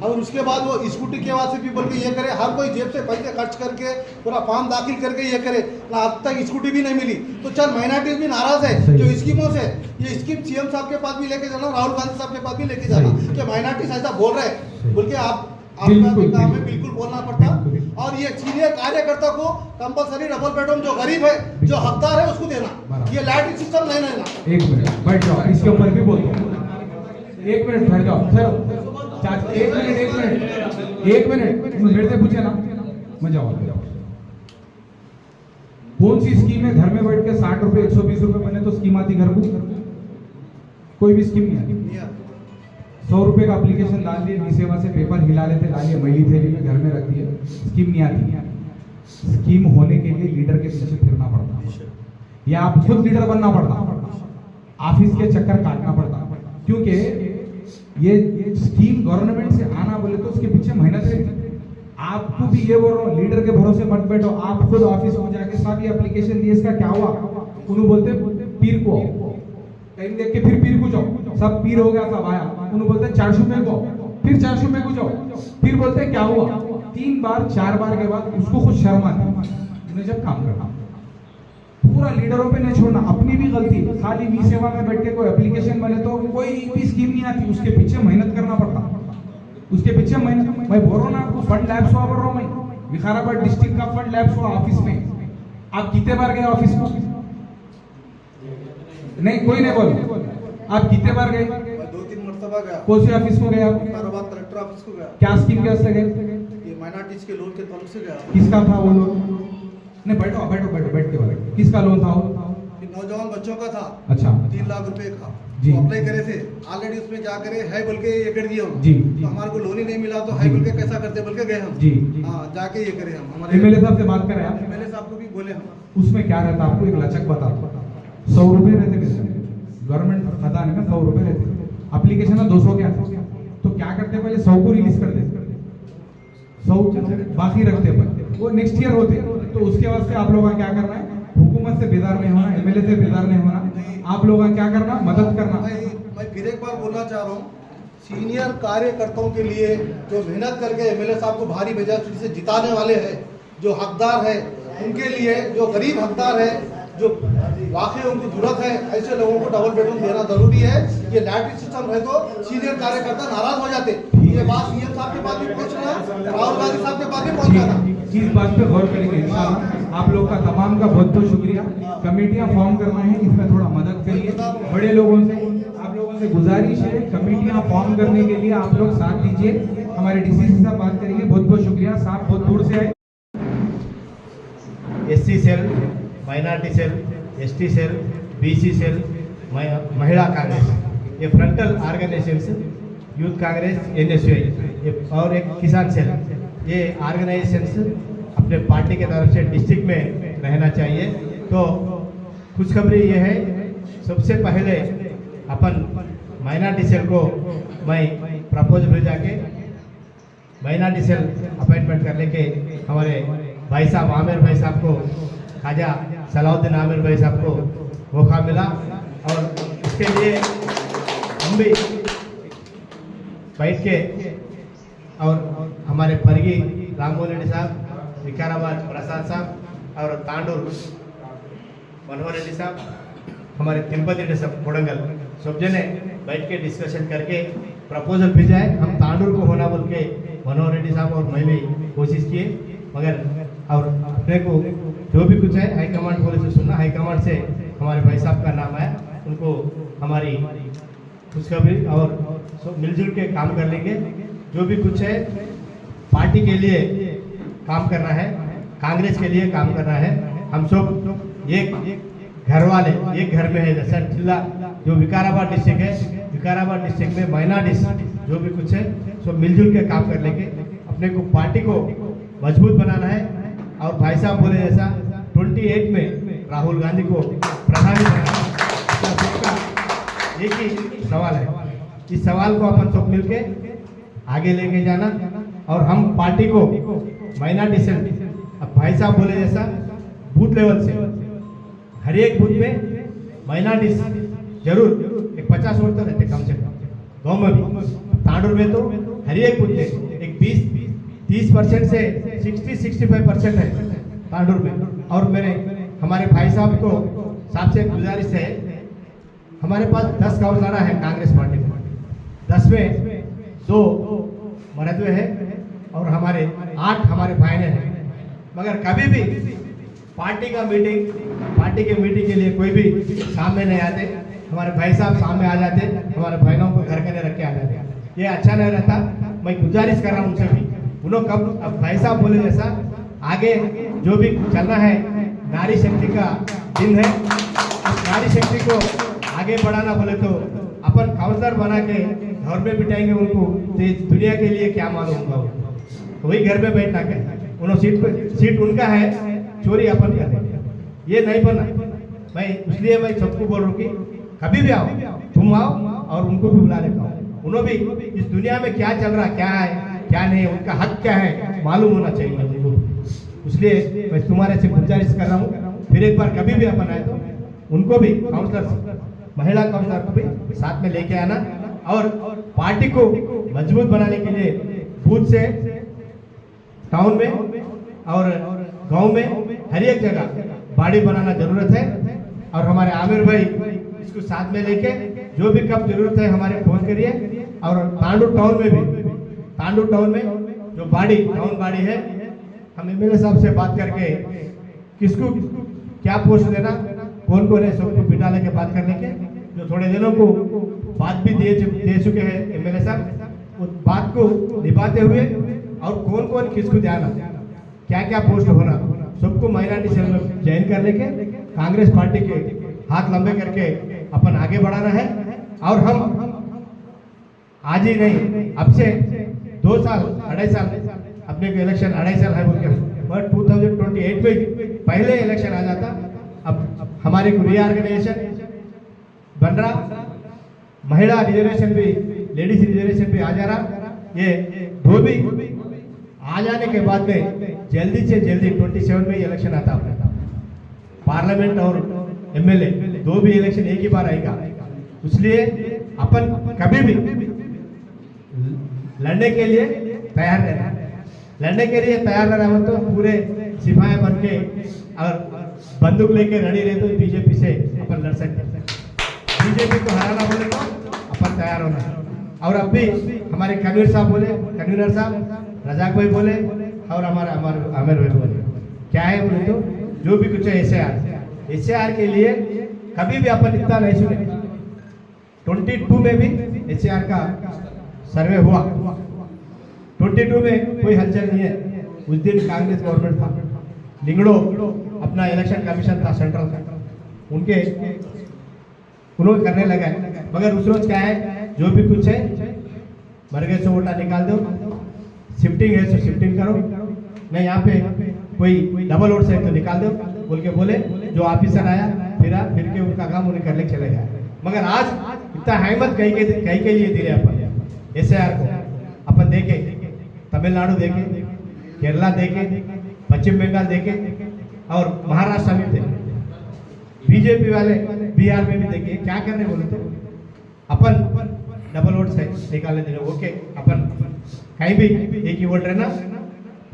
और उसके बाद वो स्कूटी के वास्ते भी बोल के ये करे, हर कोई जेब से पैसे खर्च करके पूरा फॉर्म दाखिल करके ये करे ना, अब तक स्कूटी भी नहीं मिली। तो चल माइनॉरिटीज भी नाराज है जो स्कीमों से, ये स्कीम सीएम साहब के पास भी लेके जाना, राहुल गांधी साहब के पास भी लेके जाना कि माइनॉरिटीज ऐसा बोल रहे बोल के आपका भी काम है, बिल्कुल बोलना पड़ता। और ये सीनियर कार्यकर्ता को कंपलसरी डबल बेडरूम, जो गरीब है, जो हकदार है, उसको देना। ये लाइटिंग सिस्टम नहीं लेना।
1 मिनट बैठ जाओ, इसके ऊपर भी बोल दो। 1 मिनट ठहर जाओ, चाचा 1 मिनट मेरे से पूछे ना, मैं जाओ। कौन सी स्कीम है घर में बैठ के 60 रुपए 120 रुपए बने तो स्कीम आती घर को? कोई भी स्कीम नहीं आती। 100 रुपए का एप्लीकेशन डाल दिए, मी सेवा से पेपर हिला लेते, डालिए मैली थैली में घर में रख दिए, स्कीम नहीं आती। स्कीम होने के लिए लीडर के पीछे फिरना पड़ता, या आप खुद लीडर बनना पड़ता, ऑफिस के चक्कर काटना पड़ता, क्योंकि ये स्कीम गवर्नमेंट से आना बोले तो उसके पीछे मेहनत है। आपको भी ये बोल रहा हूँ, लीडर के भरोसे मत बैठो, आप खुद ऑफिस में जाके साहब ये एप्लीकेशन दिए, इसका क्या हुआ? उन्होंने बोलते पीर को टाइम देख के फिर पीर को जाओ, सब पीर हो गया, सब आया, उन्होंने बोलते 400 में को, फिर 400 में को जाओ, फिर बोलते क्या हुआ? 3 बार 4 बार के बाद उसको खुद शर्म आती उन्हें जब काम करना। पूरा लीडरों पे नहीं छोड़ना, अपनी भी गलती। खाली मी सेवा में बैठ के कोई एप्लीकेशन बने तो कोई भी स्कीम नहीं आती, उसके पीछे मेहनत करना पड़ता, उसके पीछे मेहनत। मैं बोल रहा हूँ ना आपको, फंड लैब्स हुआ बोल रहा हूँ मैं, विकाराबाद डिस्ट्रिक्ट का फंड लैब्स हुआ ऑफिस में। आप कितने बार गए ऑफिस में? नहीं, कोई नहीं बोल, आप कितने बार गए?
2-3 मरतबा गया।
कौन सी ऑफिस को गए आप?
विकाराबाद कलेक्टर ऑफिस को गया।
क्या स्कीम के वास्ते गए?
ये माइनॉरिटीज के लोन के तौर से गया।
किसका था वो लोन? नहीं, बैठो बैठो बैठो, बैठ के बोलो, किसका लोन था वो?
नौजवान बच्चों का था।
अच्छा।
3 लाख रुपए का
जी।
तो अप्लाई करे थे, ऑलरेडी उसमें क्या करे है बोल के ये कर दिया हम
जी।
तो हमारे को लोन ही नहीं मिला, तो हाई बोल के कैसा करते बोल के गए हम
जी।
हाँ, जाके ये करे हम। हमारे
एमएलए साहब से बात करें आप?
एमएलए साहब को भी बोले हम।
उसमें क्या रहता, आपको एक लचक बता, 100 रुपए रहते मेरे, गवर्नमेंट खजाने में 100 रुपए रहते, एप्लीकेशन में 200 के आते, तो क्या करते पहले 100 को रिलीज कर देते, 100 बाकी रखते अपन, वो नेक्स्ट ईयर होते। तो उसके वास्ते आप लोगों का क्या करना है, हुकूमत से बेदार नहीं होना, एमएलए से बेदार नहीं होना, आप लोगों का क्या करना, मदद करना।
मैं फिर एक बार बोलना चाह रहा हूँ, सीनियर कार्यकर्ताओं के लिए जो मेहनत करके एमएलए साहब को भारी मेजॉरिटी से जिताने वाले हैं, जो हकदार है उनके लिए, जो गरीब हकदार है, जो वाकई उनको जरूरत है, ऐसे लोगों को डबल बेडरूम देना जरूरी है। ये लैटरी सिस्टम है तो सीनियर कार्यकर्ता नाराज हो जाते। ये बात सीएम साहब के पास भी पहुंचना, राहुल गांधी साहब के पास भी पहुंचाना।
इस बात पे गौर करेंगे इंशाल्लाह। आप लोग का तमाम का बहुत बहुत शुक्रिया। कमेटियां फॉर्म करना है, इसमें थोड़ा मदद करिए। बड़े लोगों से, आप लोगों से गुजारिश है, कमेटियां फॉर्म करने के लिए आप लोग साथ दीजिए। हमारे डीसी से बात करेंगे। बहुत बहुत शुक्रिया साहब, बहुत दूर से आए।
SC cell, minority cell, ST cell, BC cell, Mahila Congress, ये frontal organisation, youth Congress, NSUI और एक किसान सेल, ये ऑर्गेनाइजेशंस अपने पार्टी के तरफ से डिस्ट्रिक्ट में रहना चाहिए। तो खुशखबरी ये है, सबसे पहले अपन माइनॉरिटी सेल को मैं प्रपोजल भेजा के माइनॉरिटी सेल अपॉइंटमेंट करने के हमारे भाई साहब आमिर भाई साहब को, ख्वाजा सलाउद्दीन आमिर भाई साहब को मौका मिला और इसके लिए हम भी बैठ के और हमारे परगी राममोहन रेड्डी साहब, विकाराबाद प्रसाद साहब और तांडूर मनोहर रेड्डी साहब, हमारे तिरुपति रेड्डी साहब कोडंगल, सब जने बैठ के डिस्कशन करके प्रपोजल भेजा है। हम तांडूर को होना बोल के मनोहर रेड्डी साहब और मैं भी कोशिश किए, मगर और अपने को जो भी कुछ है हाईकमांड बोले से सुनना, हाईकमांड से हमारे भाई साहब का नाम आया, उनको हमारी खुशखबरी और मिलजुल के काम कर लेंगे। जो भी कुछ है पार्टी के लिए काम करना है, कांग्रेस के लिए काम करना है। हम सब एक घर वाले एक घर में है। जैसा जिला जो विकाराबाद डिस्ट्रिक्ट है, विकाराबाद डिस्ट्रिक्ट में माइनॉरिटीज जो भी कुछ है सब मिलजुल के काम कर लेंगे। अपने को पार्टी को मजबूत बनाना है और भाई साहब बोले जैसा 28 में राहुल गांधी को प्रधानी बनाना है। सबका एक ही सवाल है, इस सवाल को अपन सब मिलके आगे लेके जाना और हम पार्टी को माइनॉरिटी से, अब भाई साहब बोले जैसा बूथ लेवल से हर एक बूथ में माइनॉरिटी जरूर एक 50 वोट तो रहते कम से कम, गाँव में भी। तांडूर में तो हर एक बूथ में एक 20-30% से 60-65% है तांडूर में। और मेरे हमारे भाई साहब को साहब से गुजारिश है, हमारे पास 10 काउंसलर है कांग्रेस पार्टी में, 10 में 2 मर्द है और हमारे 8 हमारे भाई हैं। मगर कभी भी पार्टी के मीटिंग के लिए कोई भी सामने नहीं आते। हमारे भाई साहब सामने आ जाते, हमारे बहनों को घर के लिए रख के आ जाते। ये अच्छा नहीं रहता। मैं गुजारिश कर रहा हूँ उनसे भी, उन्होंने कब अब भाई साहब बोले जैसा आगे जो भी चलना है, नारी शक्ति का दिन है, उस नारी शक्ति को आगे बढ़ाना बोले तो अपन काउंसलर बना के घर में बिठाएंगे उनको, तो दुनिया के लिए क्या मालूम होगा, वही घर में बैठना क्या, उन्होंने सीट उनका है, चोरी अपन कर देंगे। ये नहीं बनना। मैं इसलिए मैं सबको बोल रहा हूँ कि कभी भी आओ, तुम आओ और उनको भी बुला लेता हूँ। उन्होंने भी इस दुनिया में क्या चल रहा, क्या है क्या नहीं, उनका हक क्या है मालूम होना चाहिए उनको। इसलिए मैं तुम्हारे से गुजारिश कर रहा हूँ, फिर एक बार कभी भी अपन आए तो उनको भी काउंसलर, महिला काउंसलर को भी साथ में लेके आना और पार्टी को मजबूत बनाने के लिए बूथ से टाउन में और गांव में हर एक जगह बाड़ी बनाना जरूरत है। और हमारे आमिर भाई इसको साथ में लेके जो भी कब जरूरत है हमारे फोन करिए। और तांडूर टाउन में भी, तांडूर टाउन में जो बाड़ी टाउन बाड़ी है, हम एमएलए साहब से बात करके किसको क्या पोस्ट देना, कौन कौन है, सबको बिठा लेके बात करने के, जो थोड़े दिनों को बात भी दे चुके हैं एमएलए साहब, उस बात को निभाते हुए और कौन कौन किसको देना, क्या क्या पोस्ट होना, सबको माइनॉरिटी सेल में ज्वाइन कर लेके कांग्रेस पार्टी के हाथ लंबे करके अपन आगे बढ़ाना है। और हम आज ही नहीं, अब से 2 साल 2.5 साल अपने को इलेक्शन 2.5 साल है बोल के, बट 2028 में पहले इलेक्शन आ जाता। अब हमारे को रीऑर्गेनाइजेशन बन रहा, महिला रिजर्वेशन भी, लेडीज रिजर्वेशन भी आ जा रहा। ये दो भी आ जाने के बाद में जल्दी से जल्दी 27 में इलेक्शन आता है, पार्लियामेंट और एमएलए दो भी इलेक्शन एक ही बार आएगा। इसलिए अपन कभी भी लड़ने के लिए तैयार रहना, लड़ने के लिए तैयार रहना हो तो पूरे सिपाही बन के और बंदूक लेके रेडी रहे तो बीजेपी से अपन लड़ सकते हैं। बीजेपी को हराना बोले तो अपन तैयार होना। और अब भी हमारे कन्वीनर साहब बोले, कन्वीनर साहब रजाक भाई बोले और हमारा आमिर भाई बोले, क्या है बोले तो जो भी कुछ है एसआर के लिए कभी भी अपन इतना नहीं सुने। 22 में भी एसआर का सर्वे हुआ, 22 में कोई हलचल नहीं है। उस दिन कांग्रेस गवर्नमेंट था, लिंगड़ो अपना इलेक्शन कमीशन था सेंट्रल का, उन्होंने करने लगा। मगर उस रोज क्या है, जो भी कुछ है मरगे से वोटा निकाल दो, शिफ्टिंग है तो शिफ्टिंग करो, नहीं यहाँ पे कोई डबल वोट से तो निकाल दो बोल के बोले। जो ऑफिसर आया फिर के उनका काम उन्हें करने चले गया। मगर आज इतना हिम्मत कहीं के लिए दिले अपन एसआर को। अपन देखे तमिलनाडु देखे, केरला देखे, पश्चिम बंगाल देखे और महाराष्ट्र में देखे, बीजेपी वाले बिहार में भी देखे। क्या कर रहे बोले तो अपन डबल वोट से निकालने दे रहे। ओके, अपन कहीं भी एक ही वोट रहना,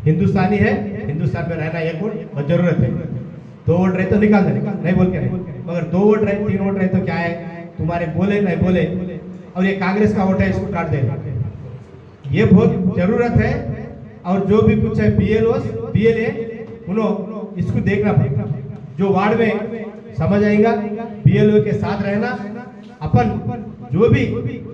हिंदुस्तानी है, हिंदुस्तान में रहना एक वोट और जरूरत है। 2 वोट रहे तो निकाल दे, नहीं बोल के नहीं। मगर 2 वोट रहे, 3 वोट रहे तो क्या है, तुम्हारे बोले नहीं बोले और ये कांग्रेस का वोट है इसको काट देना, ये बहुत जरूरत है। और जो भी कुछ है BLA उन्होंने इसको देखना पड़ेगा। जो वार्ड में समझ आएगा BLO के साथ रहना। अपन जो भी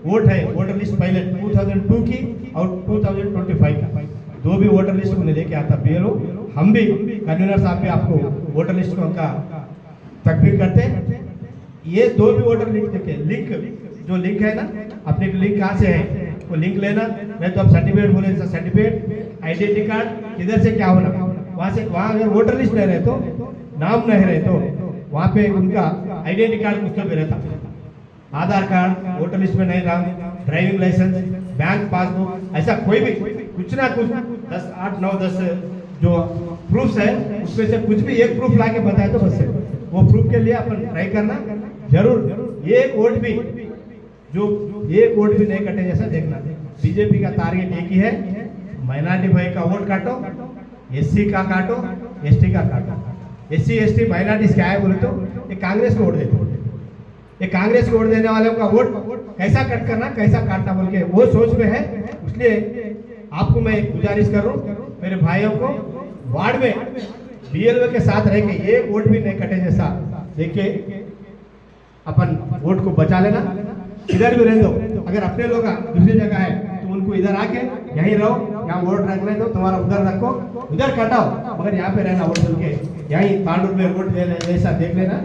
वोट है, वोटर लिस्ट पहले 2002 की और 2025 का, दो भी वोटर लिस्ट में लेके आता BLO। हम भी कन्वीनर साहब भी आपको वोटर लिस्ट का तकमील करते हैं। ये दो भी वोटर लिंक जो लिंक है ना, अपने लिंक कहाँ से है वो लिंक लेना। मैं तो अब सर्टिफिकेट बोले, सर्टिफिकेट आइडेंटिटी कार्ड किधर से क्या होना, वहाँ से। वहाँ अगर वोटर लिस्ट नहीं रहे तो, नाम नहीं रहे तो वहाँ पे उनका आइडेंटिटी कार्ड कुछ तो भी रहता, आधार कार्ड वोटर लिस्ट में नहीं रहा, ड्राइविंग लाइसेंस, बैंक पासबुक, ऐसा कोई भी कुछ ना कुछ 10, 8, 9, 10 जो प्रूफ्स है उसमें से कुछ भी एक प्रूफ ला के बताए तो बस है। वो प्रूफ के लिए अपन ट्राई करना जरूर। एक वोट भी नहीं कटे जैसा देखना। बीजेपी का टारगेट एक ही है, माइनॉरिटी भाई का वोट काटो, SC का काटो, ST का काटो। SC ST माइनॉरिटीज क्या है बोले तो ये कांग्रेस को वोट देते, ये कांग्रेस को वोट देने वालों का वोट कैसा कट करना, कैसा काटना बोल के वो सोच में है। इसलिए आपको मैं गुजारिश कर रहा हूँ मेरे भाइयों को, वार्ड में BLO के साथ रह के एक वोट भी नहीं कटे जैसा देखिए अपन वोट को बचा लेना। इधर भी रह दो, अगर अपने लोग दूसरी जगह है तो उनको इधर आके यहीं रहो, यहाँ वोट रख ले दो, तुम्हारा उधर रखो, उधर कटाओ, मगर यहाँ पे रहना वोट के, यहीं तांडुर में वोट ले जैसा देख लेना।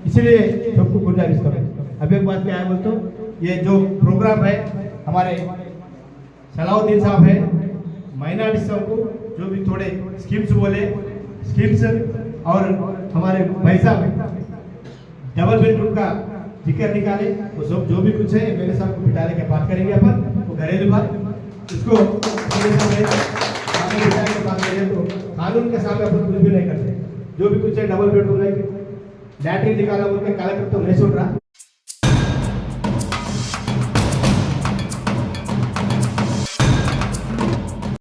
इसलिए सबको गुजारिश करो। अब एक बात क्या है बोलते, ये जो प्रोग्राम है हमारे सलाउद्दीन साहब है, माइनॉरिटी सबको जो भी थोड़े स्कीम्स बोले, स्कीम्स और हमारे भाई साहब डबल बेडरूम का जिक्र निकाले, वो सब जो भी कुछ है मेरे साथ को बिठा के बात करेंगे अपन, वो घरेलू बात इसको तो कानून के सामने अपन कुछ भी नहीं करते। जो भी कुछ है डबल बेडरूम है, लैटरिन निकाला बोल के कलेक्टर तो नहीं सुन रहा।